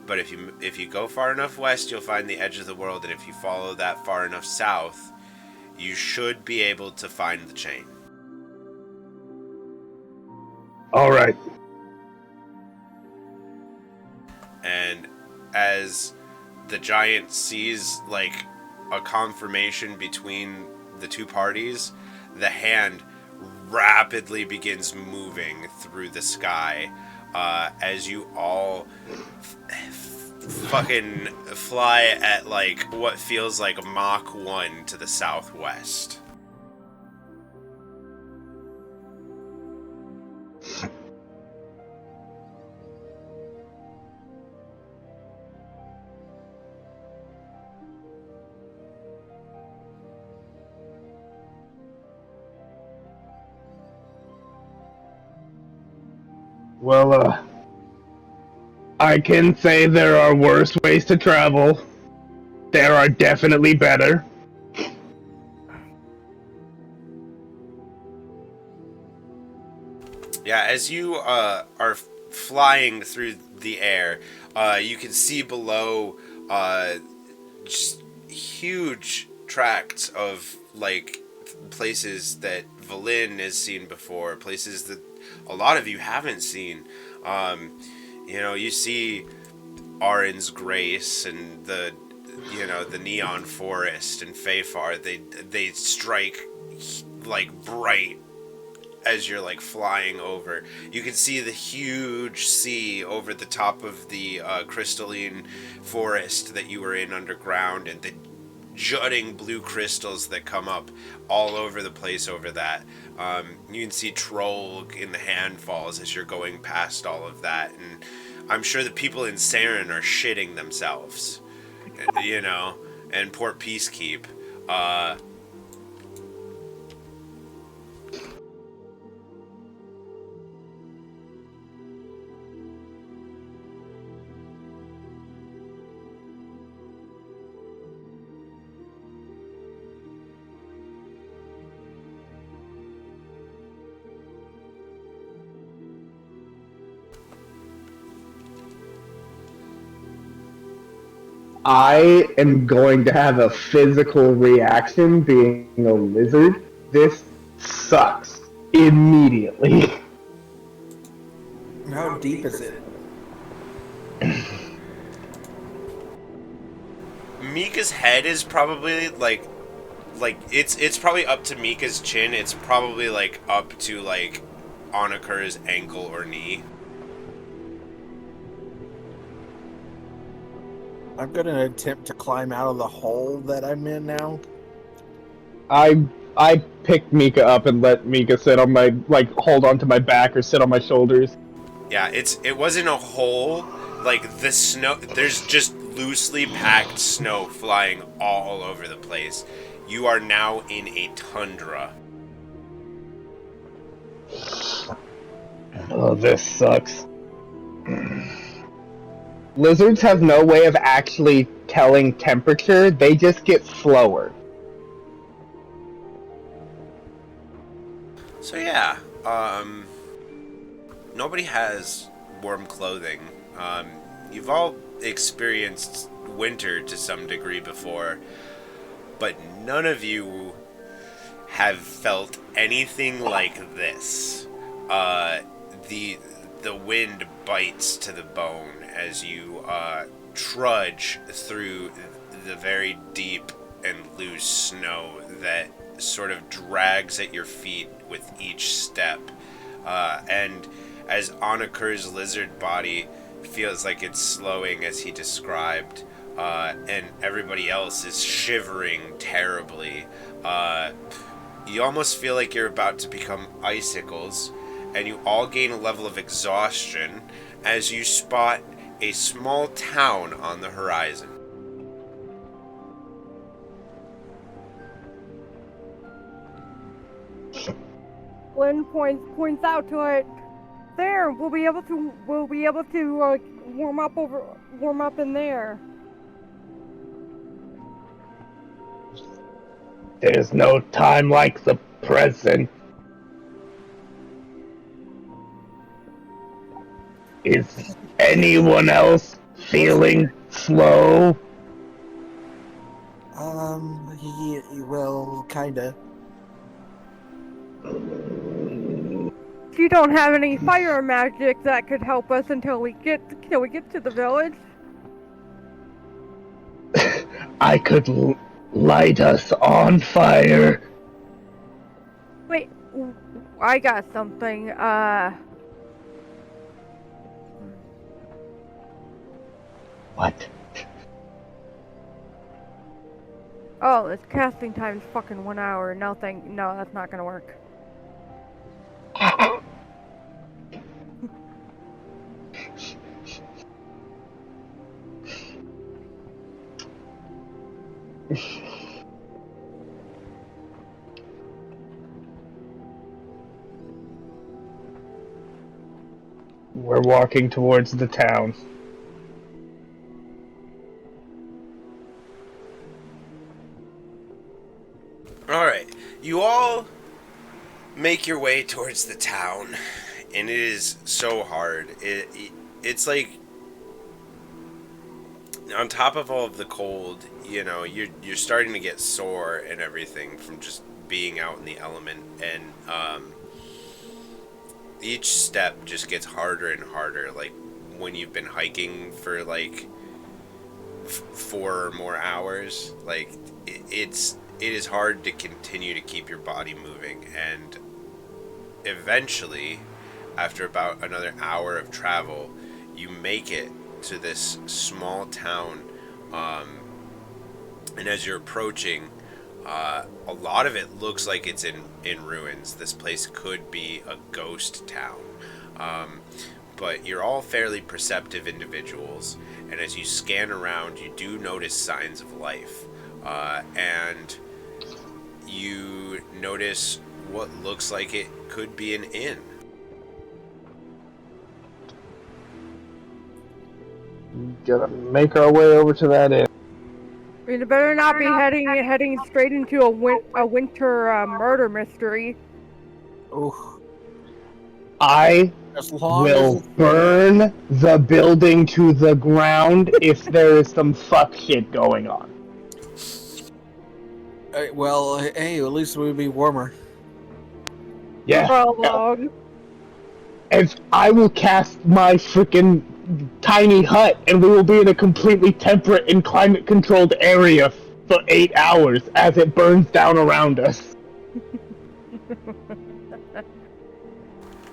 But if you go far enough west, you'll find the edge of the world, and if you follow that far enough south, you should be able to find the chain. All right. And as the giant sees like a confirmation between the two parties, the hand rapidly begins moving through the sky, as you all fucking fly at like what feels like Mach 1 to the southwest. Well, I can say there are worse ways to travel. There are definitely better. Yeah, as you are flying through the air, you can see below just huge tracts of like places that Valin has seen before, places that a lot of you haven't seen. You see Arin's Grace and the Neon Forest and Feyfar. They strike like bright as you're like flying over. You can see the huge sea over the top of the crystalline forest that you were in underground, and the jutting blue crystals that come up all over the place over that. You can see Troll in the handfalls as you're going past all of that, and I'm sure the people in Saren are shitting themselves, and Port Peacekeep. I am going to have a physical reaction being a lizard. This sucks immediately. How deep is it? Mika's head is probably like it's probably up to Mika's chin. It's probably like up to like Oniker's ankle or knee. I'm gonna attempt to climb out of the hole that I'm in now. I pick Mika up and let Mika sit on my, hold onto my back or sit on my shoulders. Yeah, it wasn't a hole. Like the snow, there's just loosely packed snow flying all over the place. You are now in a tundra. Oh, this sucks. Lizards have no way of actually telling temperature, they just get slower. So yeah, nobody has warm clothing. You've all experienced winter to some degree before, but none of you have felt anything like this. The wind bites to the bone as you trudge through the very deep and loose snow that sort of drags at your feet with each step. And as Oniker's lizard body feels like it's slowing as he described, and everybody else is shivering terribly, you almost feel like you're about to become icicles, and you all gain a level of exhaustion as you spot a small town on the horizon. Lynn points out to it. There, we'll be able to warm up in there. There's no time like the present. Is anyone else feeling slow? Well, kinda. You don't have any fire magic that could help us until we get to the village. I could light us on fire. Wait, I got something. What? Oh, this casting time's fucking 1 hour. No, no, that's not gonna work. We're walking towards the town. Alright, you all make your way towards the town, and it is so hard. It's like, on top of all of the cold, you know, you're starting to get sore and everything from just being out in the element, and each step just gets harder and harder. Like when you've been hiking for like 4 or more hours, like it is hard to continue to keep your body moving, and eventually, after about another hour of travel, you make it to this small town, and as you're approaching, a lot of it looks like it's in ruins. This place could be a ghost town, but you're all fairly perceptive individuals, and as you scan around, you do notice signs of life, and you notice what looks like it could be an inn. Gonna make our way over to that inn. I mean, it better not be heading straight into a winter murder mystery. Ooh. I As long will as burn the building to the ground if there is some fuck shit going on. well, hey, at least it would be warmer. Yeah. For how long? And I will cast my freaking tiny hut, and we will be in a completely temperate and climate-controlled area for 8 hours as it burns down around us.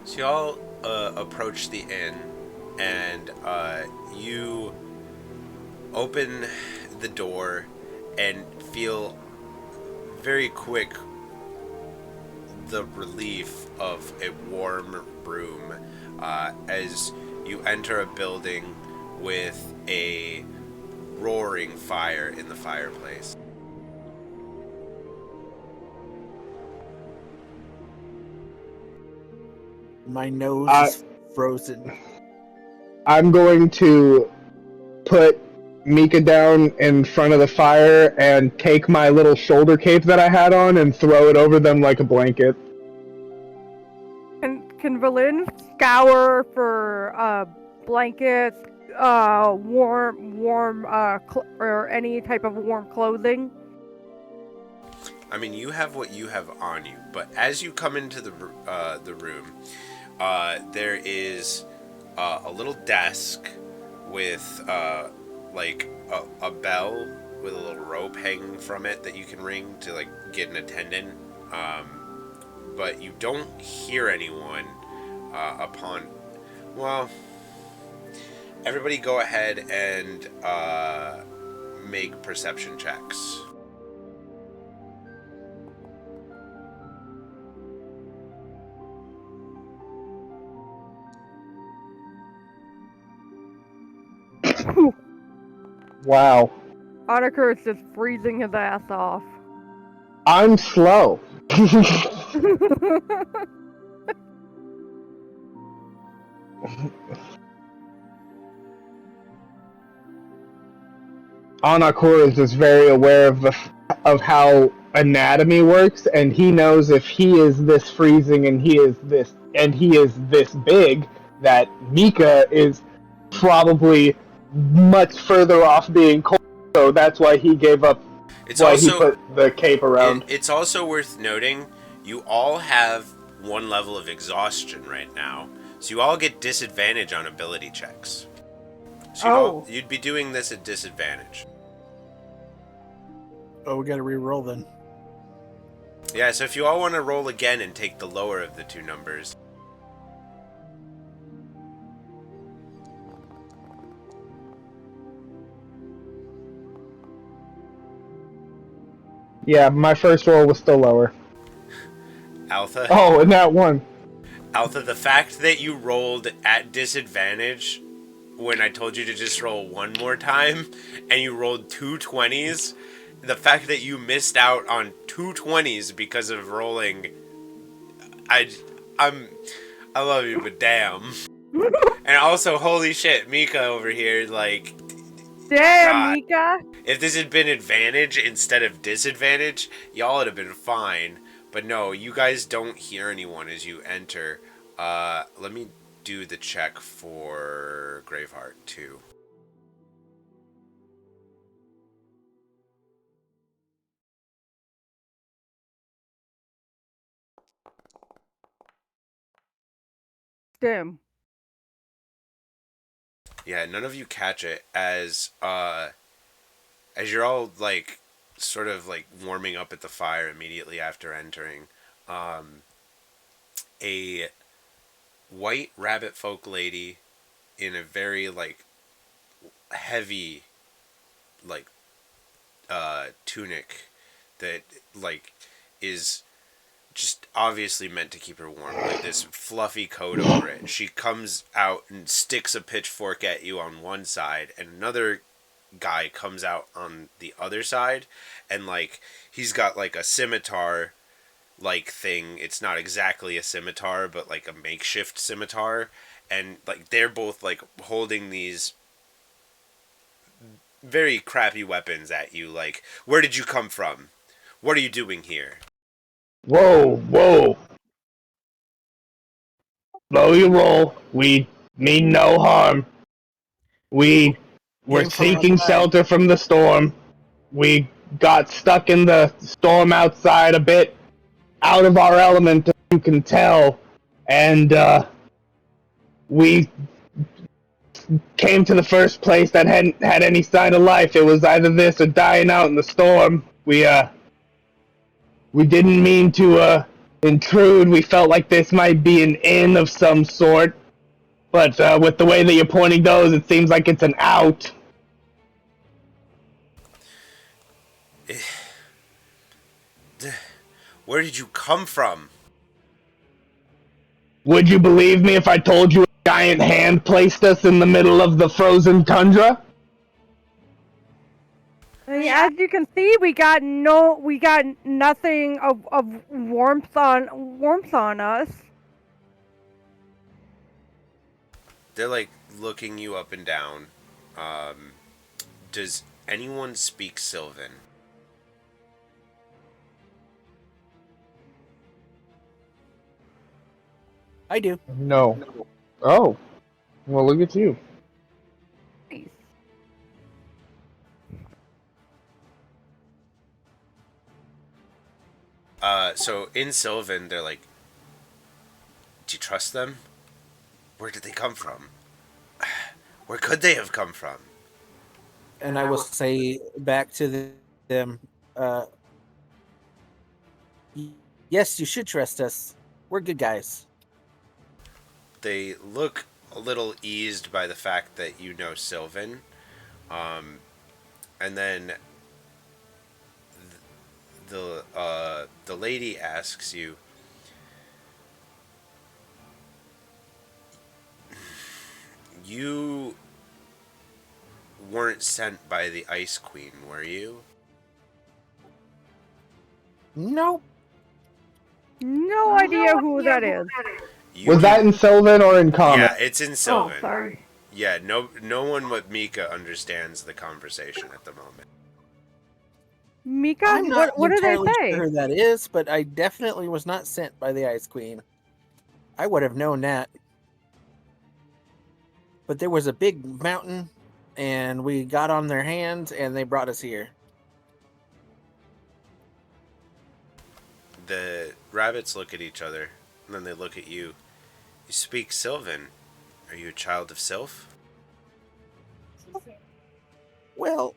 So y'all approach the inn, and you open the door and feel very quick the relief of a warm room as you enter a building with a roaring fire in the fireplace. My nose is frozen. I'm going to put Mika down in front of the fire and take my little shoulder cape that I had on and throw it over them like a blanket. Can Valin scour for blankets, warm, or any type of warm clothing? I mean, you have what you have on you, but as you come into the room, there is a little desk with like a bell with a little rope hanging from it that you can ring to like get an attendant. But you don't hear anyone upon. Well, everybody go ahead and make perception checks. Wow. Onaker is just freezing his ass off. I'm slow. Anakor is just very aware of how anatomy works, and he knows if he is this freezing and he is this big, that Mika is probably much further off being cold. So that's why he gave up. He put the cape around. It's also worth noting you all have one level of exhaustion right now, so you all get disadvantage on ability checks. So you'd be doing this at disadvantage. Oh, we gotta re-roll then. Yeah, so if you all want to roll again and take the lower of the two numbers. Yeah, my first roll was still lower. Altha. Oh, and that one. Altha, the fact that you rolled at disadvantage when I told you to just roll one more time, and you rolled 2 20s, the fact that you missed out on 2 20s because of rolling, I love you, but damn. And also, holy shit, Mika over here, like, Damn, God. Mika. If this had been advantage instead of disadvantage, y'all would have been fine. But no, you guys don't hear anyone as you enter. Let me do the check for Graveheart too. Damn. Yeah, none of you catch it as you're all like sort of like warming up at the fire immediately after entering. A white rabbit folk lady in a very like heavy like tunic that like is just obviously meant to keep her warm, like this fluffy coat over it. She comes out and sticks a pitchfork at you on one side, and another guy comes out on the other side, and like he's got like a scimitar like thing. It's not exactly a scimitar, but like a makeshift scimitar, and like they're both like holding these very crappy weapons at you. Like, where did you come from? What are you doing here? Whoa, whoa. Slow your roll. We mean no harm. We were Came from seeking outside. shelter from the storm. We got stuck in the storm outside a bit out of our element, as you can tell. And we came to the first place that hadn't had any sign of life. It was either this or dying out in the storm. We didn't mean to intrude. We felt like this might be an inn of some sort. But with the way that you're pointing those, it seems like it's an out. Where did you come from? Would you believe me if I told you a giant hand placed us in the middle of the frozen tundra? I mean, as you can see, we got nothing of warmth on us. They're like looking you up and down. Does anyone speak Sylvan? I do. No. Oh. Well, look at you. So in Sylvan, they're like, do you trust them? Where did they come from? Where could they have come from? And I will say back to them, yes, you should trust us. We're good guys. They look a little eased by the fact that you know Sylvan. And then the lady asks you, you weren't sent by the Ice Queen, were you? Nope. No idea who that is. You Was that in Sylvan or in common? Yeah, it's in Oh, Sylvan. sorry. Yeah, no one but Mika understands the conversation at the moment. Mika, I'm not what do they entirely say? sure who that is, but I definitely was not sent by the Ice Queen. I would have known that. But there was a big mountain, and we got on their hands, and they brought us here. The rabbits look at each other, and then they look at you. You speak Sylvan. Are you a child of Sylph? Well,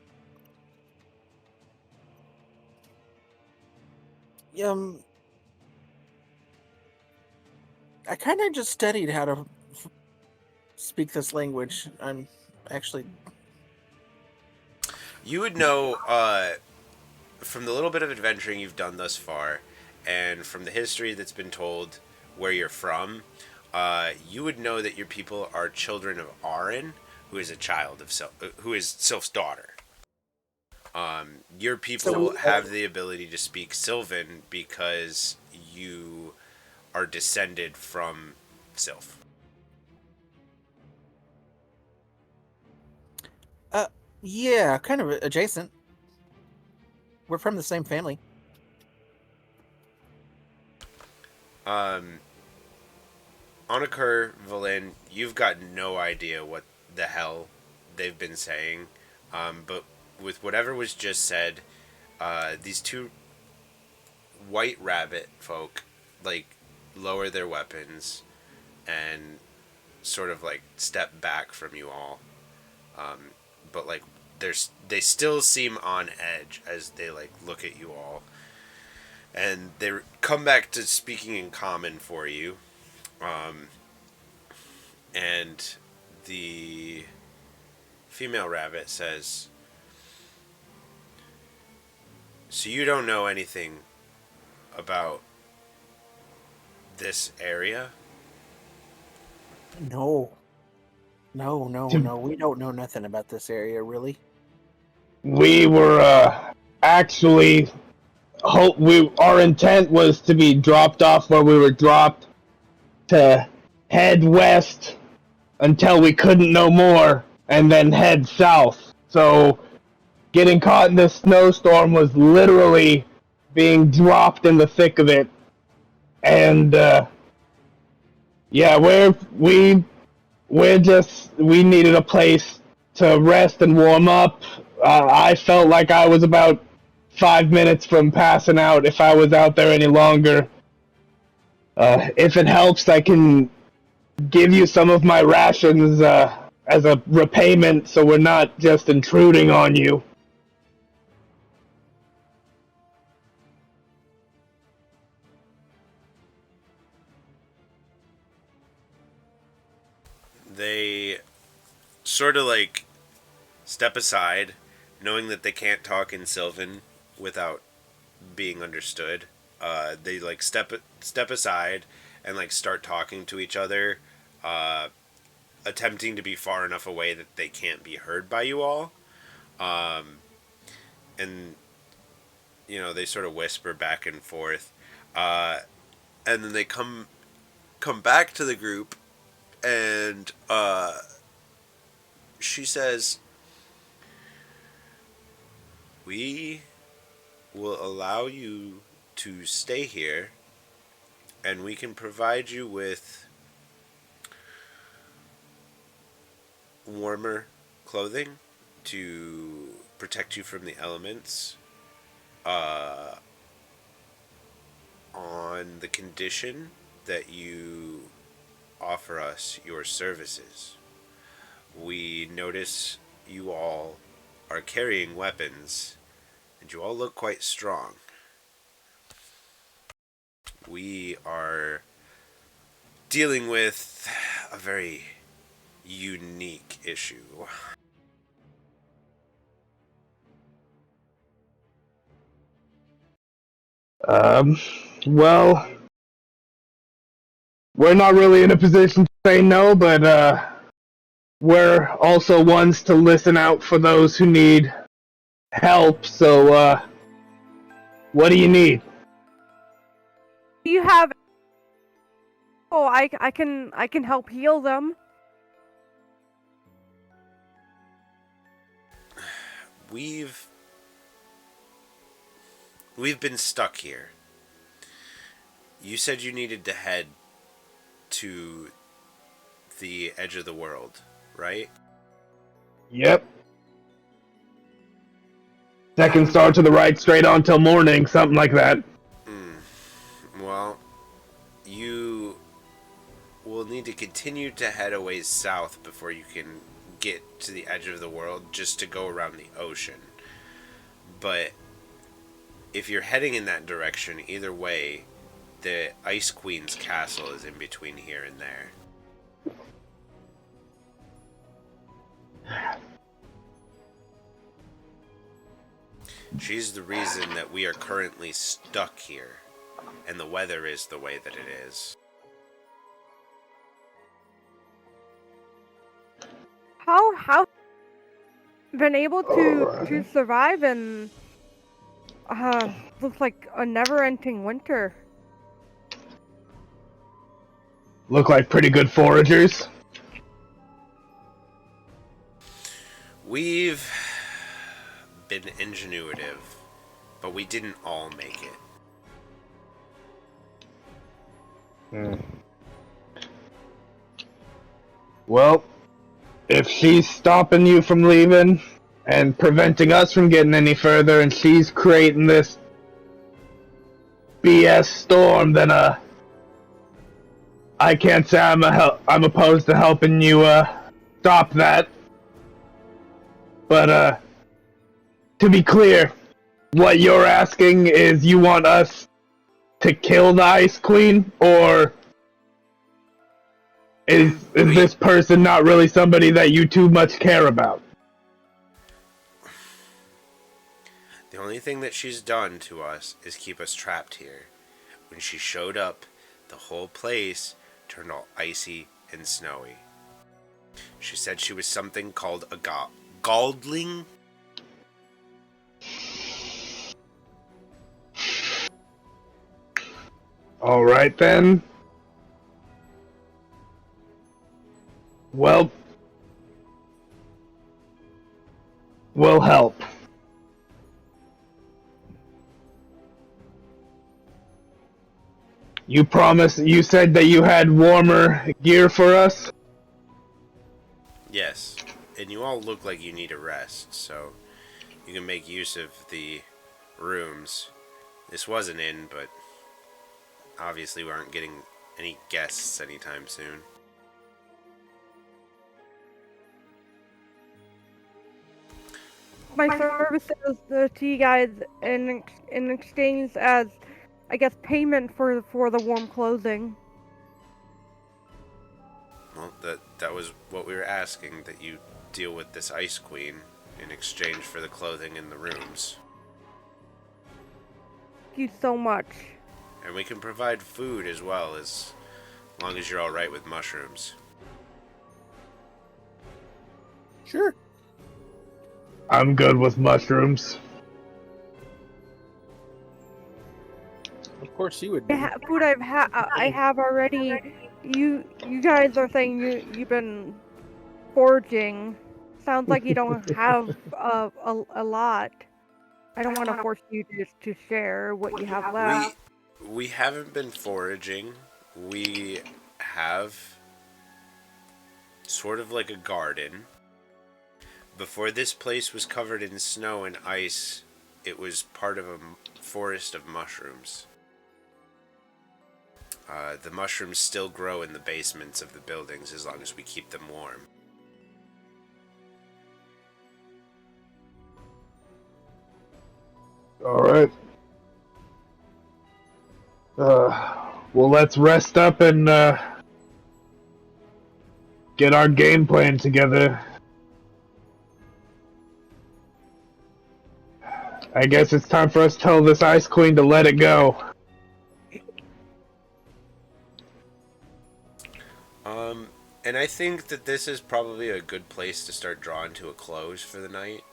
I kind of just studied how to speak this language. I'm actually... You would know from the little bit of adventuring you've done thus far, and from the history that's been told where you're from, you would know that your people are children of Arin, who is a child of who is Sylph's daughter. Your people have the ability to speak Sylvan because you are descended from Sylph. Yeah, kind of adjacent. We're from the same family. Onakur, Valen, you've got no idea what the hell they've been saying, but with whatever was just said, these two white rabbit folk, like, lower their weapons and sort of, like, step back from you all. But, like, they still seem on edge as they, like, look at you all. And they come back to speaking in common for you. And the female rabbit says, "So you don't know anything about this area?" No. No. We don't know nothing about this area, really. We were actually our intent was to be dropped off where we were dropped, to head west until we couldn't no more, and then head south. So getting caught in this snowstorm was literally being dropped in the thick of it. And yeah, we needed a place to rest and warm up. I felt like I was about 5 minutes from passing out if I was out there any longer. If it helps, I can give you some of my rations as a repayment, so we're not just intruding on you. They sort of, like, step aside, knowing that they can't talk in Sylvan without being understood. They, like, step aside and, like, start talking to each other, attempting to be far enough away that they can't be heard by you all. And, you know, they sort of whisper back and forth. And then they come back to the group, and she says, "We will allow you to stay here, and we can provide you with warmer clothing to protect you from the elements, on the condition that you offer us your services. We notice you all are carrying weapons, and you all look quite strong. We are dealing with a very unique issue." Well, we're not really in a position to say no, but we're also ones to listen out for those who need help. So, what do you need? Do you have? Oh, I can help heal them. We've been stuck here. You said you needed to head to the edge of the world, right? Yep. Second star to the right, straight on till morning, something like that. Well, you will need to continue to head a ways south before you can get to the edge of the world, just to go around the ocean. But if you're heading in that direction, either way, the Ice Queen's castle is in between here and there. She's the reason that we are currently stuck here, and the weather is the way that it is. How been able to Alright. survive in looks like a never-ending winter. Look like pretty good foragers. We've been ingenuitive, but we didn't all make it. Well, if she's stopping you from leaving and preventing us from getting any further, and she's creating this BS storm, then I can't say I'm opposed to helping you stop that. But to be clear, what you're asking is you want us to kill the Ice Queen, or is this person not really somebody that you too much care about? The only thing that she's done to us is keep us trapped here. When she showed up, the whole place turned all icy and snowy. She said she was something called a Galdling. Alright then. Well, we'll help. You said that you had warmer gear for us? Yes, and you all look like you need a rest, so you can make use of the rooms. This was an inn, but obviously we aren't getting any guests anytime soon. My services to you guys in exchange as, I guess, payment for the warm clothing. Well, that was what we were asking, that you deal with this Ice Queen in exchange for the clothing in the rooms. Thank you so much. And we can provide food as well, as long as you're alright with mushrooms. Sure. I'm good with mushrooms. Of course you would be. Food I have already. You guys are saying you've been foraging. Sounds like you don't have a lot. I don't want to force you to share what you have left. We haven't been foraging. We have sort of like a garden. Before this place was covered in snow and ice, it was part of a forest of mushrooms. The mushrooms still grow in the basements of the buildings as long as we keep them warm. Alright. Well, let's rest up and get our game plan together. I guess it's time for us to tell this Ice Queen to let it go. And I think that this is probably a good place to start drawing to a close for the night.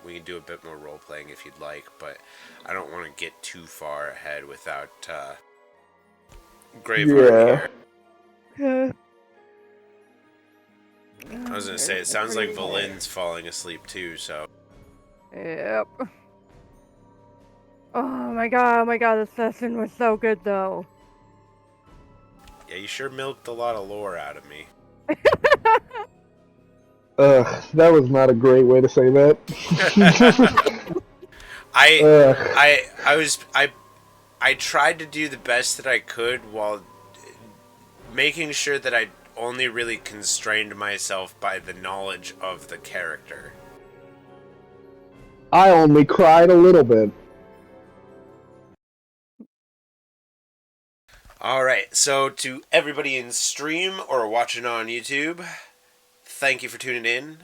We can do a bit more role-playing if you'd like, but I don't want to get too far ahead without Graveheart here. I was going to say, it sounds like Valin's falling asleep too, so... Yep. Oh my god, this session was so good though. Yeah, you sure milked a lot of lore out of me. That was not a great way to say that. I tried to do the best that I could while making sure that I only really constrained myself by the knowledge of the character. I only cried a little bit. Alright, so to everybody in stream or watching on YouTube, thank you for tuning in.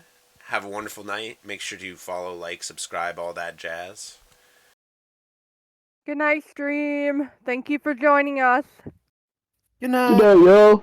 Have a wonderful night. Make sure to follow, like, subscribe, all that jazz. Good night, stream. Thank you for joining us. Good night. Good day, yo.